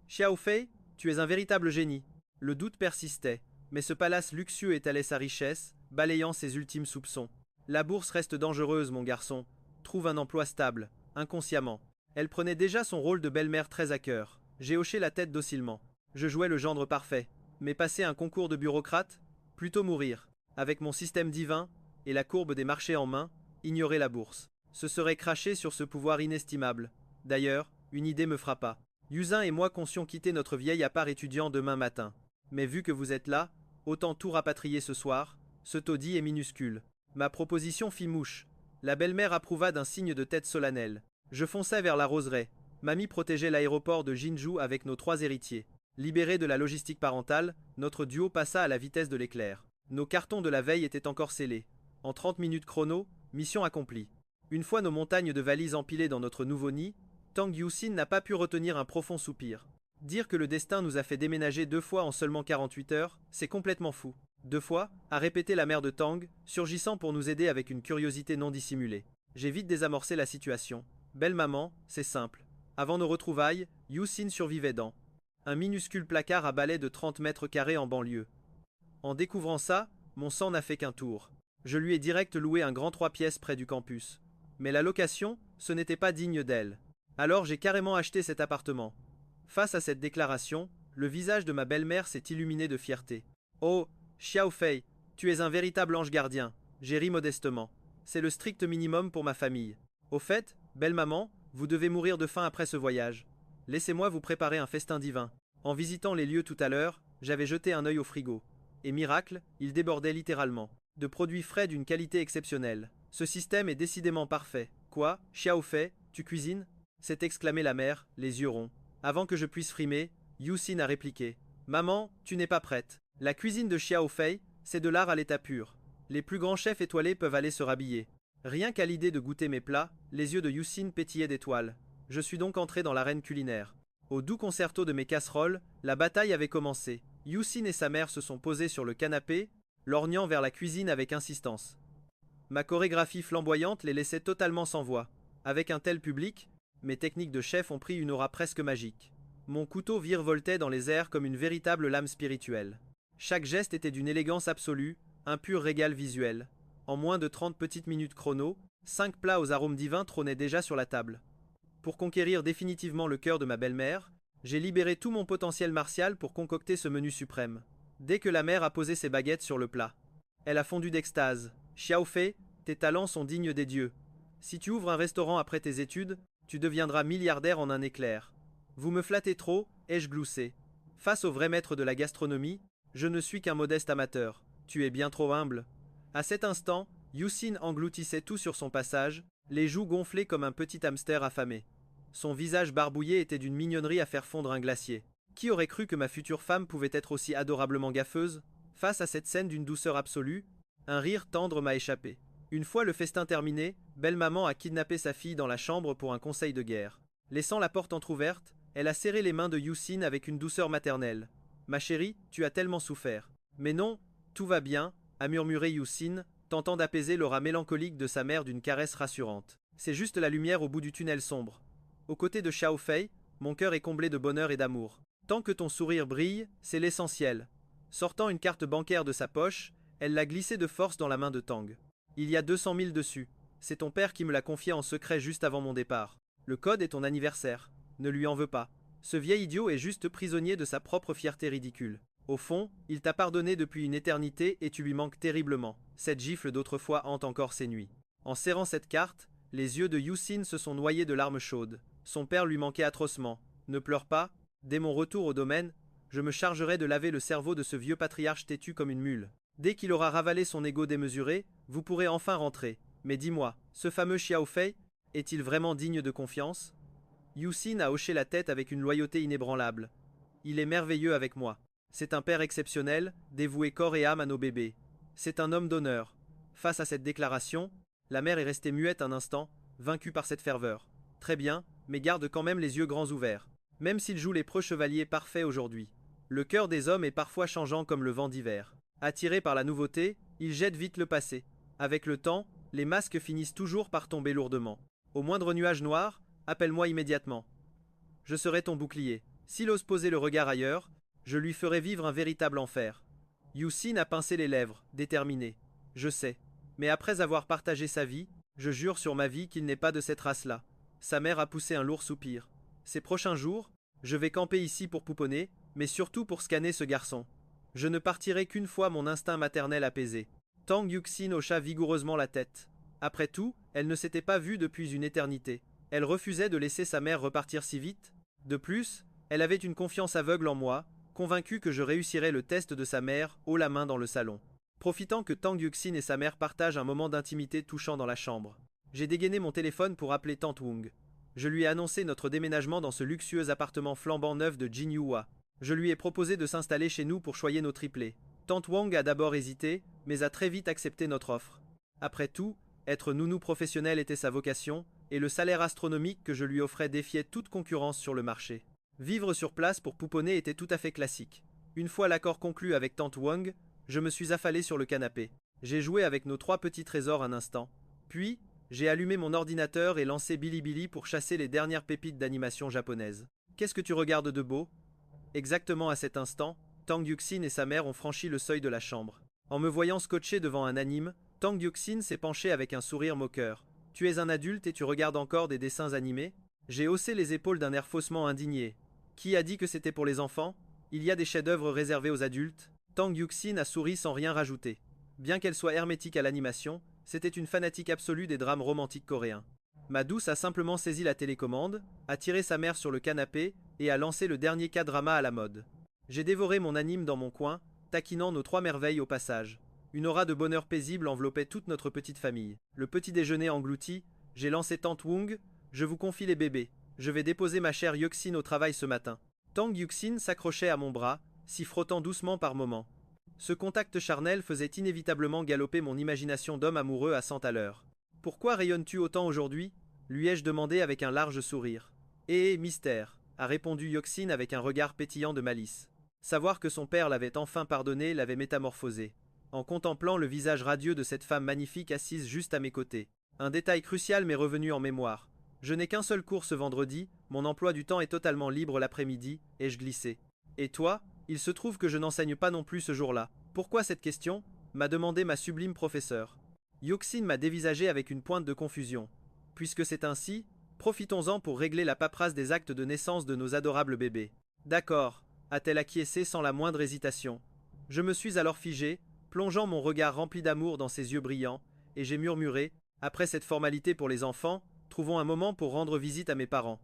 Xiao Fei, tu es un véritable génie. Le doute persistait, mais ce palace luxueux étalait sa richesse, balayant ses ultimes soupçons. La bourse reste dangereuse, mon garçon. Trouve un emploi stable, inconsciemment. Elle prenait déjà son rôle de belle-mère très à cœur. J'ai hoché la tête docilement. Je jouais le gendre parfait. Mais passer un concours de bureaucrate? Plutôt mourir. Avec mon système divin, et la courbe des marchés en main, ignorer la bourse. Ce serait cracher sur ce pouvoir inestimable. D'ailleurs, une idée me frappa. Yuzin et moi conscions quitter notre vieil appart étudiant demain matin. Mais vu que vous êtes là, autant tout rapatrier ce soir. Ce taudis est minuscule. Ma proposition fit mouche. La belle-mère approuva d'un signe de tête solennel. Je fonçai vers la roseraie. Mamie protégeait l'aéroport de Jinju avec nos trois héritiers. Libérés de la logistique parentale, notre duo passa à la vitesse de l'éclair. Nos cartons de la veille étaient encore scellés. En 30 minutes chrono, mission accomplie. Une fois nos montagnes de valises empilées dans notre nouveau nid, Tang Yuxin n'a pas pu retenir un profond soupir. Dire que le destin nous a fait déménager 2 fois en seulement 48 heures, c'est complètement fou. 2 fois, a répété la mère de Tang, surgissant pour nous aider avec une curiosité non dissimulée. J'ai vite désamorcé la situation. Belle maman, c'est simple. Avant nos retrouvailles, Yuxin survivait dans un minuscule placard à balai de 30 mètres carrés en banlieue. En découvrant ça, mon sang n'a fait qu'un tour. Je lui ai direct loué un grand 3 pièces près du campus. Mais la location, ce n'était pas digne d'elle. Alors j'ai carrément acheté cet appartement. Face à cette déclaration, le visage de ma belle-mère s'est illuminé de fierté. Oh, Xiao Fei, tu es un véritable ange gardien, j'ai ri modestement. C'est le strict minimum pour ma famille. Au fait, belle maman, vous devez mourir de faim après ce voyage. Laissez-moi vous préparer un festin divin. En visitant les lieux tout à l'heure, j'avais jeté un œil au frigo. Et miracle, il débordait littéralement. De produits frais d'une qualité exceptionnelle. Ce système est décidément parfait. Quoi, Xiao Fei, tu cuisines s'est exclamé la mère, les yeux ronds. Avant que je puisse frimer, Yuxin a répliqué. Maman, tu n'es pas prête. La cuisine de Xiao Fei, c'est de l'art à l'état pur. Les plus grands chefs étoilés peuvent aller se rhabiller. Rien qu'à l'idée de goûter mes plats, les yeux de Yuxin pétillaient d'étoiles. Je suis donc entré dans l'arène culinaire. Au doux concerto de mes casseroles, la bataille avait commencé. Yuxin et sa mère se sont posés sur le canapé, lorgnant vers la cuisine avec insistance. Ma chorégraphie flamboyante les laissait totalement sans voix. Avec un tel public, mes techniques de chef ont pris une aura presque magique. Mon couteau virevoltait dans les airs comme une véritable lame spirituelle. Chaque geste était d'une élégance absolue, un pur régal visuel. En moins de 30 petites minutes chrono, 5 plats aux arômes divins trônaient déjà sur la table. Pour conquérir définitivement le cœur de ma belle-mère, j'ai libéré tout mon potentiel martial pour concocter ce menu suprême. Dès que la mère a posé ses baguettes sur le plat, elle a fondu d'extase. Xiao Fei, tes talents sont dignes des dieux. Si tu ouvres un restaurant après tes études, tu deviendras milliardaire en un éclair. Vous me flattez trop, ai-je gloussé. Face au vrai maître de la gastronomie, je ne suis qu'un modeste amateur. Tu es bien trop humble. À cet instant, Yuxin engloutissait tout sur son passage, les joues gonflées comme un petit hamster affamé. Son visage barbouillé était d'une mignonnerie à faire fondre un glacier. Qui aurait cru que ma future femme pouvait être aussi adorablement gaffeuse? Face à cette scène d'une douceur absolue, un rire tendre m'a échappé. Une fois le festin terminé, belle maman a kidnappé sa fille dans la chambre pour un conseil de guerre. Laissant la porte entr'ouverte, elle a serré les mains de Yuxin avec une douceur maternelle. Ma chérie, tu as tellement souffert. Mais non, tout va bien, a murmuré Yuxin, tentant d'apaiser l'aura mélancolique de sa mère d'une caresse rassurante. C'est juste la lumière au bout du tunnel sombre. Aux côtés de Xiao Fei, mon cœur est comblé de bonheur et d'amour. Tant que ton sourire brille, c'est l'essentiel. Sortant une carte bancaire de sa poche, elle l'a glissée de force dans la main de Tang. Il y a 200 000 dessus. C'est ton père qui me l'a confié en secret juste avant mon départ. Le code est ton anniversaire. Ne lui en veux pas. Ce vieil idiot est juste prisonnier de sa propre fierté ridicule. Au fond, il t'a pardonné depuis une éternité et tu lui manques terriblement. Cette gifle d'autrefois hante encore ses nuits. En serrant cette carte, les yeux de Yuxin se sont noyés de larmes chaudes. Son père lui manquait atrocement. Ne pleure pas. Dès mon retour au domaine, je me chargerai de laver le cerveau de ce vieux patriarche têtu comme une mule. Dès qu'il aura ravalé son ego démesuré, vous pourrez enfin rentrer. Mais dis-moi, ce fameux Xiao Fei, est-il vraiment digne de confiance? Yuxin a hoché la tête avec une loyauté inébranlable. Il est merveilleux avec moi. C'est un père exceptionnel, dévoué corps et âme à nos bébés. C'est un homme d'honneur. Face à cette déclaration, la mère est restée muette un instant, vaincue par cette ferveur. Très bien, mais garde quand même les yeux grands ouverts. Même s'il joue les preux chevaliers parfaits aujourd'hui. Le cœur des hommes est parfois changeant comme le vent d'hiver. Attiré par la nouveauté, il jette vite le passé. Avec le temps, les masques finissent toujours par tomber lourdement. Au moindre nuage noir, appelle-moi immédiatement. Je serai ton bouclier. S'il ose poser le regard ailleurs, je lui ferai vivre un véritable enfer. Yuxin a pincé les lèvres, déterminé. Je sais. Mais après avoir partagé sa vie, je jure sur ma vie qu'il n'est pas de cette race-là. Sa mère a poussé un lourd soupir. Ces prochains jours, je vais camper ici pour pouponner, mais surtout pour scanner ce garçon. Je ne partirai qu'une fois mon instinct maternel apaisé. Tang Yuxin hocha vigoureusement la tête. Après tout, elle ne s'était pas vue depuis une éternité. Elle refusait de laisser sa mère repartir si vite. De plus, elle avait une confiance aveugle en moi, convaincue que je réussirais le test de sa mère, haut la main dans le salon. Profitant que Tang Yuxin et sa mère partagent un moment d'intimité touchant dans la chambre, j'ai dégainé mon téléphone pour appeler Tante Wong. Je lui ai annoncé notre déménagement dans ce luxueux appartement flambant neuf de Jinyuhua. Je lui ai proposé de s'installer chez nous pour choyer nos triplés. Tante Wong a d'abord hésité, mais a très vite accepté notre offre. Après tout, Être nounou professionnel était sa vocation, et le salaire astronomique que je lui offrais défiait toute concurrence sur le marché. Vivre sur place pour pouponner était tout à fait classique. Une fois l'accord conclu avec tante Wang, je me suis affalé sur le canapé. J'ai joué avec nos 3 petits trésors un instant. Puis, j'ai allumé mon ordinateur et lancé Bilibili pour chasser les dernières pépites d'animation japonaise. Qu'est-ce que tu regardes de beau? Exactement à cet instant, Tang Yuxin et sa mère ont franchi le seuil de la chambre. En me voyant scotché devant un anime, Tang Yuxin s'est penché avec un sourire moqueur. Tu es un adulte et tu regardes encore des dessins animés? J'ai haussé les épaules d'un air faussement indigné. Qui a dit que c'était pour les enfants? Il y a des chefs-d'œuvre réservés aux adultes. Tang Yuxin a souri sans rien rajouter. Bien qu'elle soit hermétique à l'animation, c'était une fanatique absolue des drames romantiques coréens. Ma douce a simplement saisi la télécommande, a tiré sa mère sur le canapé et a lancé le dernier K-drama à la mode. J'ai dévoré mon anime dans mon coin, taquinant nos 3 merveilles au passage. Une aura de bonheur paisible enveloppait toute notre petite famille. Le petit déjeuner englouti, j'ai lancé tante Wong, je vous confie les bébés. Je vais déposer ma chère Yuxin au travail ce matin. Tang Yuxin s'accrochait à mon bras, s'y frottant doucement par moments. Ce contact charnel faisait inévitablement galoper mon imagination d'homme amoureux à 100 à l'heure. Pourquoi rayonnes-tu autant aujourd'hui? Lui ai-je demandé avec un large sourire. Mystère, a répondu Yuxin avec un regard pétillant de malice. Savoir que son père l'avait enfin pardonné l'avait métamorphosé. En contemplant le visage radieux de cette femme magnifique assise juste à mes côtés, un détail crucial m'est revenu en mémoire. Je n'ai qu'un seul cours ce vendredi, mon emploi du temps est totalement libre l'après-midi, ai-je glissé. Et toi? Il se trouve que je n'enseigne pas non plus ce jour-là. Pourquoi cette question? M'a demandé ma sublime professeure. Yuxin m'a dévisagé avec une pointe de confusion. Puisque c'est ainsi, profitons-en pour régler la paperasse des actes de naissance de nos adorables bébés. D'accord, a-t-elle acquiescé sans la moindre hésitation. Je me suis alors figé, plongeant mon regard rempli d'amour dans ses yeux brillants, et j'ai murmuré, après cette formalité pour les enfants, trouvons un moment pour rendre visite à mes parents.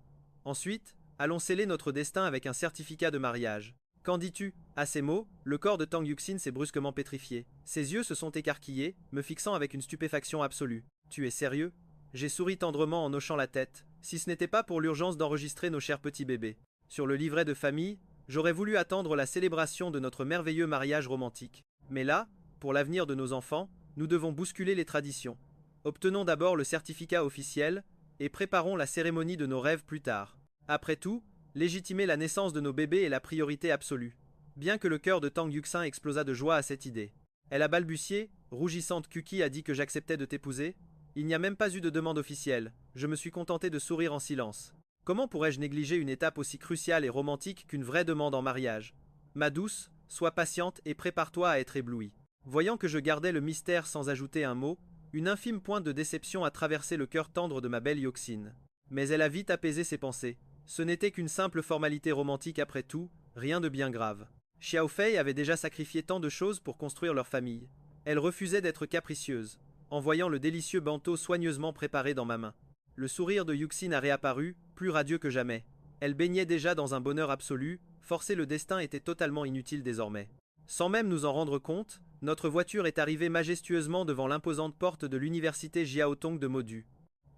Ensuite, allons sceller notre destin avec un certificat de mariage. Qu'en dis-tu? À ces mots, le corps de Tang Yuxin s'est brusquement pétrifié. Ses yeux se sont écarquillés, me fixant avec une stupéfaction absolue. Tu es sérieux? J'ai souri tendrement en hochant la tête, si ce n'était pas pour l'urgence d'enregistrer nos chers petits bébés. Sur le livret de famille, j'aurais voulu attendre la célébration de notre merveilleux mariage romantique. Mais là, pour l'avenir de nos enfants, nous devons bousculer les traditions. Obtenons d'abord le certificat officiel, et préparons la cérémonie de nos rêves plus tard. Après tout, légitimer la naissance de nos bébés est la priorité absolue. Bien que le cœur de Tang Yuxin explosât de joie à cette idée. Elle a balbutié, rougissante. Kuki a dit que j'acceptais de t'épouser. Il n'y a même pas eu de demande officielle, je me suis contenté de sourire en silence. Comment pourrais-je négliger une étape aussi cruciale et romantique qu'une vraie demande en mariage? Ma douce, sois patiente et prépare-toi à être éblouie. Voyant que je gardais le mystère sans ajouter un mot, une infime pointe de déception a traversé le cœur tendre de ma belle Yuxin. Mais elle a vite apaisé ses pensées. Ce n'était qu'une simple formalité romantique après tout, rien de bien grave. Xiao Fei avait déjà sacrifié tant de choses pour construire leur famille. Elle refusait d'être capricieuse, en voyant le délicieux bento soigneusement préparé dans ma main. Le sourire de Yuxin a réapparu, plus radieux que jamais. Elle baignait déjà dans un bonheur absolu, forcer le destin était totalement inutile désormais. Sans même nous en rendre compte, notre voiture est arrivée majestueusement devant l'imposante porte de l'université Jiaotong de Modu.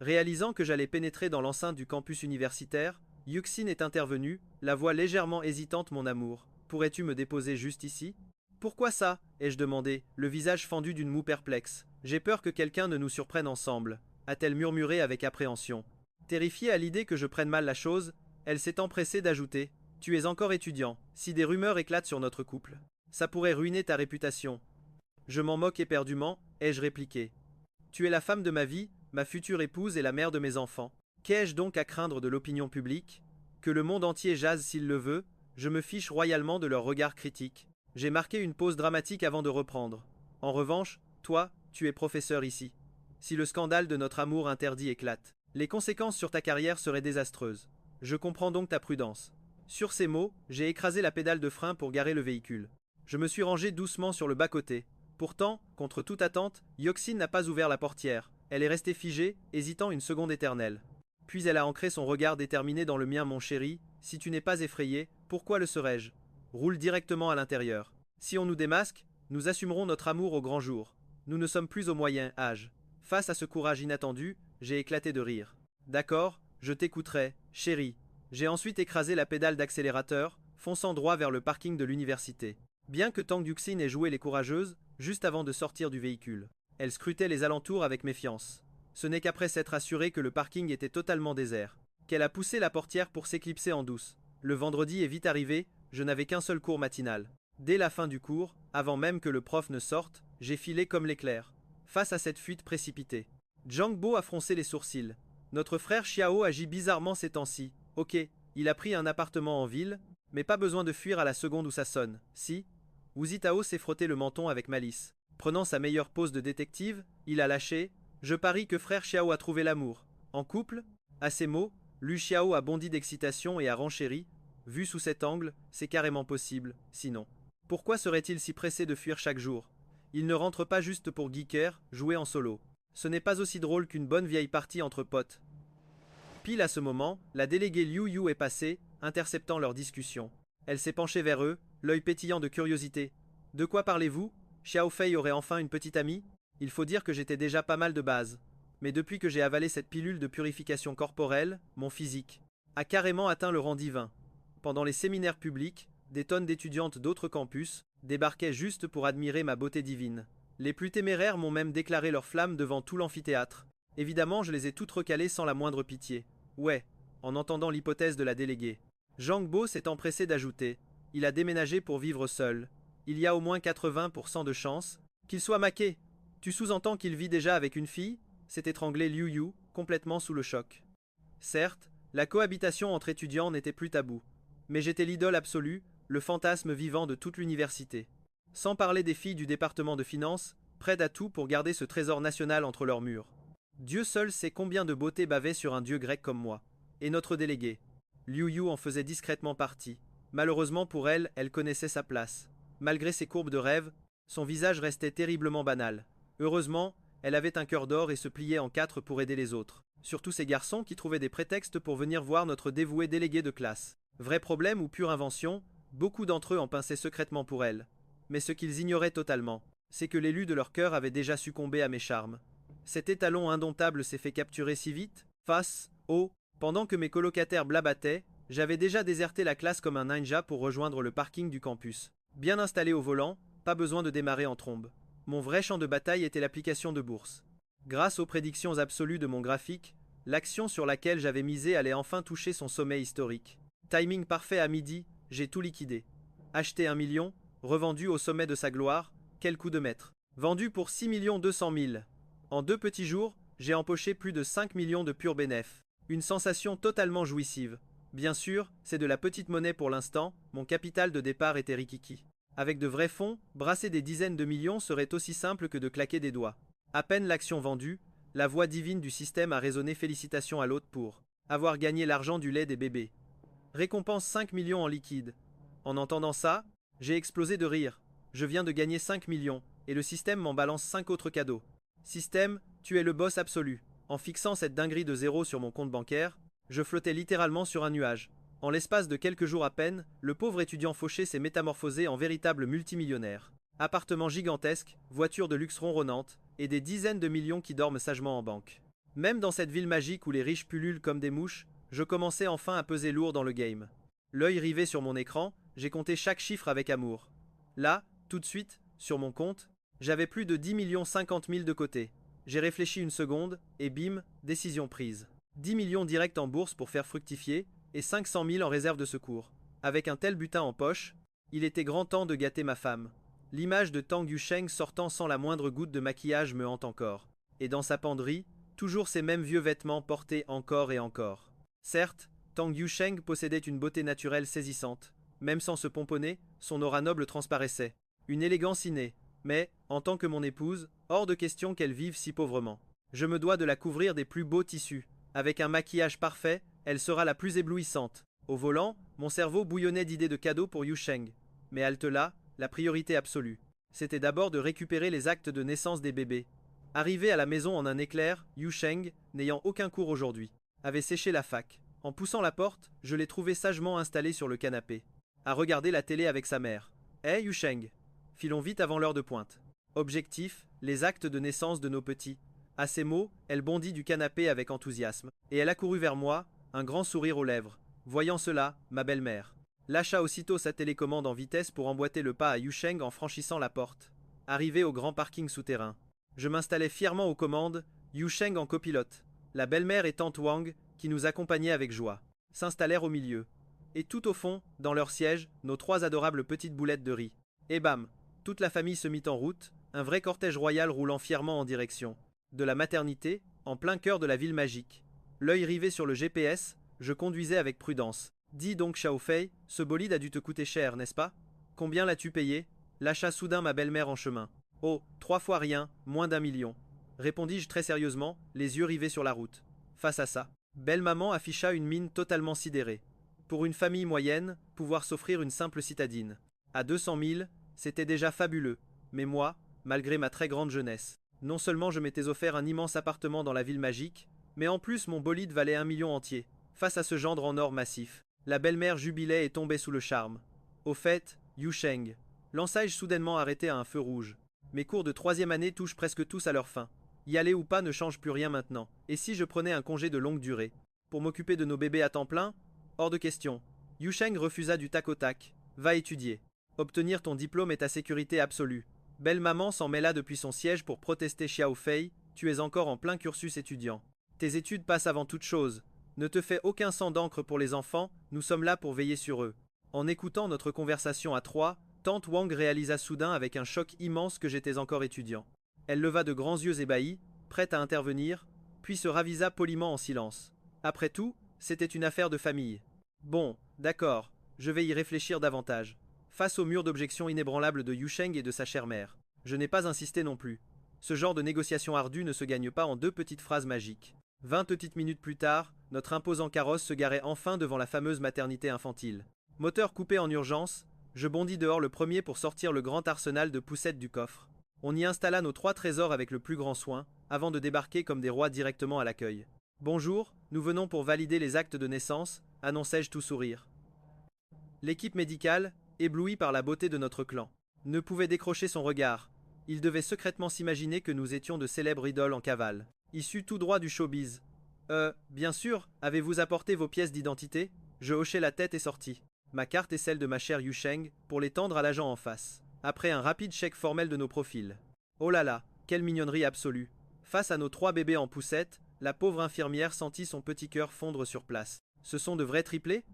Réalisant que j'allais pénétrer dans l'enceinte du campus universitaire, Yuxin est intervenue, la voix légèrement hésitante. Mon amour, pourrais-tu me déposer juste ici? Pourquoi ça? Ai-je demandé, le visage fendu d'une moue perplexe. J'ai peur que quelqu'un ne nous surprenne ensemble, a-t-elle murmuré avec appréhension. Terrifiée à l'idée que je prenne mal la chose, elle s'est empressée d'ajouter: tu es encore étudiant, si des rumeurs éclatent sur notre couple, ça pourrait ruiner ta réputation. Je m'en moque éperdument, ai-je répliqué. Tu es la femme de ma vie, ma future épouse et la mère de mes enfants. Qu'ai-je donc à craindre de l'opinion publique? Que le monde entier jase s'il le veut, je me fiche royalement de leurs regards critiques. J'ai marqué une pause dramatique avant de reprendre. En revanche, toi, tu es professeur ici. Si le scandale de notre amour interdit éclate, les conséquences sur ta carrière seraient désastreuses. Je comprends donc ta prudence. Sur ces mots, j'ai écrasé la pédale de frein pour garer le véhicule. Je me suis rangé doucement sur le bas-côté. Pourtant, contre toute attente, Yuxin n'a pas ouvert la portière. Elle est restée figée, hésitant une seconde éternelle. Puis elle a ancré son regard déterminé dans le mien. Mon chéri, si tu n'es pas effrayé, pourquoi le serais-je? Roule directement à l'intérieur. Si on nous démasque, nous assumerons notre amour au grand jour. Nous ne sommes plus au moyen âge. Face à ce courage inattendu, j'ai éclaté de rire. D'accord, je t'écouterai, chéri. J'ai ensuite écrasé la pédale d'accélérateur, fonçant droit vers le parking de l'université. Bien que Tang Yuxin ait joué les courageuses, juste avant de sortir du véhicule, Elle scrutait les alentours avec méfiance. Ce n'est qu'après s'être assurée que le parking était totalement désert qu'elle a poussé la portière pour s'éclipser en douce. Le vendredi est vite arrivé, je n'avais qu'un seul cours matinal. Dès la fin du cours, avant même que le prof ne sorte, j'ai filé comme l'éclair. Face à cette fuite précipitée, Zhang Bo a froncé les sourcils. Notre frère Xiao agit bizarrement ces temps-ci. Ok, il a pris un appartement en ville, mais pas besoin de fuir à la seconde où ça sonne. Si Wu Tao s'est frotté le menton avec malice. Prenant sa meilleure pose de détective, il a lâché. Je parie que frère Xiao a trouvé l'amour. En couple? À ces mots, Lu Xiao a bondi d'excitation et a renchéri. Vu sous cet angle, c'est carrément possible, sinon. Pourquoi serait-il si pressé de fuir chaque jour? Il ne rentre pas juste pour geeker, jouer en solo. Ce n'est pas aussi drôle qu'une bonne vieille partie entre potes. Pile à ce moment, la déléguée Liu Yu est passée, interceptant leur discussion. Elle s'est penchée vers eux, l'œil pétillant de curiosité. De quoi parlez-vous? Xiao Fei aurait enfin une petite amie? Il faut dire que j'étais déjà pas mal de base. Mais depuis que j'ai avalé cette pilule de purification corporelle, mon physique a carrément atteint le rang divin. Pendant les séminaires publics, des tonnes d'étudiantes d'autres campus débarquaient juste pour admirer ma beauté divine. Les plus téméraires m'ont même déclaré leur flamme devant tout l'amphithéâtre. Évidemment, je les ai toutes recalées sans la moindre pitié. Ouais, en entendant l'hypothèse de la déléguée. Zhang Bo s'est empressé d'ajouter. Il a déménagé pour vivre seul. Il y a au moins 80% de chances qu'il soit maqué. Tu sous-entends qu'il vit déjà avec une fille? S'est étranglé Liu Yu, complètement sous le choc. Certes, la cohabitation entre étudiants n'était plus tabou. Mais j'étais l'idole absolue, le fantasme vivant de toute l'université. Sans parler des filles du département de finances, prêtes à tout pour garder ce trésor national entre leurs murs. Dieu seul sait combien de beauté bavait sur un dieu grec comme moi. Et notre déléguée. Liu Yu en faisait discrètement partie. Malheureusement pour elle, elle connaissait sa place. Malgré ses courbes de rêve, son visage restait terriblement banal. Heureusement, elle avait un cœur d'or et se pliait en quatre pour aider les autres. Surtout ces garçons qui trouvaient des prétextes pour venir voir notre dévoué délégué de classe. Vrai problème ou pure invention, beaucoup d'entre eux en pinçaient secrètement pour elle. Mais ce qu'ils ignoraient totalement, c'est que l'élu de leur cœur avait déjà succombé à mes charmes. Cet étalon indomptable s'est fait capturer si vite? Pendant que mes colocataires blabataient, j'avais déjà déserté la classe comme un ninja pour rejoindre le parking du campus. Bien installé au volant, pas besoin de démarrer en trombe. Mon vrai champ de bataille était l'application de bourse. Grâce aux prédictions absolues de mon graphique, l'action sur laquelle j'avais misé allait enfin toucher son sommet historique. Timing parfait à midi, j'ai tout liquidé. Acheté 1 million, revendu au sommet de sa gloire, quel coup de maître. Vendu pour 6 200 000. En 2 petits jours, j'ai empoché plus de 5 millions de purs bénéfices. Une sensation totalement jouissive. Bien sûr, c'est de la petite monnaie pour l'instant, mon capital de départ était rikiki. Avec de vrais fonds, brasser des dizaines de millions serait aussi simple que de claquer des doigts. À peine l'action vendue, la voix divine du système a résonné félicitations à l'hôte pour avoir gagné l'argent du lait des bébés. Récompense 5 millions en liquide. En entendant ça, j'ai explosé de rire. Je viens de gagner 5 millions, et le système m'en balance 5 autres cadeaux. Système, tu es le boss absolu. En fixant cette dinguerie de zéro sur mon compte bancaire, je flottais littéralement sur un nuage. En l'espace de quelques jours à peine, le pauvre étudiant fauché s'est métamorphosé en véritable multimillionnaire. Appartement gigantesque, voiture de luxe ronronnante, et des dizaines de millions qui dorment sagement en banque. Même dans cette ville magique où les riches pullulent comme des mouches, je commençais enfin à peser lourd dans le game. L'œil rivé sur mon écran, j'ai compté chaque chiffre avec amour. Là, tout de suite, sur mon compte, j'avais plus de 10 50 000 de côté. J'ai réfléchi une seconde, et bim, décision prise. 10 millions directs en bourse pour faire fructifier, et 500 000 en réserve de secours. Avec un tel butin en poche, il était grand temps de gâter ma femme. L'image de Tang Yusheng sortant sans la moindre goutte de maquillage me hante encore. Et dans sa penderie, toujours ces mêmes vieux vêtements portés encore et encore. Certes, Tang Yusheng possédait une beauté naturelle saisissante. Même sans se pomponner, son aura noble transparaissait. Une élégance innée. Mais, en tant que mon épouse, hors de question qu'elle vive si pauvrement. Je me dois de la couvrir des plus beaux tissus. Avec un maquillage parfait, elle sera la plus éblouissante. Au volant, mon cerveau bouillonnait d'idées de cadeaux pour Yusheng. Mais halte là, la priorité absolue. C'était d'abord de récupérer les actes de naissance des bébés. Arrivé à la maison en un éclair, Yusheng, n'ayant aucun cours aujourd'hui, avait séché la fac. En poussant la porte, je l'ai trouvé sagement installé sur le canapé, à regarder la télé avec sa mère. Yusheng, filons vite avant l'heure de pointe. Objectif, les actes de naissance de nos petits. À ces mots, elle bondit du canapé avec enthousiasme, et elle accourut vers moi, un grand sourire aux lèvres. Voyant cela, ma belle-mère lâcha aussitôt sa télécommande en vitesse pour emboîter le pas à Yusheng en franchissant la porte. Arrivé au grand parking souterrain, Je m'installais fièrement aux commandes, Yu Sheng en copilote. La belle-mère et tante Wang, qui nous accompagnaient avec joie, s'installèrent au milieu. Et tout au fond, dans leur siège, nos trois adorables petites boulettes de riz. Et bam, toute la famille se mit en route, un vrai cortège royal roulant fièrement en direction de la maternité, en plein cœur de la ville magique. L'œil rivé sur le GPS, je conduisais avec prudence. Dis donc Xiao Fei, ce bolide a dû te coûter cher, n'est-ce pas? Combien l'as-tu payé? Lâcha soudain ma belle-mère en chemin. Oh, 3 fois rien, moins d'1 million. Répondis-je très sérieusement, les yeux rivés sur la route. Face à ça, belle-maman afficha une mine totalement sidérée. Pour une famille moyenne, pouvoir s'offrir une simple citadine à 200 000, c'était déjà fabuleux. Mais moi, malgré ma très grande jeunesse, non seulement je m'étais offert un immense appartement dans la ville magique, mais en plus mon bolide valait 1 million entier. Face à ce gendre en or massif, la belle-mère jubilait et tombait sous le charme. Au fait, Yu Sheng, l'enseigne soudainement arrêté à un feu rouge. Mes cours de 3e année touchent presque tous à leur fin. Y aller ou pas ne change plus rien maintenant. Et si je prenais un congé de longue durée pour m'occuper de nos bébés à temps plein? Hors de question. Yu Sheng refusa du tac au tac. Va étudier. Obtenir ton diplôme est ta sécurité absolue. Belle maman s'en mêla depuis son siège pour protester Xiao Fei, tu es encore en plein cursus étudiant. Tes études passent avant toute chose. Ne te fais aucun sang d'encre pour les enfants, nous sommes là pour veiller sur eux. En écoutant notre conversation à trois, tante Wang réalisa soudain avec un choc immense que j'étais encore étudiant. Elle leva de grands yeux ébahis, prête à intervenir, puis se ravisa poliment en silence. Après tout, c'était une affaire de famille. Bon, d'accord, je vais y réfléchir davantage. Face au mur d'objection inébranlable de Yu Sheng et de sa chère mère, je n'ai pas insisté non plus. Ce genre de négociation ardue ne se gagne pas en 2 petites phrases magiques. 20 petites minutes plus tard, notre imposant carrosse se garait enfin devant la fameuse maternité infantile. Moteur coupé en urgence, je bondis dehors le premier pour sortir le grand arsenal de poussettes du coffre. On y installa nos 3 trésors avec le plus grand soin, avant de débarquer comme des rois directement à l'accueil. Bonjour, nous venons pour valider les actes de naissance, annonçai-je tout sourire. L'équipe médicale, éblouie par la beauté de notre clan, ne pouvait décrocher son regard. Il devait secrètement s'imaginer que nous étions de célèbres idoles en cavale, issus tout droit du showbiz. Bien sûr, avez-vous apporté vos pièces d'identité? Je hochai la tête et sortis. Ma carte et celle de ma chère Yu Sheng, pour les tendre à l'agent en face. Après un rapide chèque formel de nos profils. Oh là là, quelle mignonnerie absolue. Face à nos 3 bébés en poussette, la pauvre infirmière sentit son petit cœur fondre sur place. Ce sont de vrais triplés?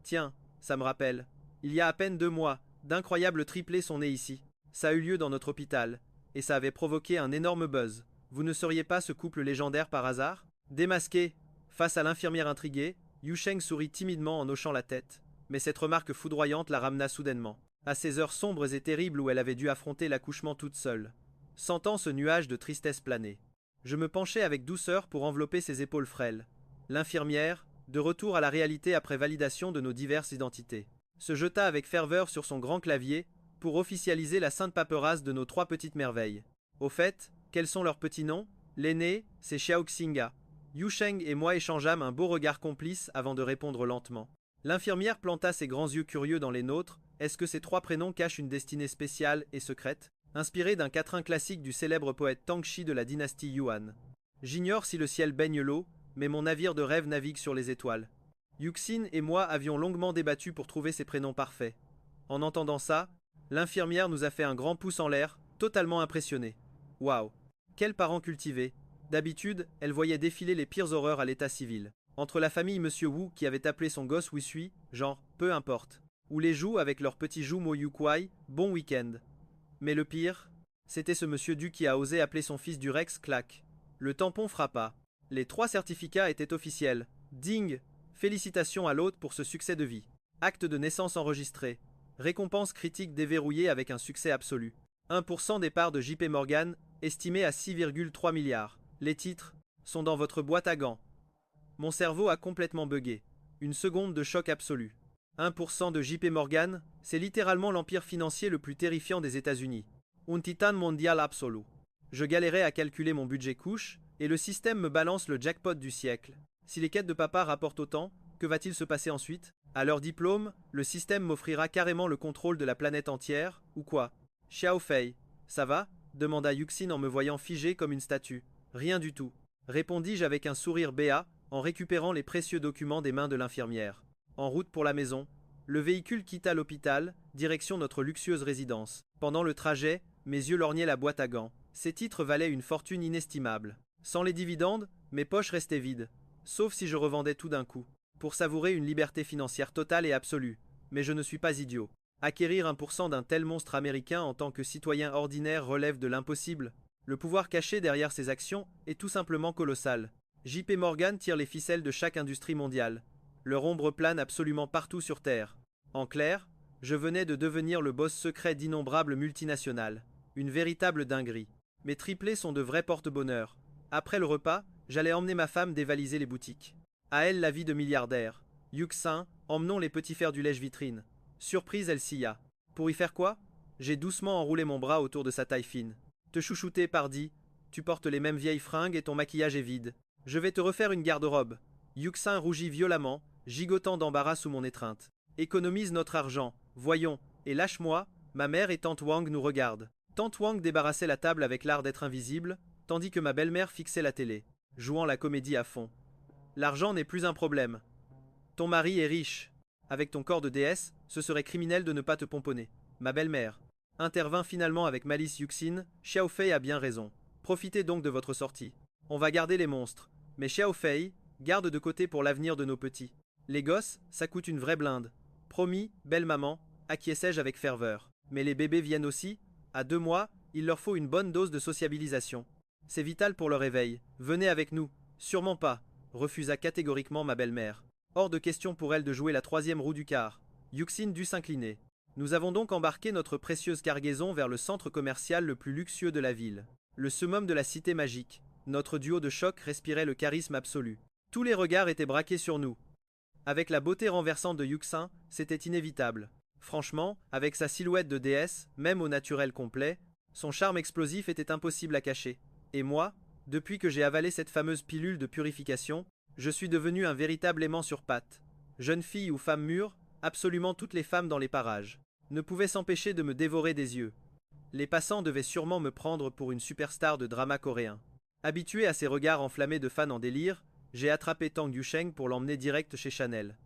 Tiens, ça me rappelle. Il y a à peine 2 mois, d'incroyables triplés sont nés ici. Ça a eu lieu dans notre hôpital, et ça avait provoqué un énorme buzz. Vous ne seriez pas ce couple légendaire par hasard? Démasqué, face à l'infirmière intriguée, Yu Sheng sourit timidement en hochant la tête, mais cette remarque foudroyante la ramena soudainement à ces heures sombres et terribles où elle avait dû affronter l'accouchement toute seule. Sentant ce nuage de tristesse planer, je me penchai avec douceur pour envelopper ses épaules frêles. L'infirmière, de retour à la réalité après validation de nos diverses identités, se jeta avec ferveur sur son grand clavier pour officialiser la sainte paperasse de nos 3 petites merveilles. Au fait, quels sont leurs petits noms? L'aîné, c'est Xiaoxinga. Yu Sheng et moi échangeâmes un beau regard complice avant de répondre lentement. L'infirmière planta ses grands yeux curieux dans les nôtres. Est-ce que ces 3 prénoms cachent une destinée spéciale et secrète, inspirée d'un quatrain classique du célèbre poète Tang Xi de la dynastie Yuan? J'ignore si le ciel baigne l'eau, mais mon navire de rêve navigue sur les étoiles. Yuxin et moi avions longuement débattu pour trouver ces prénoms parfaits. En entendant ça, l'infirmière nous a fait un grand pouce en l'air, totalement impressionnée. Waouh! Quels parents cultivés! D'habitude, elle voyait défiler les pires horreurs à l'état civil. Entre la famille Monsieur Wu qui avait appelé son gosse Wisui, genre, peu importe. Ou les Zhou avec leur petit jumeau Yu Kuai, bon week-end. Mais le pire, c'était ce Monsieur Du qui a osé appeler son fils du Rex Clac. Le tampon frappa. Les 3 certificats étaient officiels. Ding! Félicitations à l'hôte pour ce succès de vie. Acte de naissance enregistré. Récompense critique déverrouillée avec un succès absolu. 1% des parts de JP Morgan, estimé à 6,3 milliards. Les titres sont dans votre boîte à gants. Mon cerveau a complètement bugué. Une seconde de choc absolu. 1% de JP Morgan, c'est littéralement l'empire financier le plus terrifiant des États-Unis. Un titan mondial absolu. Je galérais à calculer mon budget couche, et le système me balance le jackpot du siècle. Si les quêtes de papa rapportent autant, que va-t-il se passer ensuite? À leur diplôme, le système m'offrira carrément le contrôle de la planète entière, ou quoi? Xiao Fei, ça va? Demanda Yuxin en me voyant figé comme une statue. Rien du tout, répondis-je avec un sourire béat, en récupérant les précieux documents des mains de l'infirmière. En route pour la maison, le véhicule quitta l'hôpital, direction notre luxueuse résidence. Pendant le trajet, mes yeux lorgnaient la boîte à gants. Ces titres valaient une fortune inestimable. Sans les dividendes, mes poches restaient vides, sauf si je revendais tout d'un coup, pour savourer une liberté financière totale et absolue. Mais je ne suis pas idiot. Acquérir 1% d'un tel monstre américain en tant que citoyen ordinaire relève de l'impossible. Le pouvoir caché derrière ces actions est tout simplement colossal. JP Morgan tire les ficelles de chaque industrie mondiale. Leur ombre plane absolument partout sur Terre. En clair, je venais de devenir le boss secret d'innombrables multinationales. Une véritable dinguerie. Mes triplés sont de vrais porte-bonheur. Après le repas, j'allais emmener ma femme dévaliser les boutiques. À elle la vie de milliardaire. Yuxin, emmenons les petits fers du lèche-vitrine. Surprise, elle sia. Pour y faire quoi? J'ai doucement enroulé mon bras autour de sa taille fine. Te chouchouter, pardi. Tu portes les mêmes vieilles fringues et ton maquillage est vide. Je vais te refaire une garde-robe. Yuxin rougit violemment, gigotant d'embarras sous mon étreinte. Économise notre argent, voyons, et lâche-moi, ma mère et tante Wang nous regardent. Tante Wang débarrassait la table avec l'art d'être invisible, tandis que ma belle-mère fixait la télé, jouant la comédie à fond. L'argent n'est plus un problème. Ton mari est riche. Avec ton corps de déesse, ce serait criminel de ne pas te pomponner. Ma belle-mère intervint finalement avec malice Yuxin. Xiao Fei a bien raison. Profitez donc de votre sortie. On va garder les monstres. Mais Xiao Fei, garde de côté pour l'avenir de nos petits. Les gosses, ça coûte une vraie blinde. Promis, belle maman, acquiesçai-je avec ferveur. Mais les bébés viennent aussi. À 2 mois, il leur faut une bonne dose de sociabilisation. C'est vital pour leur éveil. Venez avec nous. Sûrement pas, refusa catégoriquement ma belle-mère. Hors de question pour elle de jouer la troisième roue du car. Yuxin dut s'incliner. Nous avons donc embarqué notre précieuse cargaison vers le centre commercial le plus luxueux de la ville. Le summum de la cité magique. Notre duo de choc respirait le charisme absolu. Tous les regards étaient braqués sur nous. Avec la beauté renversante de Yuxin, c'était inévitable. Franchement, avec sa silhouette de déesse, même au naturel complet, son charme explosif était impossible à cacher. Et moi, depuis que j'ai avalé cette fameuse pilule de purification, je suis devenu un véritable aimant sur pattes. Jeune fille ou femme mûre, absolument toutes les femmes dans les parages ne pouvaient s'empêcher de me dévorer des yeux. Les passants devaient sûrement me prendre pour une superstar de drama coréen. Habitué à ces regards enflammés de fans en délire, j'ai attrapé Tang Yusheng pour l'emmener direct chez Chanel.